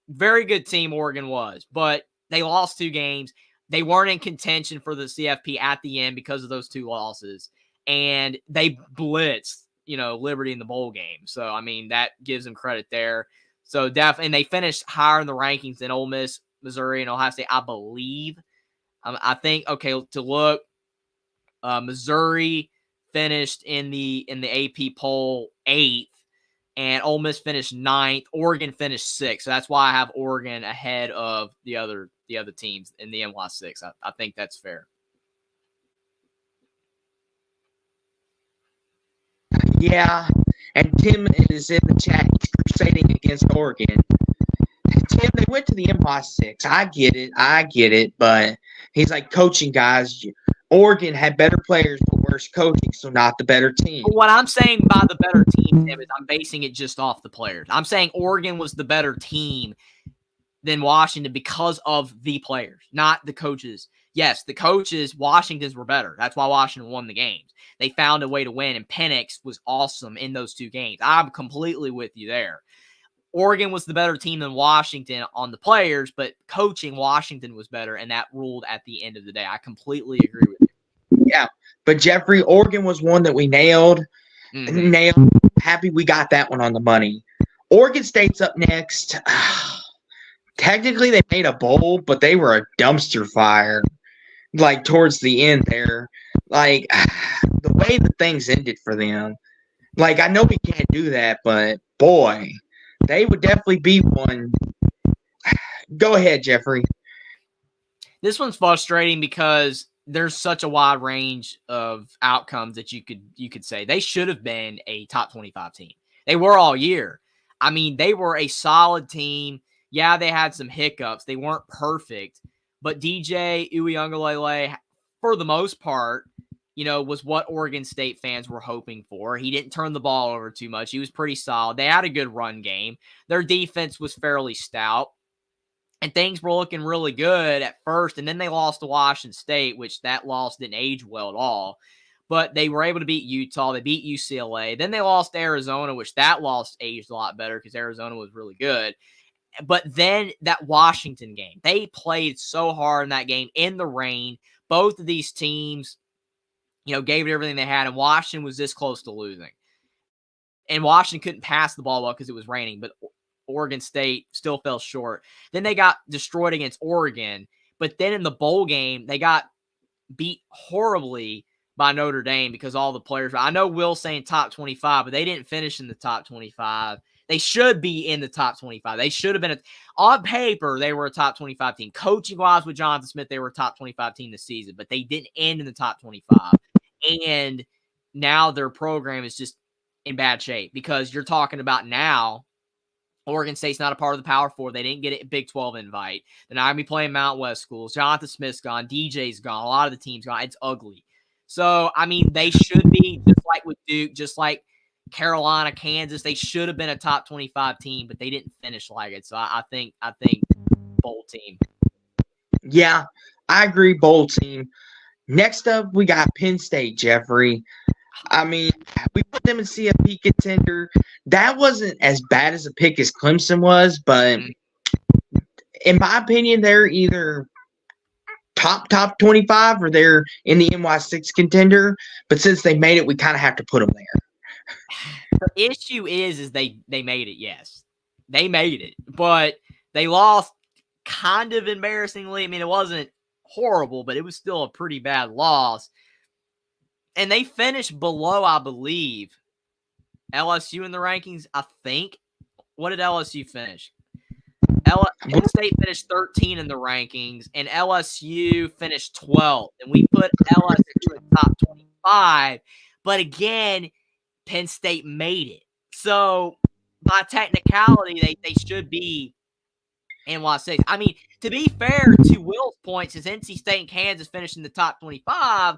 Very good team Oregon was, but they lost 2 games. They weren't in contention for the CFP at the end because of those 2 losses, and they blitzed, Liberty in the bowl game. So, I mean, that gives them credit there. So, definitely, and they finished higher in the rankings than Ole Miss, Missouri, and Ohio State, I believe. I think, okay, to look, Missouri finished in the AP poll 8th, and Ole Miss finished 9th. Oregon finished 6th. So that's why I have Oregon ahead of the other teams in the NY6. I think that's fair. Yeah, and Tim is in the chat. He's crusading against Oregon. Tim, they went to the NY6. I get it, but he's like, coaching guys. Oregon had better players but worse coaching, so not the better team. What I'm saying by the better team, Tim, is I'm basing it just off the players. I'm saying Oregon was the better team than Washington because of the players, not the coaches. Yes, the coaches, Washington's were better. That's why Washington won the games. They found a way to win, and Penix was awesome in those 2 games. I'm completely with you there. Oregon was the better team than Washington on the players, but coaching, Washington was better, and that ruled at the end of the day. I completely agree with you. Yeah, but Jeffrey, Oregon was one that we nailed. Mm-hmm. Happy we got that one on the money. Oregon State's up next. Technically, they made a bowl, but they were a dumpster fire. Like, towards the end there. Like, the way the things ended for them. Like, I know we can't do that, but, boy, they would definitely be one. Go ahead, Jeffrey. This one's frustrating because there's such a wide range of outcomes that you could say they should have been a top 25 team. They were all year. I mean, they were a solid team. Yeah, they had some hiccups. They weren't perfect, but DJ Uiagalelei, for the most part, was what Oregon State fans were hoping for. He didn't turn the ball over too much. He was pretty solid. They had a good run game. Their defense was fairly stout, and things were looking really good at first, and then they lost to Washington State, which that loss didn't age well at all. But they were able to beat Utah. They beat UCLA. Then they lost to Arizona, which that loss aged a lot better because Arizona was really good. But then that Washington game, they played so hard in that game in the rain. Both of these teams, gave it everything they had, and Washington was this close to losing. And Washington couldn't pass the ball well because it was raining, but Oregon State still fell short. Then they got destroyed against Oregon, but then in the bowl game, they got beat horribly by Notre Dame because all the players, I know Will's saying top 25, but they didn't finish in the top 25. They should be in the top 25. They should have been, on paper, they were a top 25 team. Coaching-wise with Jonathan Smith, they were a top 25 team this season, but they didn't end in the top 25. And now their program is just in bad shape because you're talking about now Oregon State's not a part of the Power Four. They didn't get a Big 12 invite. They're not going to be playing Mountain West schools. Jonathan Smith's gone. DJ's gone. A lot of the team's gone. It's ugly. So, I mean, they should be, just like with Duke, just like Carolina, Kansas, they should have been a top 25 team, but they didn't finish like it. So I think bowl team. Yeah, I agree, bowl team. Next up, we got Penn State, Jeffrey. I mean, we put them in CFP contender. That wasn't as bad as a pick as Clemson was, but in my opinion, they're either top 25 or they're in the NY6 contender. But since they made it, we kind of have to put them there. The issue is they made it, yes. They made it, but they lost kind of embarrassingly. I mean, it wasn't horrible, but it was still a pretty bad loss. And they finished below, I believe, LSU in the rankings, I think. What did LSU finish? Penn State finished 13 in the rankings, and LSU finished 12th. And we put LSU in top 25. But again, Penn State made it. So, by technicality, they should be NY6. I mean, to be fair, to Will's point, since NC State and Kansas finished in the top 25,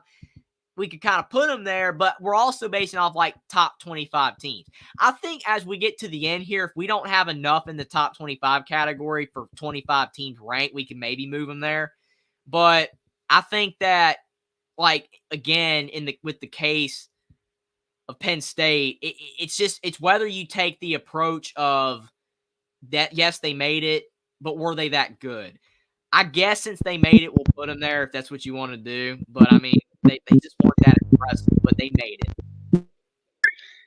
we could kind of put them there, but we're also basing off like top 25 teams. I think as we get to the end here, if we don't have enough in the top 25 category for 25 teams ranked, we can maybe move them there. But I think that, like, again, with the case of Penn State, it's whether you take the approach of that, yes, they made it, but were they that good? I guess since they made it, we'll put them there if that's what you want to do. But, I mean, they just weren't that impressive, but they made it.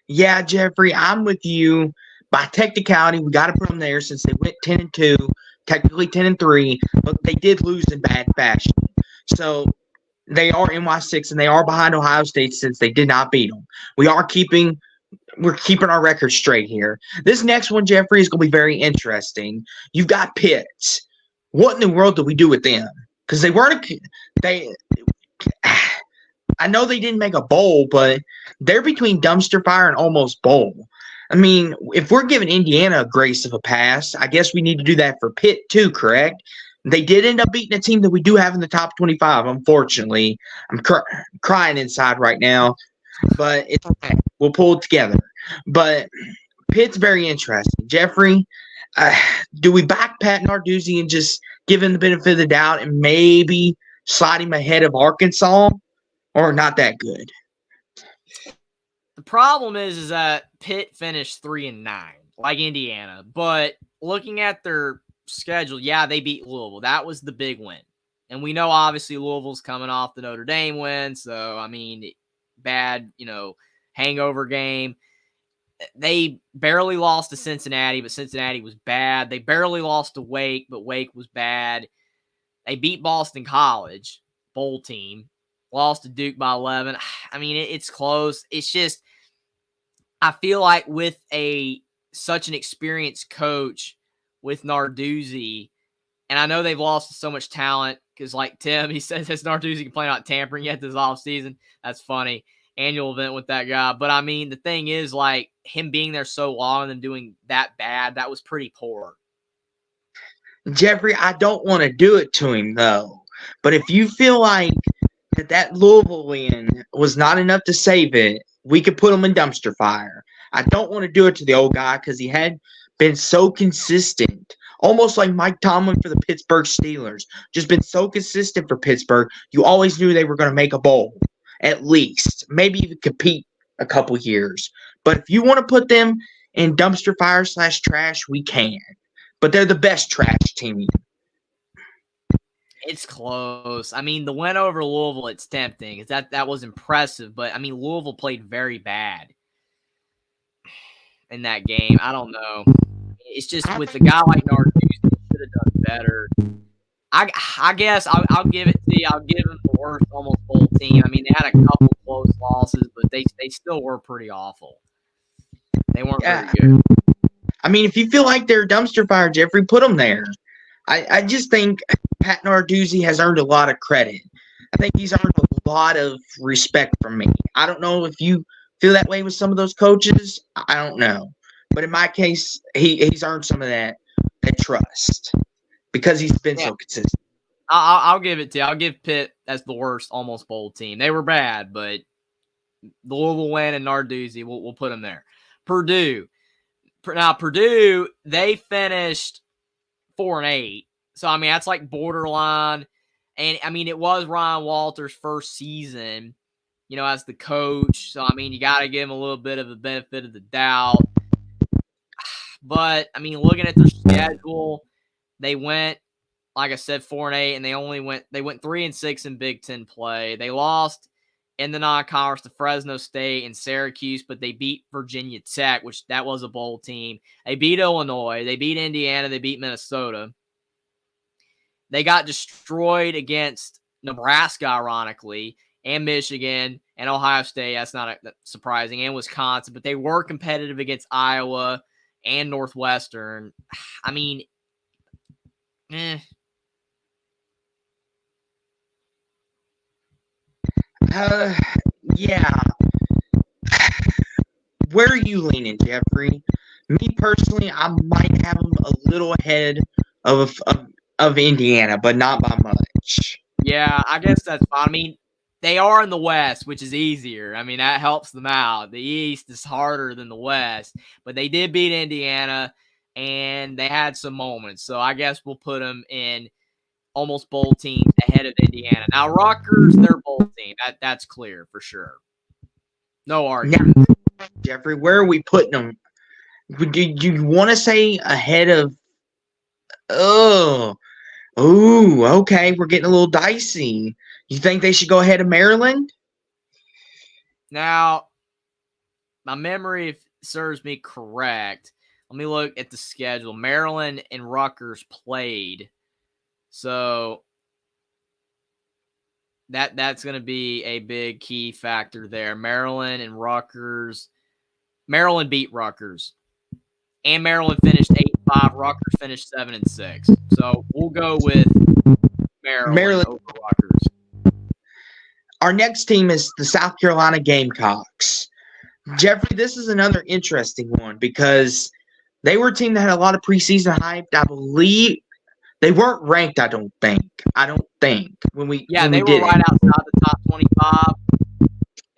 Yeah, Jeffrey, I'm with you. By technicality, we got to put them there since they went 10-2, technically 10-3, but they did lose in bad fashion. So they are NY6 and they are behind Ohio State since they did not beat them. We're keeping our record straight here. This next one, Jeffrey, is going to be very interesting. You've got Pitt. What in the world do we do with them? Because I know they didn't make a bowl, but they're between dumpster fire and almost bowl. I mean, if we're giving Indiana a grace of a pass, I guess we need to do that for Pitt too, correct? They did end up beating a team that we do have in the top 25, unfortunately. I'm crying inside right now, but it's okay. We'll pull it together. But Pitt's very interesting. Jeffrey, do we back Pat Narduzzi and just give him the benefit of the doubt and maybe slide him ahead of Arkansas, or not that good? The problem is that Pitt finished 3-9, like Indiana. But looking at their schedule, yeah, they beat Louisville. That was the big win. And we know, obviously, Louisville's coming off the Notre Dame win. So, I mean, bad, hangover game. They barely lost to Cincinnati, but Cincinnati was bad. They barely lost to Wake, but Wake was bad. They beat Boston College, bowl team. Lost to Duke by 11. I mean, it's close. It's just, I feel like with such an experienced coach with Narduzzi, and I know they've lost so much talent because, like Tim, he says has Narduzzi complained about tampering yet this offseason. That's funny. Annual event with that guy. But, I mean, the thing is, like, him being there so long and then doing that bad, that was pretty poor. Jeffrey, I don't want to do it to him though. But if you feel like that Louisville win was not enough to save it, we could put him in dumpster fire. I don't want to do it to the old guy because he had been so consistent, almost like Mike Tomlin for the Pittsburgh Steelers. Just been so consistent for Pittsburgh. You always knew they were going to make a bowl, at least, maybe even compete a couple years. But if you want to put them in dumpster fire / trash, we can. But they're the best trash team. It's close. I mean, the win over Louisville, it's tempting. That was impressive, but I mean, Louisville played very bad in that game. I don't know. It's just with a guy like Narduzzi, he should have done better. I guess I'll give it to you. I'll give them the worst almost bowl team. I mean, they had a couple close losses, but they still were pretty awful. They weren't very good. I mean, if you feel like they're a dumpster fire, Jeffrey, put them there. I just think Pat Narduzzi has earned a lot of credit. I think he's earned a lot of respect from me. I don't know if you feel that way with some of those coaches. I don't know. But in my case, he's earned some of that trust because he's been so consistent. I'll give it to you. I'll give Pitt as the worst almost bowl team. They were bad, but the Louisville win and Narduzzi, we'll put them there. Purdue. Now, Purdue, they finished 4-8. So, I mean, that's like borderline. And, I mean, it was Ryan Walters' first season, as the coach. So, I mean, you got to give him a little bit of the benefit of the doubt. But, I mean, looking at their schedule, they went, like I said, 4-8, and they went 3-6 in Big Ten play. They lost in the non-conference to Fresno State and Syracuse, but they beat Virginia Tech, which that was a bowl team. They beat Illinois. They beat Indiana. They beat Minnesota. They got destroyed against Nebraska, ironically, and Michigan and Ohio State. That's not surprising, and Wisconsin, but they were competitive against Iowa and Northwestern. I mean, Yeah. Where are you leaning, Jeffrey? Me personally, I might have them a little ahead of Indiana, but not by much. Yeah, I guess that's fine. I mean, they are in the West, which is easier. I mean, that helps them out. The East is harder than the West, but they did beat Indiana, and they had some moments. So I guess we'll put them in almost bowl teams ahead of Indiana. Now, Rutgers, they're bowl team. That's clear for sure. No argument. Now, Jeffrey, where are we putting them? Do you want to say ahead of? Okay. We're getting a little dicey. You think they should go ahead of Maryland? Now, my memory, if serves me correct, let me look at the schedule. Maryland and Rutgers played. So that's going to be a big key factor there. Maryland and Rutgers. Maryland beat Rutgers. And Maryland finished 8-5. Rutgers finished 7-6. So we'll go with Maryland over Rutgers. Our next team is the South Carolina Gamecocks. Jeffrey, this is another interesting one because they were a team that had a lot of preseason hype. I believe they weren't ranked, I don't think. When we were right outside the top 25.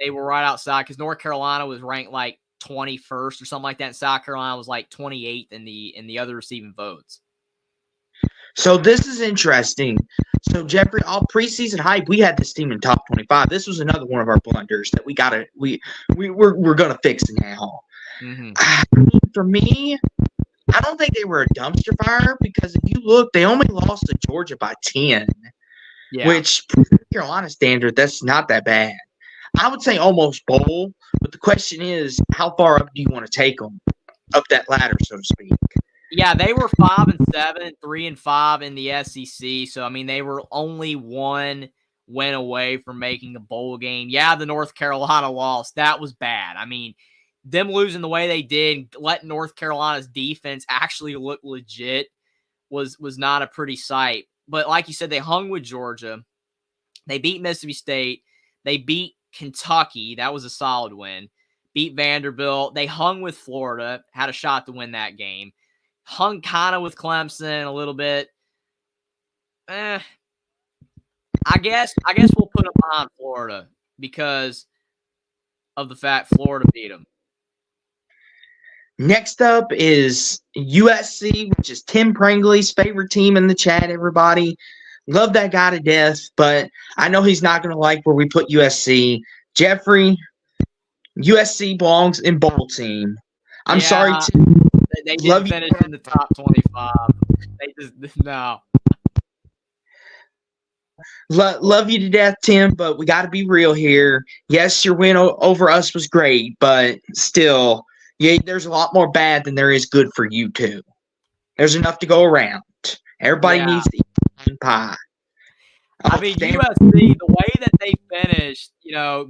They were right outside because North Carolina was ranked like 21st or something like that. And South Carolina was like 28th in the other receiving votes. So this is interesting. So Jeffrey, all preseason hype, we had this team in top 25. This was another one of our blunders that we're gonna fix now. Mm-hmm. For me, I don't think they were a dumpster fire because if you look, they only lost to Georgia by 10, which for Carolina standard, that's not that bad. I would say almost bowl, but the question is, how far up do you want to take them up that ladder, so to speak? Yeah, they were 5-7, 3-5 in the SEC. So I mean, they were only one win away from making a bowl game. Yeah, the North Carolina loss, that was bad. I mean, them losing the way they did, letting North Carolina's defense actually look legit was not a pretty sight. But like you said, they hung with Georgia. They beat Mississippi State. They beat Kentucky. That was a solid win. Beat Vanderbilt. They hung with Florida. Had a shot to win that game. Hung kind of with Clemson a little bit. I guess we'll put them behind Florida because of the fact Florida beat them. Next up is USC, which is Tim Pringley's favorite team in the chat, everybody. Love that guy to death, but I know he's not going to like where we put USC. Jeffrey, USC belongs in bowl team. I'm sorry, Tim. They didn't finish in the top 25. They just, no. Love you to death, Tim, but we got to be real here. Yes, your win over us was great, but still, yeah, there's a lot more bad than there is good for you too. There's enough to go around. Everybody needs to eat pie. I mean, USC, the way that they finished,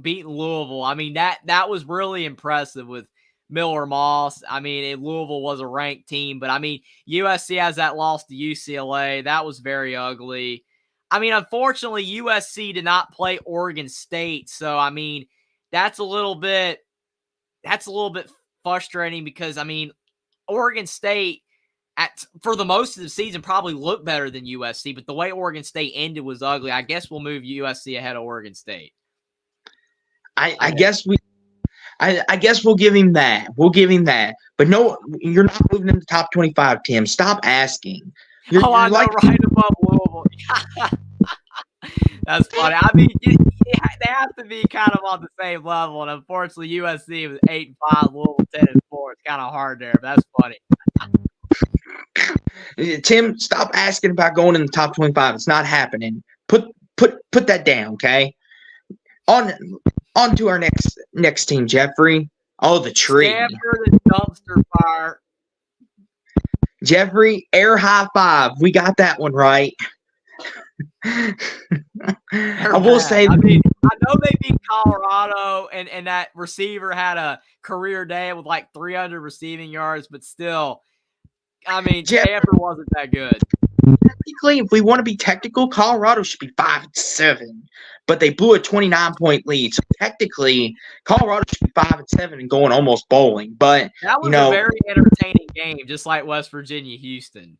beating Louisville, I mean, that was really impressive with Miller Moss. I mean, Louisville was a ranked team, but I mean, USC has that loss to UCLA. That was very ugly. I mean, unfortunately, USC did not play Oregon State. So, I mean, that's a little bit frustrating because, I mean, Oregon State for the most of the season probably looked better than USC, but the way Oregon State ended was ugly. I guess we'll move USC ahead of Oregon State. I guess we'll give him that. We'll give him that. But no, you're not moving in the top 25, Tim. Stop asking. You're like right above Louisville. That's funny. I mean, they have to be kind of on the same level, and unfortunately, USC was 8-5, Louisville 10-4. It's kind of hard there, but that's funny. Tim, stop asking about going in the top 25. It's not happening. Put that down, okay? On to our next team, Jeffrey. Oh, the tree. Stanford and dumpster fire. Jeffrey, air high five. We got that one right. I will say, I mean, I know they beat Colorado, and that receiver had a career day with like 300 receiving yards, but still, I mean, Stanford wasn't that good. Technically, if we want to be technical, Colorado should be 5-7, but they blew a 29-point lead. So technically, Colorado should be 5-7 and going almost bowling. But that was a very entertaining game, just like West Virginia, Houston.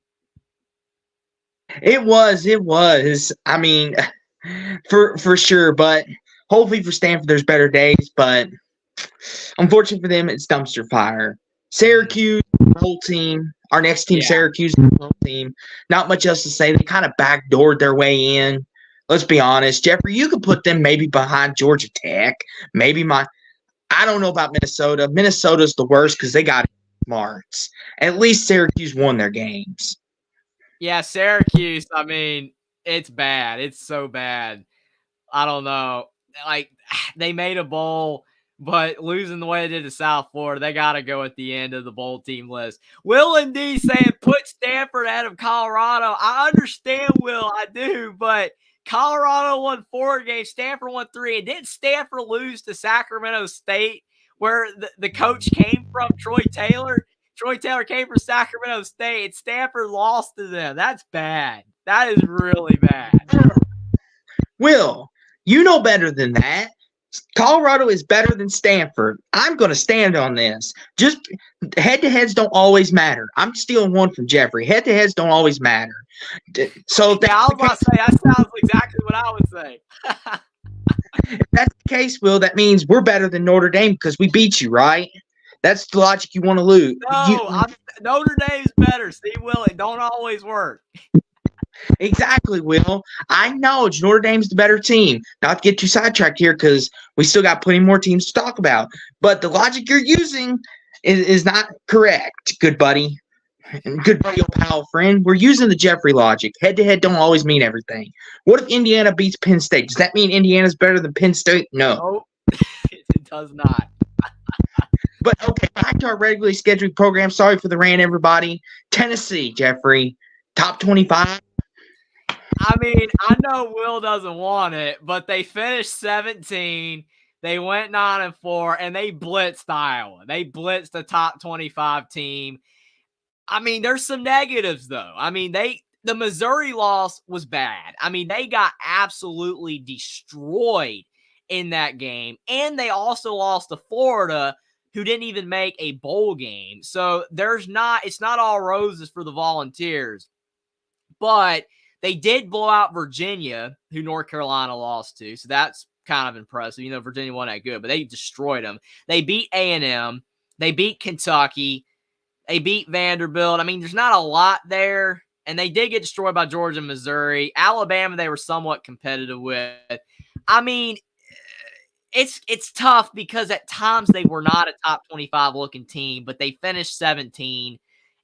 It was. I mean, for sure. But hopefully for Stanford, there's better days. But unfortunately for them, it's dumpster fire. Syracuse, whole team. Our next team, Syracuse, whole team. Not much else to say. They kind of backdoored their way in. Let's be honest. Jeffrey, you could put them maybe behind Georgia Tech. I don't know about Minnesota. Minnesota's the worst because they got smarts. At least Syracuse won their games. Yeah, Syracuse, I mean, it's bad. It's so bad. I don't know. Like, they made a bowl, but losing the way they did to South Florida, they got to go at the end of the bowl team list. Will and D saying put Stanford ahead of Colorado. I understand, Will. I do, but Colorado won 4 games. Stanford won 3. And didn't Stanford lose to Sacramento State, where the coach came from, Troy Taylor? Troy Taylor came from Sacramento State, and Stanford lost to them. That's bad. That is really bad. Will, you know better than that. Colorado is better than Stanford. I'm going to stand on this. Just head-to-heads don't always matter. I'm stealing one from Jeffrey. Head-to-heads don't always matter. So I was about to say, that sounds exactly what I would say. If that's the case, Will, that means we're better than Notre Dame because we beat you, right? That's the logic you want to lose. No, Notre Dame's better. See, Will, it don't always work. Exactly, Will. I acknowledge Notre Dame's the better team. Not to get too sidetracked here because we still got plenty more teams to talk about. But the logic you're using is not correct, good buddy. Good buddy, old pal, friend. We're using the Jeffrey logic. Head-to-head don't always mean everything. What if Indiana beats Penn State? Does that mean Indiana's better than Penn State? No. It does not. But, okay, back to our regularly scheduled program. Sorry for the rant, everybody. Tennessee, Jeffrey, top 25. I mean, I know Will doesn't want it, but they finished 17. They went 9-4, and they blitzed Iowa. They blitzed the top 25 team. I mean, there's some negatives, though. I mean, the Missouri loss was bad. I mean, they got absolutely destroyed in that game, and they also lost to Florida, who didn't even make a bowl game. So it's not all roses for the Volunteers. But They did blow out Virginia, who North Carolina lost to, so that's kind of impressive. Virginia wasn't that good, but they destroyed them. They beat A&M. They beat Kentucky. They beat Vanderbilt. I mean, there's not a lot there, and they did get destroyed by Georgia and Missouri. Alabama, they were somewhat competitive with. I mean, it's tough because at times they were not a top 25 looking team, but they finished 17,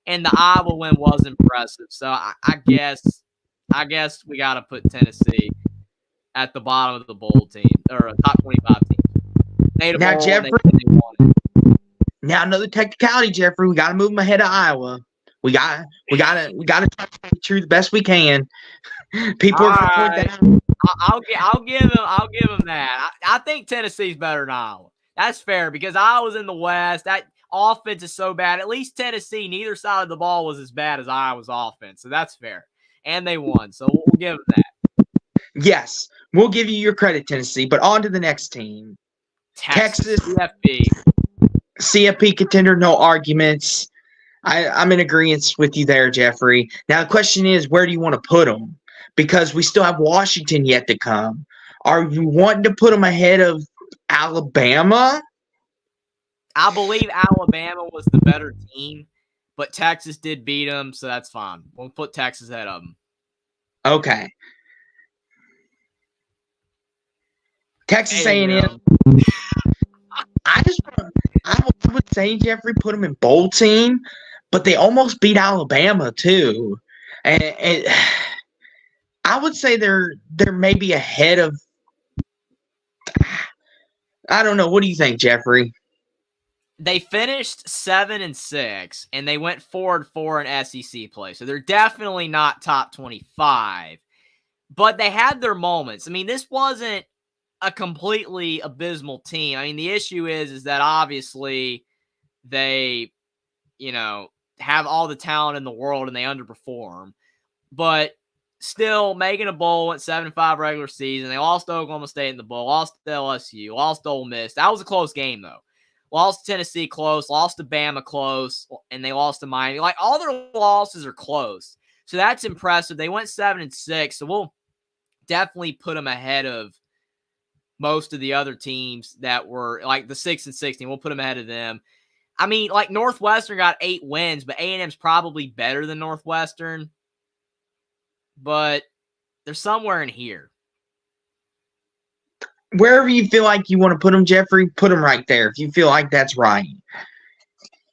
and the Iowa win was impressive. So I guess we got to put Tennessee at the bottom of the bowl team or a top 25 team. Now, Jeffrey, now another technicality, Jeffrey. We got to move them ahead of Iowa. We got to try to stay true the best we can. People are going to point that out. I'll give him that. I think Tennessee's better than Iowa. That's fair because Iowa's in the West. That offense is so bad. At least Tennessee, neither side of the ball was as bad as Iowa's offense. So that's fair. And they won. So we'll give them that. Yes. We'll give you your credit, Tennessee. But on to the next team. Texas. CFB contender, no arguments. I'm in agreement with you there, Jeffrey. Now, the question is, where do you want to put them? Because we still have Washington yet to come. Are you wanting to put them ahead of Alabama? I believe Alabama was the better team, but Texas did beat them, so that's fine. We'll put Texas ahead of them. Okay. Texas A&M. I would say, Jeffrey, put them in bowl team, but they almost beat Alabama too. And I would say they're maybe ahead of. I don't know. What do you think, Jeffrey? They finished 7-6, and they went 4-4 in SEC play. So they're definitely not top 25. But they had their moments. I mean, this wasn't a completely abysmal team. I mean, the issue is that obviously they, have all the talent in the world and they underperform. But still making a bowl at 7-5 regular season. They lost to Oklahoma State in the bowl, lost to LSU, lost to Ole Miss. That was a close game, though. Lost to Tennessee close, lost to Bama close, and they lost to Miami. Like, all their losses are close. So that's impressive. They went 7-6, so we'll definitely put them ahead of most of the other teams that were like the 6-16. We'll put them ahead of them. I mean, like Northwestern got 8 wins, but A&M's probably better than Northwestern. But they're somewhere in here. Wherever you feel like you want to put them, Jeffrey, put them right there. If you feel like that's right.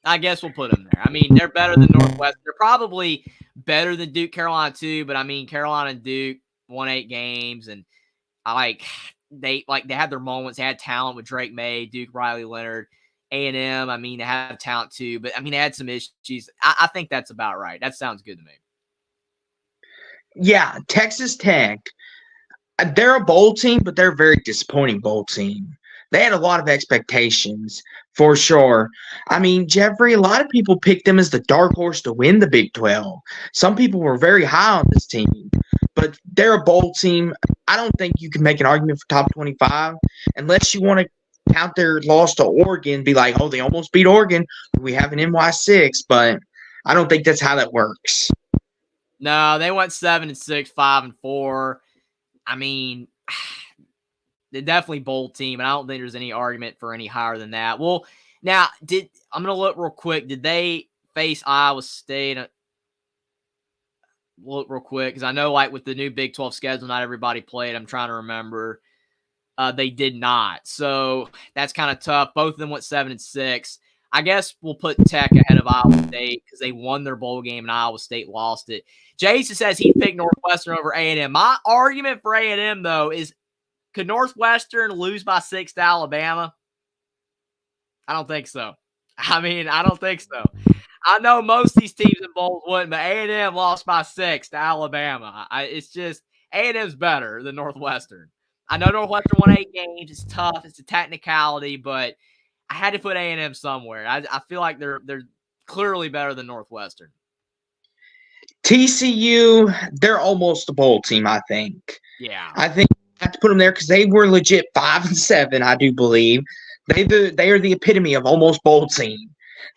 I guess we'll put them there. I mean, they're better than Northwestern. They're probably better than Duke, Carolina too. But I mean, Carolina and Duke won 8 games, and they had their moments. They had talent with Drake May, Duke, Riley Leonard. A&M, I mean, they have talent too, but I mean, they had some issues. I think that's about right. That sounds good to me. Yeah, Texas Tech. They're a bowl team, but they're a very disappointing bowl team. They had a lot of expectations, for sure. I mean, Jeffrey, a lot of people picked them as the dark horse to win the Big 12. Some people were very high on this team, but they're a bowl team. I don't think you can make an argument for top 25 unless you want to count their loss to Oregon, be like, oh, they almost beat Oregon. We have an NY6, but I don't think that's how that works. No, they went 7-6, 5-4. I mean, they're definitely bowl team, and I don't think there's any argument for any higher than that. Well, now, I'm going to look real quick. Did they face Iowa State? Look real quick, because I know, like, with the new Big 12 schedule, not everybody played. I'm trying to remember. They did not. So that's kind of tough. Both of them went 7-6. I guess we'll put Tech ahead of Iowa State because they won their bowl game and Iowa State lost it. Jason says he'd pick Northwestern over A&M. My argument for A&M, though, is could Northwestern lose by 6 to Alabama? I don't think so. I mean, I don't think so. I know most of these teams in bowls wouldn't, but A&M lost by 6 to Alabama. It's just A&M's better than Northwestern. I know Northwestern won 8 games. It's tough. It's a technicality, but I had to put A&M somewhere. I feel like they're clearly better than Northwestern. TCU, they're almost a bowl team, I think. Yeah. I think I have to put them there because they were legit 5-7, I do believe. They are the epitome of almost bowl team.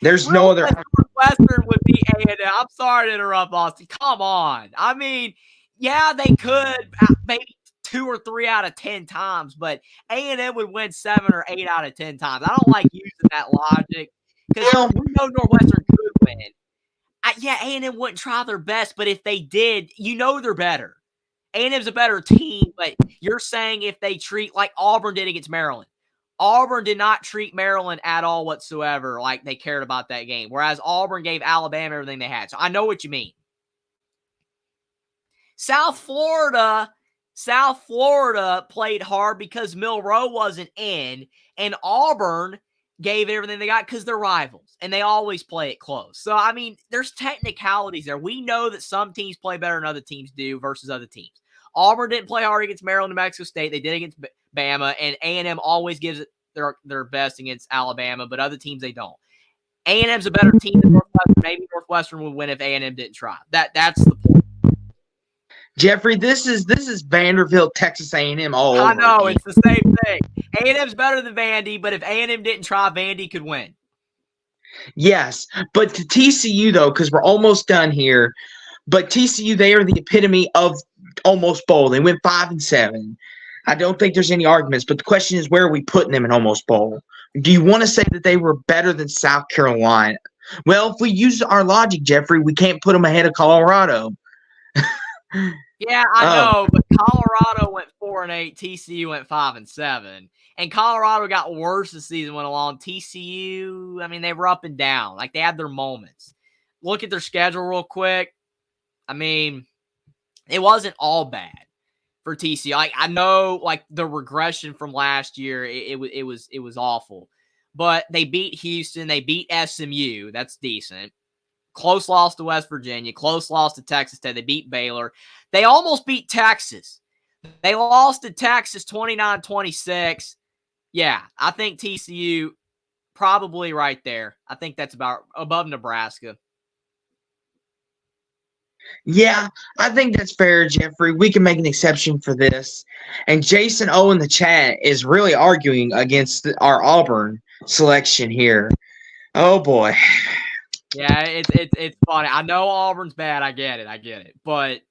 There's no other. Northwestern would be A&M. I'm sorry to interrupt, Austin. Come on. I mean, Yeah, they could maybe 2 or 3 out of 10 times, but A&M would win 7 or 8 out of 10 times. I don't like using that logic because Well, we know Northwestern could win. Yeah, A&M wouldn't try their best, but if they did, they're better. A&M's a better team, but you're saying if they treat like Auburn did against Maryland. Auburn did not treat Maryland at all whatsoever like they cared about that game, whereas Auburn gave Alabama everything they had. So I know what you mean. South Florida played hard because Milroe wasn't in, and Auburn gave everything they got because they're rivals, and they always play it close. So, I mean, there's technicalities there. We know that some teams play better than other teams do versus other teams. Auburn didn't play hard against Maryland and Mexico State. They did against Bama, and A&M always gives it their best against Alabama, but other teams, they don't. A&M's a better team than Northwestern. Maybe Northwestern would win if A&M didn't try. That's the point. Jeffrey, this is Vanderbilt, Texas A&M all over I know, again. it's the same thing. A&M's better than Vandy, but if A&M didn't try, Vandy could win. Yes, but to TCU though, because we're almost done here. But TCU, they are the epitome of almost bowl. They went 5-7. I don't think there's any arguments. But the question is, where are we putting them in almost bowl? Do you want to say that they were better than South Carolina? Well, if we use our logic, Jeffrey, we can't put them ahead of Colorado. Yeah, I know, but Colorado went 4-8. TCU went 5-7, and Colorado got worse as the season went along. TCU, I mean, they were up and down. Like, they had their moments. Look at their schedule real quick. I mean, it wasn't all bad for TCU. Like, I know, like, the regression from last year, it was awful. But they beat Houston. They beat SMU. That's decent. Close loss to West Virginia. Close loss to Texas Tech. They beat Baylor. They almost beat Texas. They lost to Texas 29-26. Yeah, I think TCU probably right there. I think that's about above Nebraska. Yeah, I think that's fair, Jeffrey. We can make an exception for this. And Jason O in the chat is really arguing against our Auburn selection here. Oh boy. Yeah, it's funny. I know Auburn's bad. I get it. But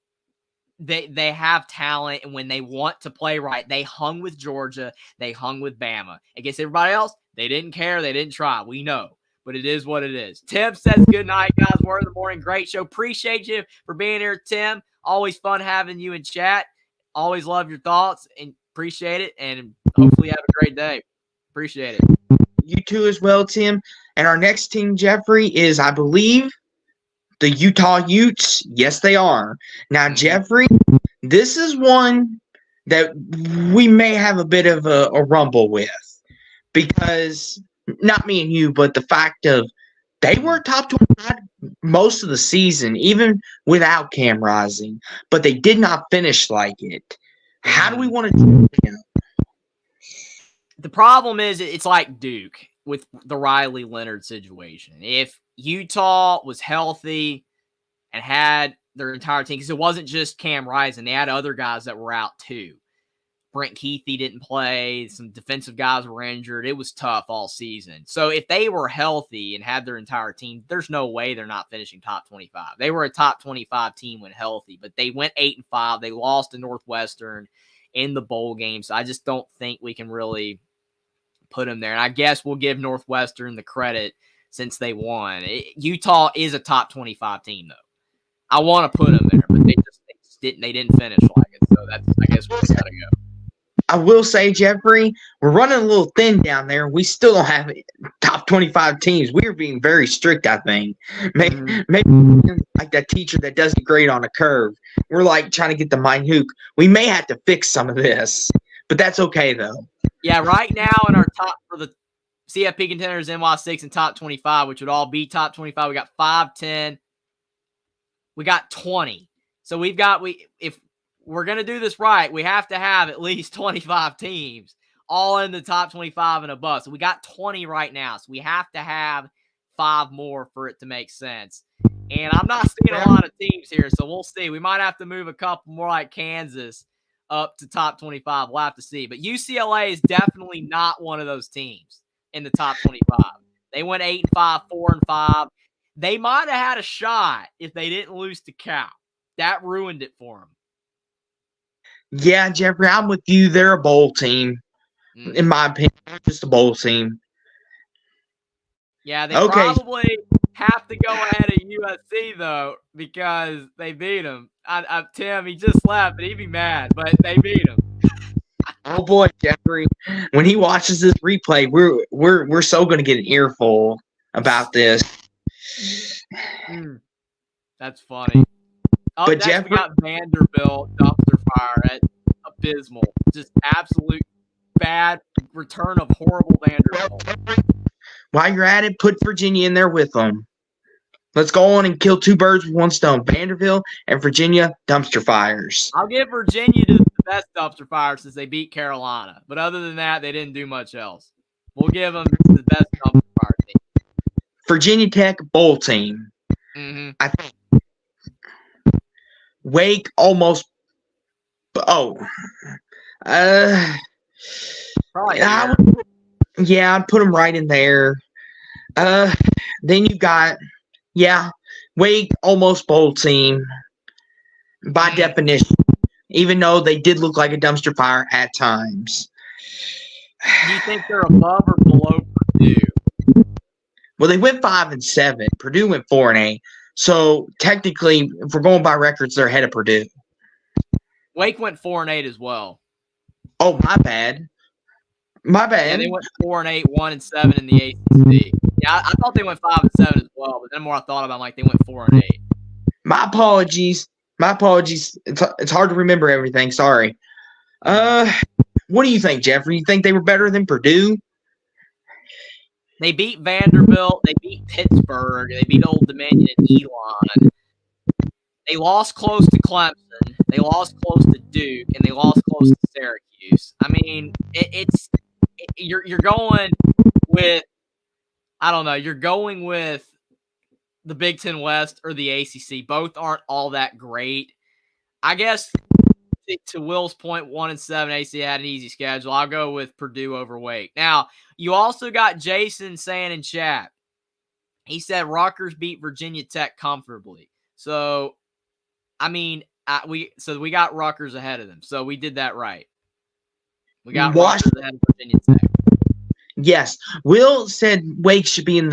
they have talent, and when they want to play right, they hung with Georgia. They hung with Bama. Against everybody else, they didn't care. They didn't try. We know. But it is what it is. Tim says, good night, guys. Word of the morning. Great show. Appreciate you for being here, Tim. Always fun having you in chat. Always love your thoughts and appreciate it. And hopefully you have a great day. Appreciate it. You too as well, Tim. And our next team, Jeffrey, is, I believe, the Utah Utes. Yes, they are. Now, Jeffrey, this is one that we may have a bit of a rumble with because not me and you, but the fact of they were top 25 most of the season, even without Cam Rising, but they did not finish like it. How do we want to do it? The problem is it's like Duke with the Riley Leonard situation. If Utah was healthy and had their entire team, because it wasn't just Cam Rising, they had other guys that were out too. Brent Keithy didn't play. Some defensive guys were injured. It was tough all season. So if they were healthy and had their entire team, there's no way they're not finishing top 25. They were a top 25 team when healthy, but they went 8-5. They lost to Northwestern in the bowl game. So I just don't think we can really put them there. And I guess we'll give Northwestern the credit since they won. Utah is a top 25 team, though. I want to put them there, but they didn't finish like it. So that's, I guess, we got to go. I will say, Jeffrey, we're running a little thin down there. We still don't have top 25 teams. We are being very strict, I think. Maybe like that teacher that doesn't grade on a curve. We're like trying to get the minute. We may have to fix some of this, but that's okay, though. Yeah, right now in our top for the CFP contenders, NY6 and top 25, which would all be top 25, we got 5, 10. We got 20. So if we're going to do this right, we have to have at least 25 teams all in the top 25 and above. So we got 20 right now. So we have to have 5 more for it to make sense. And I'm not seeing a lot of teams here, so we'll see. We might have to move a couple more like Kansas up to top 25. We'll have to see. But UCLA is definitely not one of those teams in the top 25. They went 8-5, 4-5. They might have had a shot if they didn't lose to Cal. That ruined it for them. Yeah, Jeffrey, I'm with you. They're a bowl team, in my opinion. Just a bowl team. Yeah, they Okay. probably have to go ahead of USC though because they beat them. Tim, he just left, but he'd be mad, but they beat him. Oh boy, Jeffrey. When he watches this replay, we're so gonna get an earful about this. That's funny. Up But next, Jeffrey, we got Vanderbilt dumpster fire at abysmal. Just absolute bad return of horrible Vanderbilt. while you're at it, put Virginia in there with them. Let's go on and kill two birds with one stone. Vanderbilt and Virginia dumpster fires. I'll give Virginia the best dumpster fire since they beat Carolina. But other than that, they didn't do much else. We'll give them the best dumpster fire team. Virginia Tech bowl team. I think Wake almost. Oh. Probably. Yeah, I'd put them right in there. Then you got, Wake almost bowl team by definition, even though they did look like a dumpster fire at times. Do you think they're above or below Purdue? Well, they went 5-7. Purdue went 4-8. So technically, if we're going by records, they're ahead of Purdue. Wake went 4-8 as well. Oh, my bad. My bad. Yeah, they went 4-8, 1-7 in the ACC. Yeah, I thought they went 5-7 as well, but then the more I thought about it, I'm like, they went 4-8. My apologies. It's hard to remember everything. Sorry. What do you think, Jeffrey? You think they were better than Purdue? They beat Vanderbilt. They beat Pittsburgh. They beat Old Dominion and Elon. They lost close to Clemson. They lost close to Duke, and they lost close to Syracuse. I mean, you're going with, I don't know, you're going with the Big Ten West or the ACC. Both aren't all that great. I guess to Will's point, 1-7, ACC had an easy schedule. I'll go with Purdue over Wake. Now, you also got Jason saying in chat, he said Rutgers beat Virginia Tech comfortably. So, I mean, we got Rutgers ahead of them. So we did that right. We got Rutgers ahead of Virginia Tech. Yes. Will said Wake should be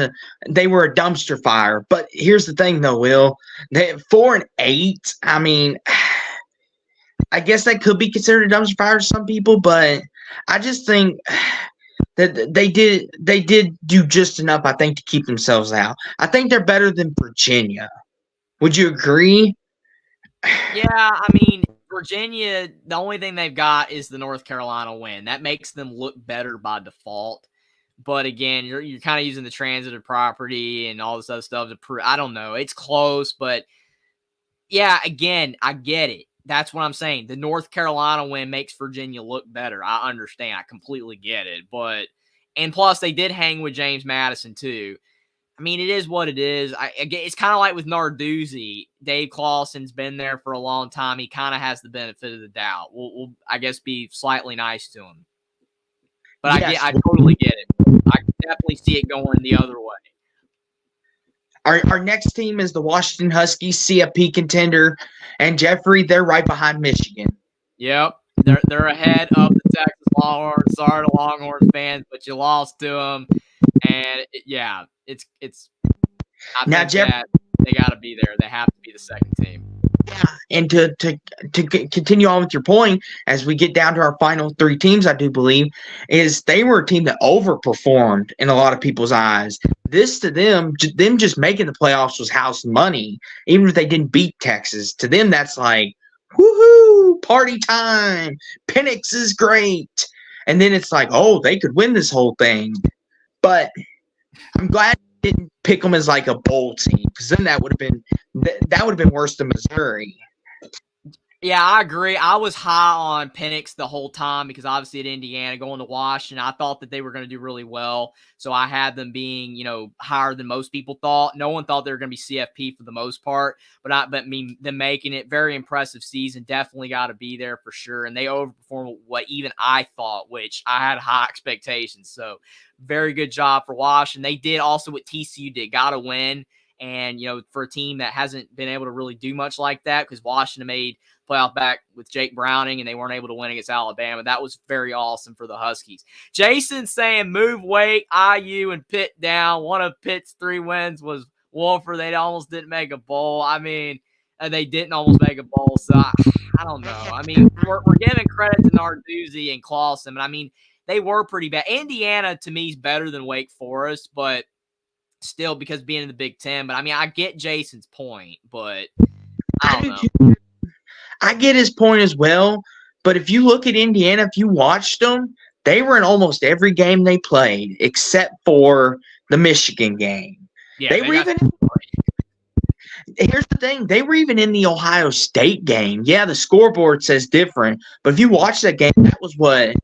they were a dumpster fire. But here's the thing, though, Will. They 4-8. I mean, I guess that could be considered a dumpster fire to some people, but I just think that they did do just enough, I think, to keep themselves out. I think they're better than Virginia. Would you agree? Yeah, I mean, Virginia, the only thing they've got is the North Carolina win. That makes them look better by default. But again, you're kind of using the transitive property and all this other stuff to prove. I don't know. It's close, but yeah, again, I get it. That's what I'm saying. The North Carolina win makes Virginia look better. I understand. I completely get it. And plus, they did hang with James Madison too. I mean, it is what it is. It's kind of like with Narduzzi. Dave Clawson's been there for a long time. He kind of has the benefit of the doubt. We'll I guess, be slightly nice to him. But yes. I totally get it. I definitely see it going the other way. Our next team is the Washington Huskies, CFP contender, and Jeffrey, they're right behind Michigan. Yep, they're ahead of the Texas Longhorns. Sorry to Longhorns fans, but you lost to them, and it's. I think that they got to be there. They have to be the second team. Yeah, and to continue on with your point, as we get down to our final three teams, I do believe, is they were a team that overperformed in a lot of people's eyes. This to them just making the playoffs was house money, even if they didn't beat Texas. To them, that's like, woohoo, party time. Penix is great. And then it's like, oh, they could win this whole thing. But I'm glad they didn't pick them as like a bowl team, because then that would have been worse than Missouri. Yeah, I agree. I was high on Penix the whole time because obviously at Indiana going to Washington, I thought that they were going to do really well. So I had them being, higher than most people thought. No one thought they were going to be CFP for the most part, but them making it, very impressive season. Definitely got to be there for sure. And they overperformed what even I thought, which I had high expectations. So very good job for Washington. They did also what TCU did, got to win. And, for a team that hasn't been able to really do much like that, because Washington made playoff back with Jake Browning, and they weren't able to win against Alabama. That was very awesome for the Huskies. Jason saying move Wake, IU, and Pitt down. One of Pitt's 3 wins was Wolford. They almost didn't make a bowl. I mean, they didn't almost make a bowl, so I don't know. I mean, we're giving credit to Narduzzi and Clawson, but I mean, they were pretty bad. Indiana, to me, is better than Wake Forest, but still because being in the Big Ten. But, I mean, I get Jason's point, but I don't know. I get his point as well, but if you look at Indiana, if you watched them, they were in almost every game they played except for the Michigan game. Yeah, they were even. Here's the thing. They were even in the Ohio State game. Yeah, the scoreboard says different, but if you watch that game, that was what,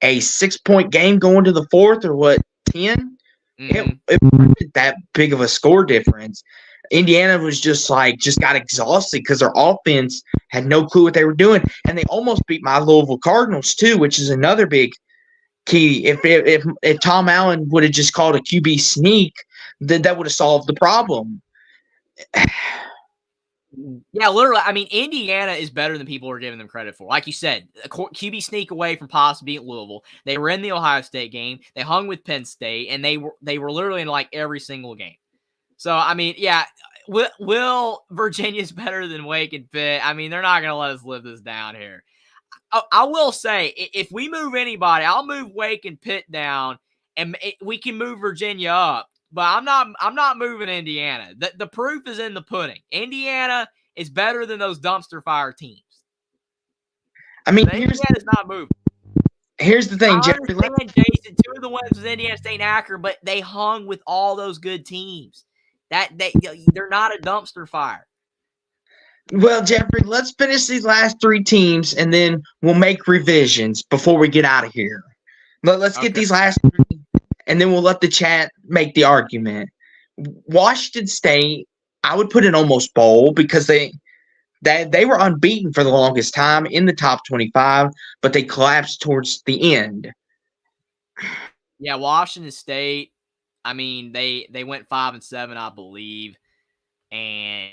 a 6-point game going to the fourth or what, 10? Mm-hmm. It wasn't that big of a score difference. Indiana was just got exhausted because their offense had no clue what they were doing, and they almost beat my Louisville Cardinals too, which is another big key. If Tom Allen would have just called a QB sneak, then that would have solved the problem. Yeah, literally. I mean, Indiana is better than people are giving them credit for. Like you said, a QB sneak away from possibly beating Louisville. They were in the Ohio State game. They hung with Penn State, and they were literally in like every single game. So, I mean, yeah, will Virginia's better than Wake and Pitt? I mean, they're not going to let us live this down here. I will say, if we move anybody, I'll move Wake and Pitt down, and we can move Virginia up. But I'm not moving Indiana. The proof is in the pudding. Indiana is better than those dumpster fire teams. I mean, Indiana's not moving. Here's the thing, Jeffrey. Jason, 2 of the wins was Indiana State and Akron, but they hung with all those good teams. They're not a dumpster fire. Well, Jeffrey, let's finish these last 3 teams, and then we'll make revisions before we get out of here. Let's get these last 3, and then we'll let the chat make the argument. Washington State, I would put in almost bowl because they were unbeaten for the longest time in the top 25, but they collapsed towards the end. Yeah, Washington State, I mean, they went 5-7, I believe, and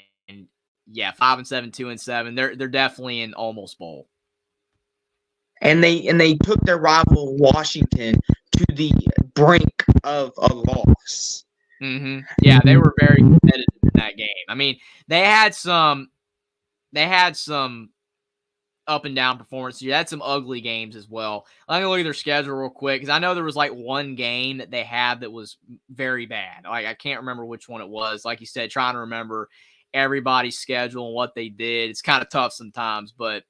yeah, 5-7, 2-7. They're definitely in almost bowl. And they took their rival Washington to the brink of a loss. Mm-hmm. Yeah, they were very competitive in that game. I mean, they had some up and down performances. They had some ugly games as well. I'm gonna look at their schedule real quick because I know there was like one game that they had that was very bad. Like I can't remember which one it was. Like you said, trying to remember everybody's schedule and what they did. It's kind of tough sometimes, but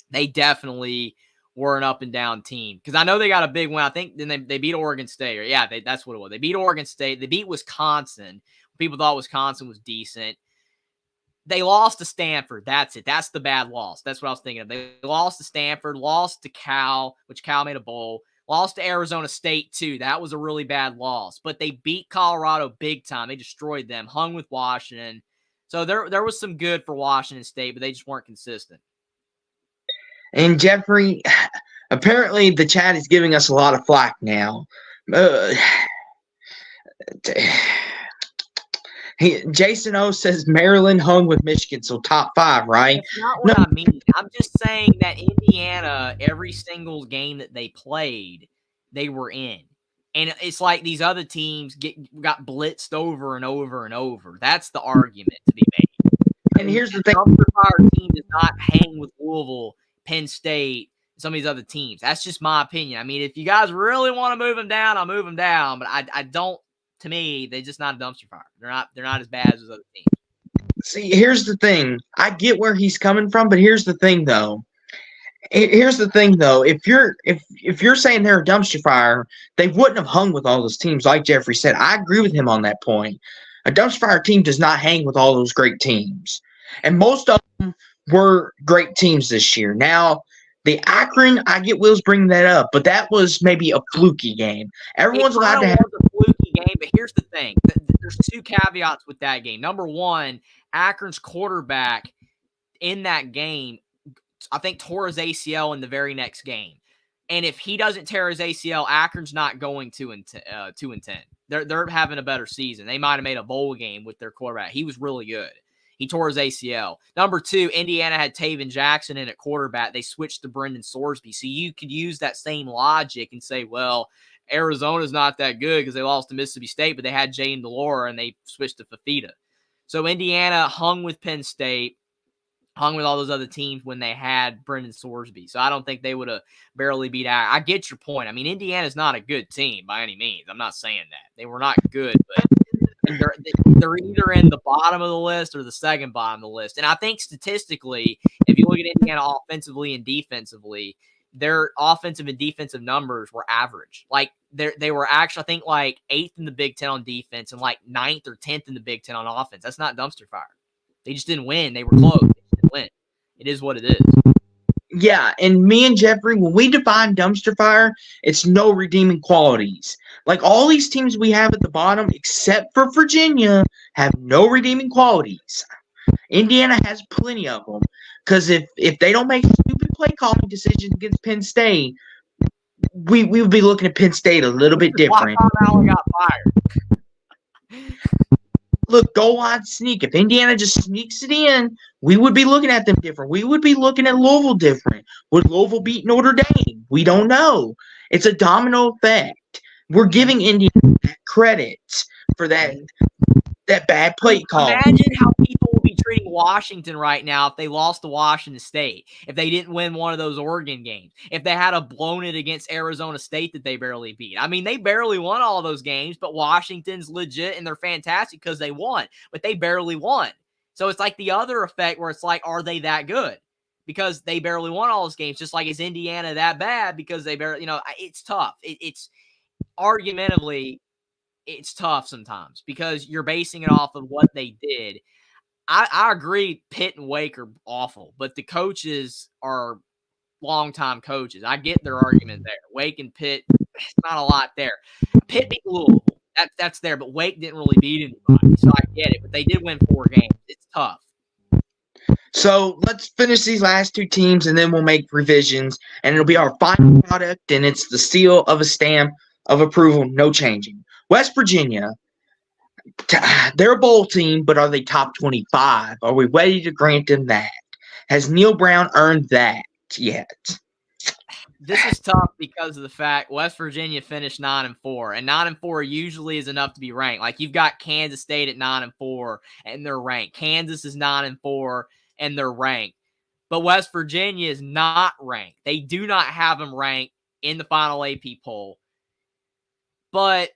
they definitely were an up and down team because I know they got a big win. I think then they beat Oregon State, or yeah, that's what it was. They beat Oregon State. They beat Wisconsin. People thought Wisconsin was decent. They lost to Stanford. That's it. That's the bad loss. That's what I was thinking of. They lost to Stanford, lost to Cal, which Cal made a bowl, lost to Arizona State too. That was a really bad loss. But they beat Colorado big time. They destroyed them, hung with Washington. So there was some good for Washington State, but they just weren't consistent. And Jeffrey, apparently the chat is giving us a lot of flack now. Jason O says Maryland hung with Michigan, so top 5, right? That's not what I mean. I'm just saying that Indiana, every single game that they played, they were in. And it's like these other teams got blitzed over and over and over. That's the argument to be made. And here's the thing. The Fire team does not hang with Louisville, Penn State, some of these other teams. That's just my opinion. I mean, if you guys really want to move them down, I'll move them down. But I don't. To me, they're just not a dumpster fire. They're not as bad as those other teams. See, here's the thing. I get where he's coming from, but here's the thing, though. If you're saying they're a dumpster fire, they wouldn't have hung with all those teams, like Jeffrey said. I agree with him on that point. A dumpster fire team does not hang with all those great teams, and most of them were great teams this year. Now, the Akron, I get Will's bringing that up, but that was maybe a fluky game. Everyone's allowed to have a fluky game, but here's the thing. There's 2 caveats with that game. Number one, Akron's quarterback in that game, I think, tore his ACL in the very next game. And if he doesn't tear his ACL, Akron's not going 2-10. They're having a better season. They might have made a bowl game with their quarterback. He was really good. He tore his ACL. Number 2, Indiana had Taven Jackson in at quarterback. They switched to Brendan Sorsby. So you could use that same logic and say, well, Arizona's not that good because they lost to Mississippi State, but they had Jane Delora and they switched to Fafita. So Indiana hung with Penn State, hung with all those other teams when they had Brendan Sorsby. So I don't think they would have barely beat out. I get your point. I mean, Indiana's not a good team by any means. I'm not saying that. They were not good, but they're either in the bottom of the list or the second bottom of the list. And I think statistically, if you look at Indiana offensively and defensively, their offensive and defensive numbers were average. Like they were actually, I think, like 8th in the Big Ten on defense and like 9th or 10th in the Big Ten on offense. That's not dumpster fire. They just didn't win. They were close. They just didn't win. It is what it is. Yeah, and me and Jeffrey, when we define dumpster fire, it's no redeeming qualities. Like all these teams we have at the bottom, except for Virginia, have no redeeming qualities. Indiana has plenty of them. Because if they don't make stupid play calling decisions against Penn State, we would be looking at Penn State a little bit different. Why Allen got fired? Look, goal line sneak. If Indiana just sneaks it in, we would be looking at them different. We would be looking at Louisville different. Would Louisville beat Notre Dame? We don't know. It's a domino effect. We're giving Indiana credit for that bad play call. Imagine how people will be treating Washington right now if they lost to Washington State, if they didn't win one of those Oregon games, if they had blown it against Arizona State that they barely beat. I mean, they barely won all those games, but Washington's legit and they're fantastic because they won, but they barely won. So it's like the other effect where it's like, are they that good? Because they barely won all those games, just like is Indiana that bad because they barely, it's tough. It's argumentatively, it's tough sometimes because you're basing it off of what they did. I agree Pitt and Wake are awful, but the coaches are longtime coaches. I get their argument there. Wake and Pitt, it's not a lot there. Pitt beat Louisville. That's there, but Wake didn't really beat anybody, so I get it. But they did win 4 games. It's tough. So let's finish these last 2 teams, and then we'll make revisions, and it'll be our final product, and it's the seal of a stamp of approval, no changing. West Virginia, they're a bowl team, but are they top 25? Are we ready to grant them that? Has Neil Brown earned that yet? This is tough because of the fact West Virginia finished 9-4, and 9-4 usually is enough to be ranked. Like you've got Kansas State at 9-4, and they're ranked. Kansas is 9-4, and they're ranked. But West Virginia is not ranked. They do not have them ranked in the final AP poll. But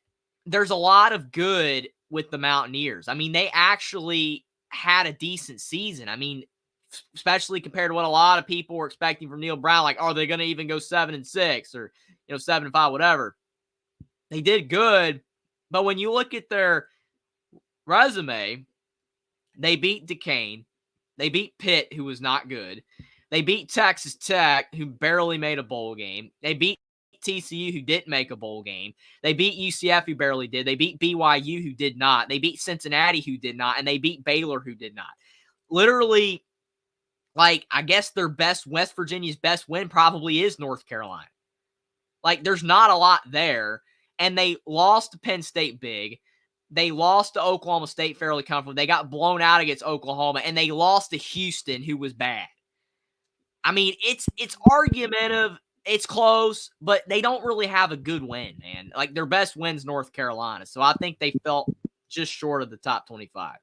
there's a lot of good with the Mountaineers. I mean, they actually had a decent season. I mean, especially compared to what a lot of people were expecting from Neil Brown. Like, are they going to even go 7-6 or 7-5, whatever? They did good, but when you look at their resume, they beat Duquesne, they beat Pitt, who was not good, they beat Texas Tech, who barely made a bowl game, they beat TCU, who didn't make a bowl game. They beat UCF, who barely did. They beat BYU, who did not. They beat Cincinnati, who did not. And they beat Baylor, who did not. Literally, like, I guess West Virginia's best win probably is North Carolina. Like, there's not a lot there. And they lost to Penn State big. They lost to Oklahoma State fairly comfortably. They got blown out against Oklahoma. And they lost to Houston, who was bad. I mean, it's argumentative. It's close, but they don't really have a good win, man. Like, their best win's North Carolina. So I think they felt just short of the top 25.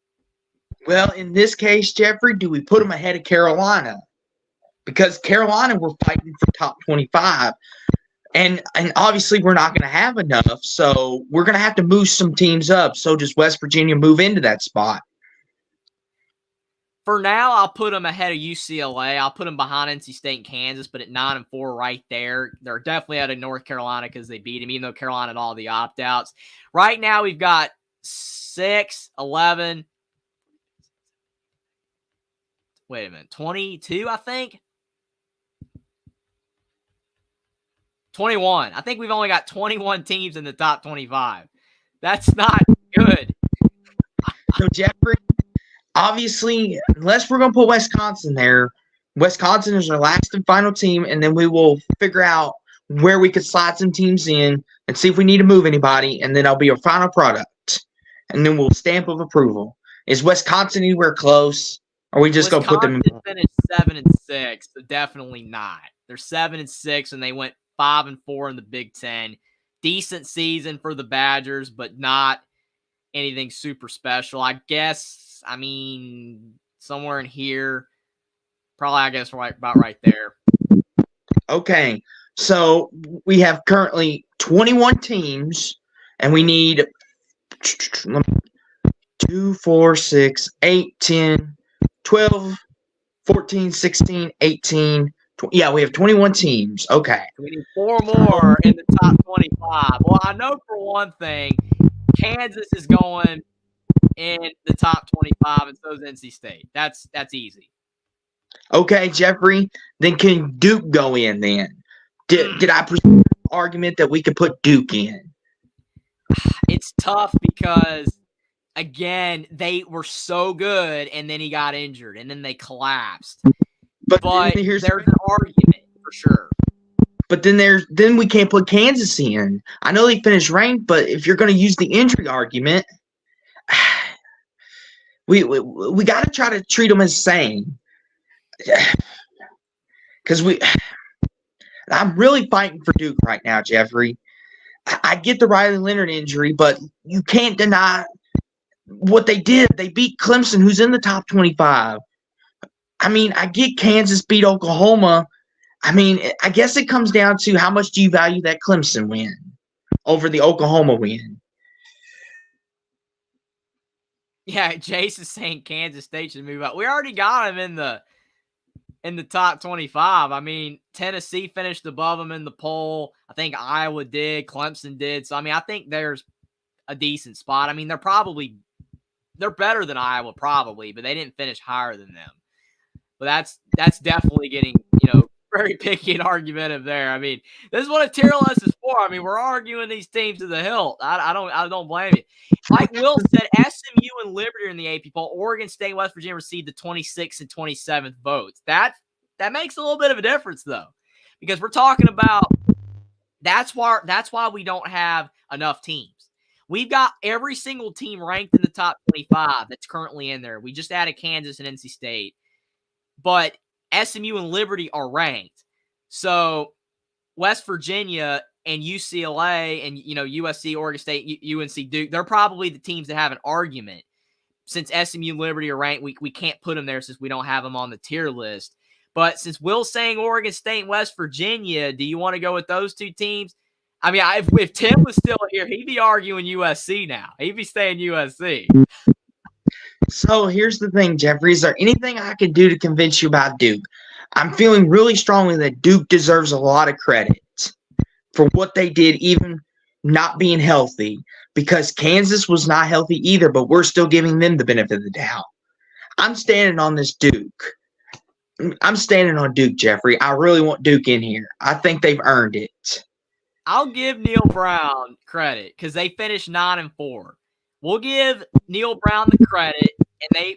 Well, in this case, Jeffrey, do we put them ahead of Carolina? Because Carolina were fighting for top 25. And obviously we're not going to have enough, so we're going to have to move some teams up. So does West Virginia move into that spot? For now, I'll put them ahead of UCLA. I'll put them behind NC State and Kansas, but at 9-4 right there. They're definitely out of North Carolina because they beat them, even though Carolina had all the opt-outs. Right now, we've got 6, 11. Wait a minute. 22, I think? 21. I think we've only got 21 teams in the top 25. That's not good. So, Jeffrey, obviously, unless we're going to put Wisconsin there, Wisconsin is our last and final team, and then we will figure out where we could slide some teams in and see if we need to move anybody, and then that'll be our final product. And then we'll stamp of approval. Is Wisconsin anywhere close? Or are we just gonna put them in? Wisconsin finished 7-6, so definitely not. They're 7-6, and they went 5-4 in the Big Ten. Decent season for the Badgers, but not anything super special. I guess, I mean, somewhere in here, probably, I guess, about right there. Okay, so we have currently 21 teams, and we need 2, 4, 6, 8, 10, 12, 14, 16, 18. Yeah, we have 21 teams. Okay. We need 4 more in the top 25. Well, I know for one thing, Kansas is going in the top 25, and so is NC State. That's easy. Okay, Jeffrey. Then can Duke go in then? Did I present an argument that we could put Duke in? It's tough because, again, they were so good, and then he got injured, and then they collapsed. But there's an argument for sure. But then we can't put Kansas in. I know they finished ranked, but if you're going to use the injury argument, we got to try to treat them as the same. Because I'm really fighting for Duke right now, Jeffrey. I get the Riley Leonard injury, but you can't deny what they did. They beat Clemson, who's in the top 25. I mean, I get Kansas beat Oklahoma. I mean, I guess it comes down to how much do you value that Clemson win over the Oklahoma win. Yeah, Jace is saying Kansas State should move up. We already got him in the top 25. I mean, Tennessee finished above them in the poll. I think Iowa did. Clemson did. So, I mean, I think there's a decent spot. I mean, they're better than Iowa probably, but they didn't finish higher than them. But that's definitely getting, very picky and argumentative there. I mean, this is what a tier list is for. I mean, we're arguing these teams to the hilt. I don't blame you. Like Will said, SMU and Liberty are in the AP poll. Oregon State and West Virginia received the 26th and 27th votes. That makes a little bit of a difference, though, because we're talking about that's why we don't have enough teams. We've got every single team ranked in the top 25 that's currently in there. We just added Kansas and NC State. But SMU and Liberty are ranked. So West Virginia and UCLA and, USC, Oregon State, UNC, Duke, they're probably the teams that have an argument. Since SMU and Liberty are ranked, we can't put them there since we don't have them on the tier list. But since Will's saying Oregon State and West Virginia, do you want to go with those two teams? I mean, if Tim was still here, he'd be arguing USC now. He'd be saying USC. So here's the thing, Jeffrey. Is there anything I can do to convince you about Duke? I'm feeling really strongly that Duke deserves a lot of credit for what they did, even not being healthy, because Kansas was not healthy either, but we're still giving them the benefit of the doubt. I'm standing on this Duke. I'm standing on Duke, Jeffrey. I really want Duke in here. I think they've earned it. I'll give Neil Brown credit because they finished 9-4. We'll give Neil Brown the credit, and they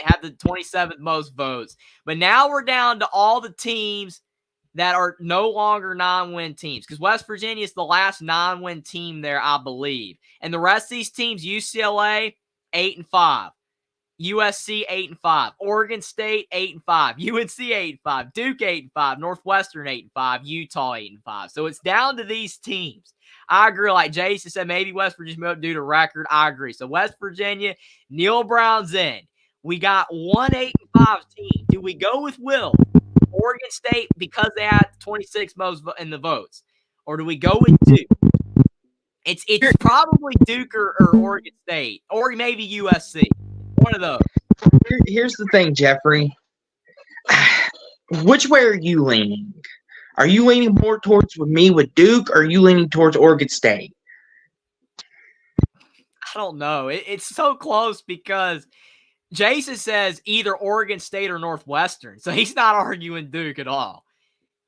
have the 27th most votes. But now we're down to all the teams that are no longer 9-win teams, because West Virginia is the last 9-win team there, I believe. And the rest of these teams, UCLA, 8-5. USC 8-5, Oregon State 8-5, UNC 8-5, Duke 8-5, Northwestern 8-5, Utah 8-5. So it's down to these teams. I agree. Like Jason said, maybe West Virginia due to record. I agree. So West Virginia, Neil Brown's in. We got one 8-5 team. Do we go with Will? Oregon State because they had 26 most in the votes, or do we go with Duke? It's probably Duke or Oregon State, or maybe USC. One of those. Here's the thing, Jeffrey. Which way are you leaning? Are you leaning more towards me with Duke, or are you leaning towards Oregon State? I don't know. It's so close because Jason says either Oregon State or Northwestern, so he's not arguing Duke at all.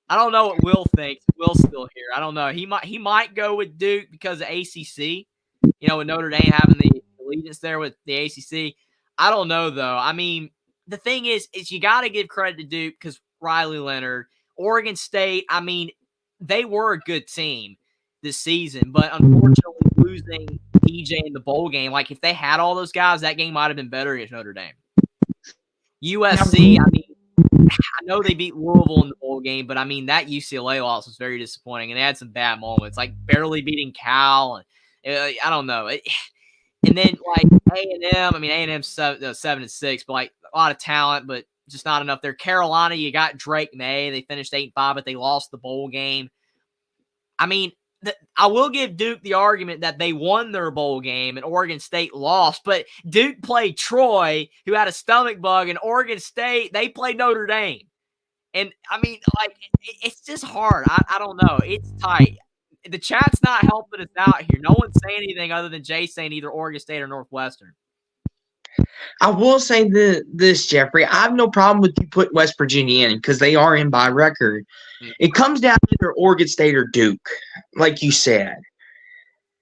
I don't know what Will thinks. Will's still here. I don't know. He might go with Duke because of ACC. With Notre Dame having the allegiance there with the ACC. I don't know, though. I mean, the thing is you got to give credit to Duke because Riley Leonard. Oregon State, I mean, they were a good team this season, but unfortunately losing DJ in the bowl game. Like, if they had all those guys, that game might have been better against Notre Dame. USC, I mean, I know they beat Louisville in the bowl game, but I mean, that UCLA loss was very disappointing, and they had some bad moments, like barely beating Cal. And I don't know. And then, like, A&M, I mean, A&M's 7-6, but, like, a lot of talent, but just not enough there. Carolina, you got Drake May. They finished 8-5, but they lost the bowl game. I mean, I will give Duke the argument that they won their bowl game and Oregon State lost, but Duke played Troy, who had a stomach bug, and Oregon State, they played Notre Dame. And, I mean, like, it's just hard. I don't know. It's tight. The chat's not helping us out here. No one's saying anything other than Jay saying either Oregon State or Northwestern. I will say this, Jeffrey. I have no problem with you putting West Virginia in because they are in by record. It comes down to either Oregon State or Duke, like you said.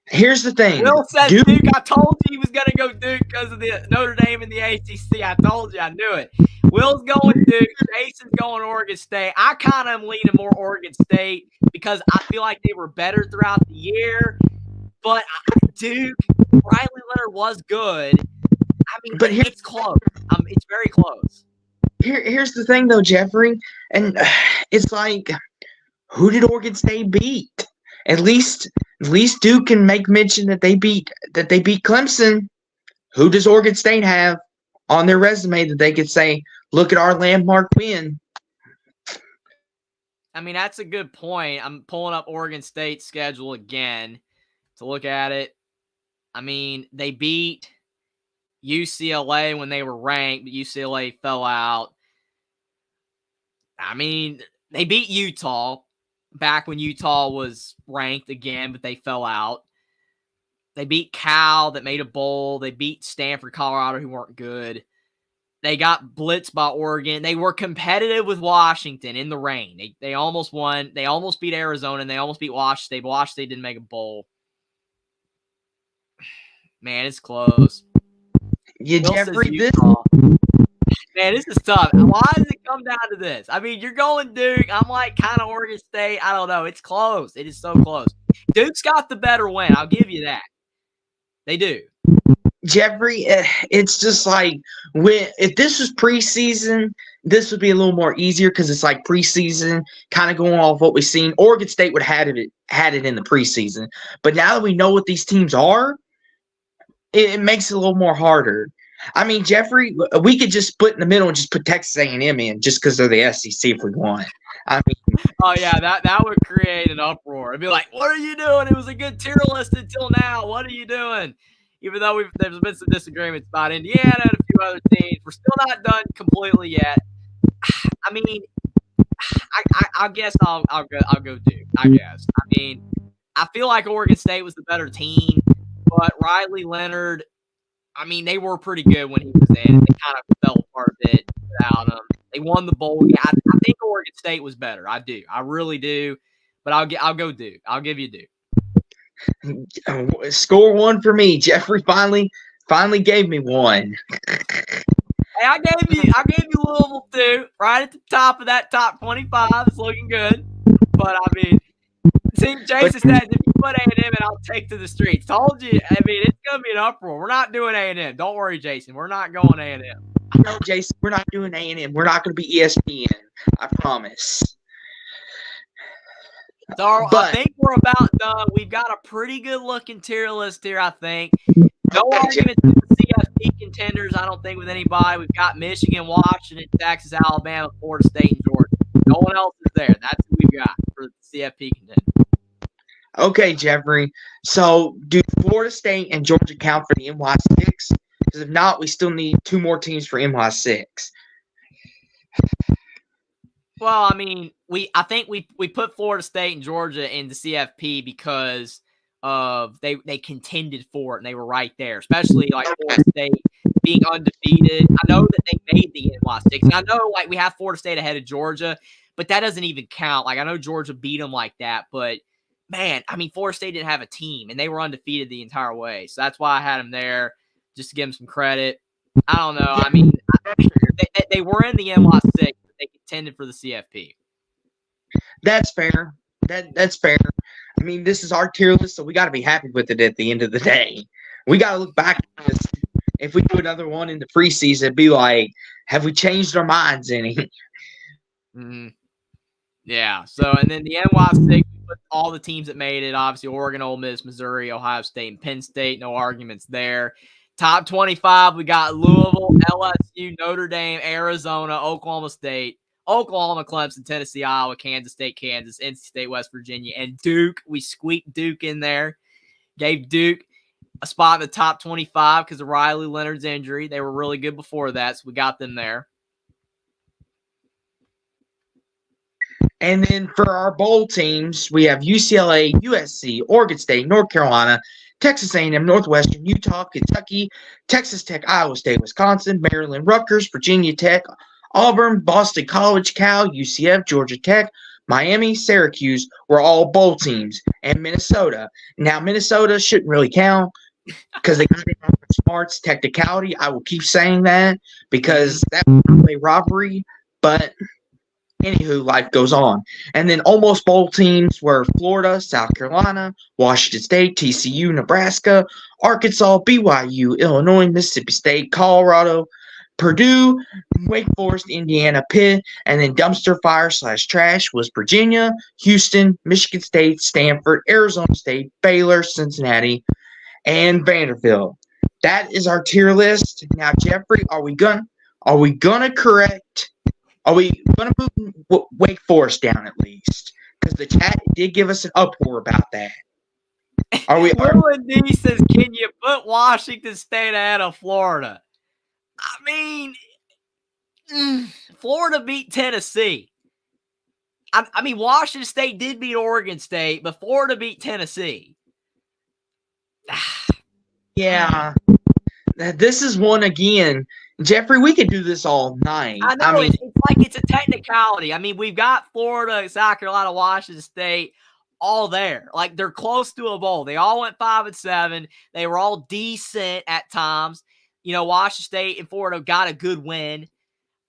Here's the thing. Will said Duke. I told you he was going to go Duke because of the Notre Dame and the ACC. I told you. I knew it. Will's going Duke. Jason's going Oregon State. I kind of am leaning more Oregon State because I feel like they were better throughout the year. But Duke, Riley Leonard was good. I mean, but it's close. It's very close. Here's the thing, though, Jeffrey, and it's like, who did Oregon State beat? At least Duke can make mention that they beat Clemson. Who does Oregon State have on their resume that they could say, "Look at our landmark win"? I mean, that's a good point. I'm pulling up Oregon State's schedule again to look at it. I mean, they beat UCLA when they were ranked, but UCLA fell out. I mean, they beat Utah back when Utah was ranked again, but they fell out. They beat Cal that made a bowl. They beat Stanford, Colorado, who weren't good. They got blitzed by Oregon. They were competitive with Washington in the rain. They almost won. They almost beat Arizona, and they almost beat Washington State, but Washington State didn't make a bowl. Man, it's close. Yeah, Jeffrey, Man, this is tough. Why does it come down to this? I mean, you're going Duke. I'm like kind of Oregon State. I don't know. It's close. It is so close. Duke's got the better win. I'll give you that. They do. Jeffrey, it's just like if this was preseason, this would be a little more easier because it's like preseason, kind of going off what we've seen. Oregon State would have had it in the preseason, but now that we know what these teams are, it makes it a little more harder. I mean, Jeffrey, we could just split in the middle and just put Texas A&M in just because they're the SEC if we want. I mean, oh yeah, that would create an uproar. It'd be like, "What are you doing? It was a good tier list until now. What are you doing?" Even though there's been some disagreements about Indiana and a few other teams, we're still not done completely yet. I mean, I guess I'll go Duke. I guess. I mean, I feel like Oregon State was the better team, but Riley Leonard, I mean, they were pretty good when he was in. They kind of fell apart a bit without him. They won the bowl. Yeah, I think Oregon State was better. I do. I really do. But I'll go Duke. I'll give you Duke. Score one for me. Jeffrey finally gave me one. Hey, I gave you Louisville too, right at the top of that top 25. It's looking good. But I mean, see, Jason said if you put A&M in, I'll take to the streets. Told you. I mean, it's gonna be an uproar. We're not doing A&M. Don't worry, Jason. We're not going A&M. I know, Jason. We're not doing A&M. We're not going to be ESPN. I promise. So I think we're about done. We've got a pretty good looking tier list here, I think. No arguments with the CFB contenders, I don't think, with anybody. We've got Michigan, Washington, Texas, Alabama, Florida State, and Georgia. No one else is there. That's who we've got for the CFP contenders. Okay, Jeffrey. So do Florida State and Georgia count for the NY6? Because if not, we still need two more teams for NY6. Well, I mean, I think we put Florida State and Georgia in the CFP because of they contended for it and they were right there, especially like Florida State being undefeated. I know that they made the NY6, and I know like we have Florida State ahead of Georgia, but that doesn't even count. Like I know Georgia beat them like that, but man, I mean, Florida State didn't have a team and they were undefeated the entire way, so that's why I had them there just to give them some credit. I don't know. I mean, they were in the NY6, but they contended for the CFP. That's fair. That's fair. I mean, this is our tier list, so we got to be happy with it at the end of the day. We got to look back at this. If we do another one in the preseason, be like, have we changed our minds any? Mm-hmm. Yeah. So, and then the NY6, we put all the teams that made it. Obviously, Oregon, Ole Miss, Missouri, Ohio State, and Penn State. No arguments there. Top 25, we got Louisville, LSU, Notre Dame, Arizona, Oklahoma State, Oklahoma, Clemson, Tennessee, Iowa, Kansas State, Kansas, NC State, West Virginia, and Duke. We squeaked Duke in there. Gave Duke a spot in the top 25 because of Riley Leonard's injury. They were really good before that, so we got them there. And then for our bowl teams, we have UCLA, USC, Oregon State, North Carolina, Texas A&M, Northwestern, Utah, Kentucky, Texas Tech, Iowa State, Wisconsin, Maryland, Rutgers, Virginia Tech, Auburn, Boston College, Cal, UCF, Georgia Tech, Miami, Syracuse were all bowl teams, and Minnesota. Now, Minnesota shouldn't really count because they got it on smarts technicality. I will keep saying that because that was a robbery, but anywho, life goes on. And then almost bowl teams were Florida, South Carolina, Washington State, TCU, Nebraska, Arkansas, BYU, Illinois, Mississippi State, Colorado, Purdue, Wake Forest, Indiana, Pitt, and then dumpster fire / trash was Virginia, Houston, Michigan State, Stanford, Arizona State, Baylor, Cincinnati, and Vanderbilt. That is our tier list. Now, Jeffrey, are we gonna correct? Are we gonna move Wake Forest down at least? Because the chat did give us an uproar about that. Are we? Will D says, "Can you put Washington State ahead of Florida?" I mean, Florida beat Tennessee. I mean, Washington State did beat Oregon State, but Florida beat Tennessee. Yeah, this is one again. Jeffrey, we could do this all night. I know. It's like it's a technicality. I mean, we've got Florida, South Carolina, Washington State all there. Like, they're close to a bowl. They all went 5-7. They were all decent at times. You know, Washington State and Florida got a good win.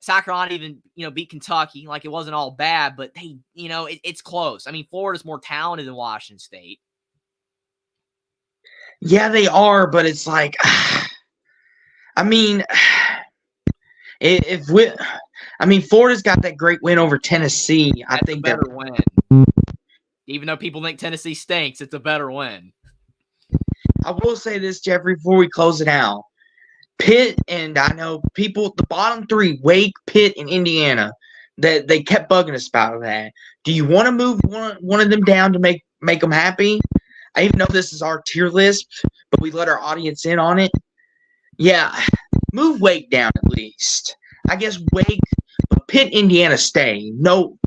South Carolina even, beat Kentucky. Like, it wasn't all bad, but they, it's close. I mean, Florida's more talented than Washington State. Yeah, they are, but it's like, I mean, Florida's got that great win over Tennessee. I think better win. Even though people think Tennessee stinks, it's a better win. I will say this, Jeffrey, before we close it out. Pitt, and I know people, the bottom three, Wake, Pitt, and Indiana, that they kept bugging us about that. Do you want to move one of them down to make them happy? I even know this is our tier list, but we let our audience in on it. Yeah, move Wake down at least. I guess Wake, but Pitt, Indiana stay. No.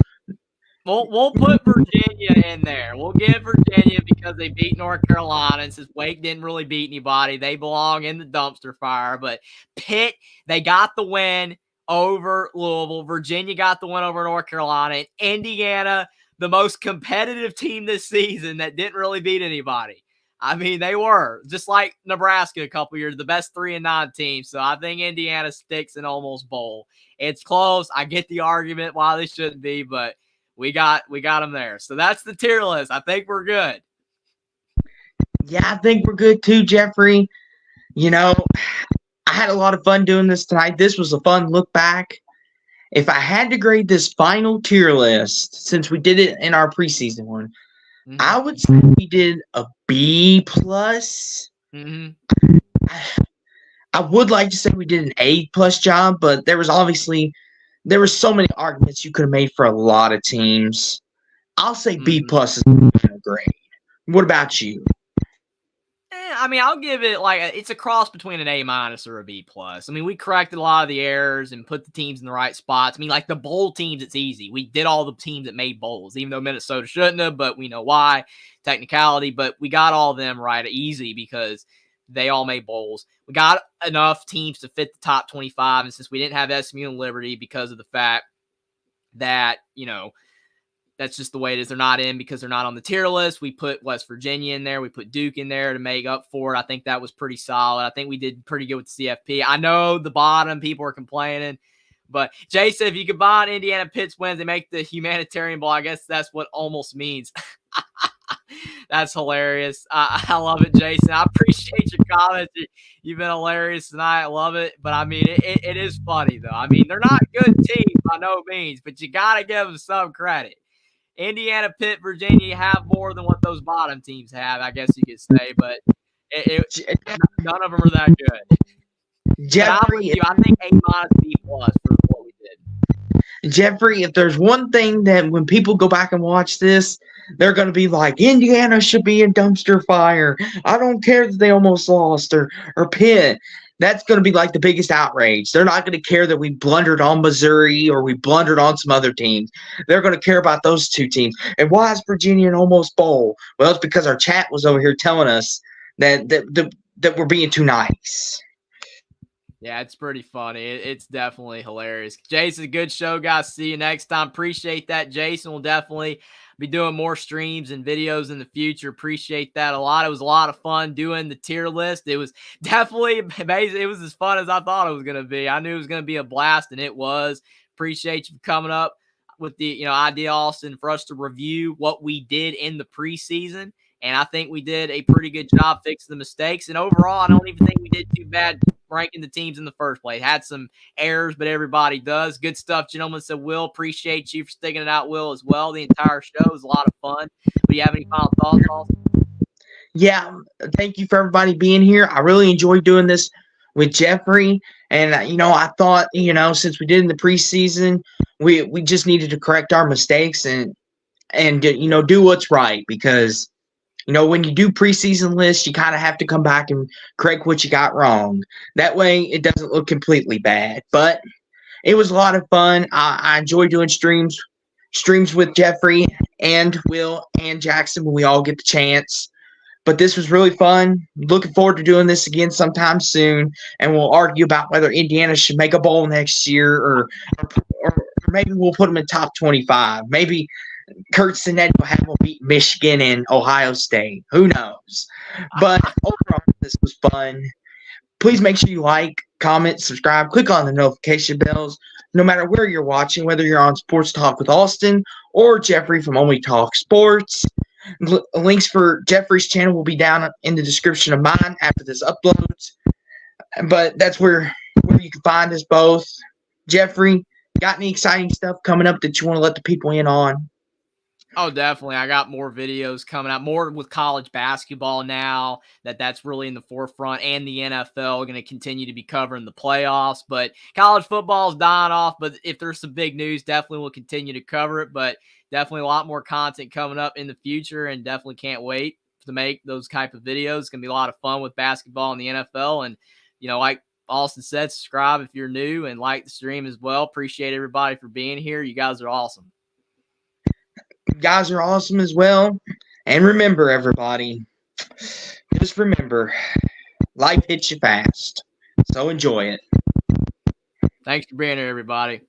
We'll put Virginia in there. We'll give Virginia because they beat North Carolina. And since Wake didn't really beat anybody, they belong in the dumpster fire. But Pitt, they got the win over Louisville. Virginia got the win over North Carolina. And Indiana, the most competitive team this season that didn't really beat anybody. I mean, they were just like Nebraska a couple years, the best 3-9 team. So I think Indiana sticks in almost bowl. It's close. I get the argument why they shouldn't be, but we got them there. So that's the tier list. I think we're good. Yeah, I think we're good too, Jeffrey. I had a lot of fun doing this tonight. This was a fun look back. If I had to grade this final tier list, since we did it in our preseason one, I would say we did a B+. I would like to say we did an A+ job, but there were so many arguments you could have made for a lot of teams. I'll say B+ is a grade. What about you? I mean, I'll give it it's a cross between an A- or a B+. I mean, we corrected a lot of the errors and put the teams in the right spots. I mean, like the bowl teams, it's easy. We did all the teams that made bowls, even though Minnesota shouldn't have, but we know why. Technicality, but we got all of them right easy because they all made bowls. We got enough teams to fit the top 25, and since we didn't have SMU and Liberty because of the fact that, that's just the way it is. They're not in because they're not on the tier list. We put West Virginia in there. We put Duke in there to make up for it. I think that was pretty solid. I think we did pretty good with the CFP. I know the bottom people are complaining, but Jay said if you combine Indiana Pitt's wins, they make the humanitarian bowl. I guess that's what almost means. That's hilarious. I love it, Jason. I appreciate your comments. You've been hilarious tonight. I love it. But I mean, it is funny though. I mean, they're not good teams by no means, but you got to give them some credit. Indiana, Pitt, Virginia have more than what those bottom teams have, I guess you could say. But none of them are that good. But I'm with Jeffrey, you. I think A minus B plus for what we did. Jeffrey, if there's one thing that when people go back and watch this, they're going to be like, Indiana should be in dumpster fire. I don't care that they almost lost or Pitt. That's going to be like the biggest outrage. They're not going to care that we blundered on Missouri or we blundered on some other teams. They're going to care about those two teams. And why is Virginia an almost bowl? Well, it's because our chat was over here telling us that we're being too nice. Yeah, it's pretty funny. It's definitely hilarious. Jason, good show, guys. See you next time. Appreciate that. Jason will definitely be doing more streams and videos in the future. Appreciate that a lot. It was a lot of fun doing the tier list. It was definitely amazing. It was as fun as I thought it was going to be. I knew it was going to be a blast, and it was. Appreciate you coming up with the idea, Austin, for us to review what we did in the preseason. And I think we did a pretty good job fixing the mistakes. And overall, I don't even think we did too bad ranking the teams in the first place. Had some errors, but everybody does. Good stuff, gentlemen. So, Will, appreciate you for sticking it out, Will, as well. The entire show was a lot of fun. But do you have any final thoughts, Austin? Yeah, thank you for everybody being here. I really enjoyed doing this with Jeffrey. And, I thought, since we did in the preseason, we just needed to correct our mistakes and do what's right because – when you do preseason lists, you kind of have to come back and correct what you got wrong. That way, it doesn't look completely bad. But it was a lot of fun. I enjoy doing streams with Jeffrey and Will and Jackson when we all get the chance. But this was really fun. Looking forward to doing this again sometime soon. And we'll argue about whether Indiana should make a bowl next year or maybe we'll put them in top 25. Maybe Kurt Sinetti will have them beat Michigan and Ohio State. Who knows? But overall, this was fun. Please make sure you like, comment, subscribe, click on the notification bells. No matter where you're watching, whether you're on Sports Talk with Austin or Jeffrey from Only Talk Sports. Links for Jeffrey's channel will be down in the description of mine after this uploads. But that's where you can find us both. Jeffrey, got any exciting stuff coming up that you want to let the people in on? Oh, definitely. I got more videos coming out, more with college basketball now that's really in the forefront, and the NFL going to continue to be covering the playoffs. But college football is dying off. But if there's some big news, definitely we'll continue to cover it. But definitely a lot more content coming up in the future, and definitely can't wait to make those type of videos. It's going to be a lot of fun with basketball and the NFL. And, like Austin said, subscribe if you're new and like the stream as well. Appreciate everybody for being here. You guys are awesome. Guys are awesome as well. And remember, everybody, just remember, life hits you fast. So enjoy it. Thanks for being here, everybody.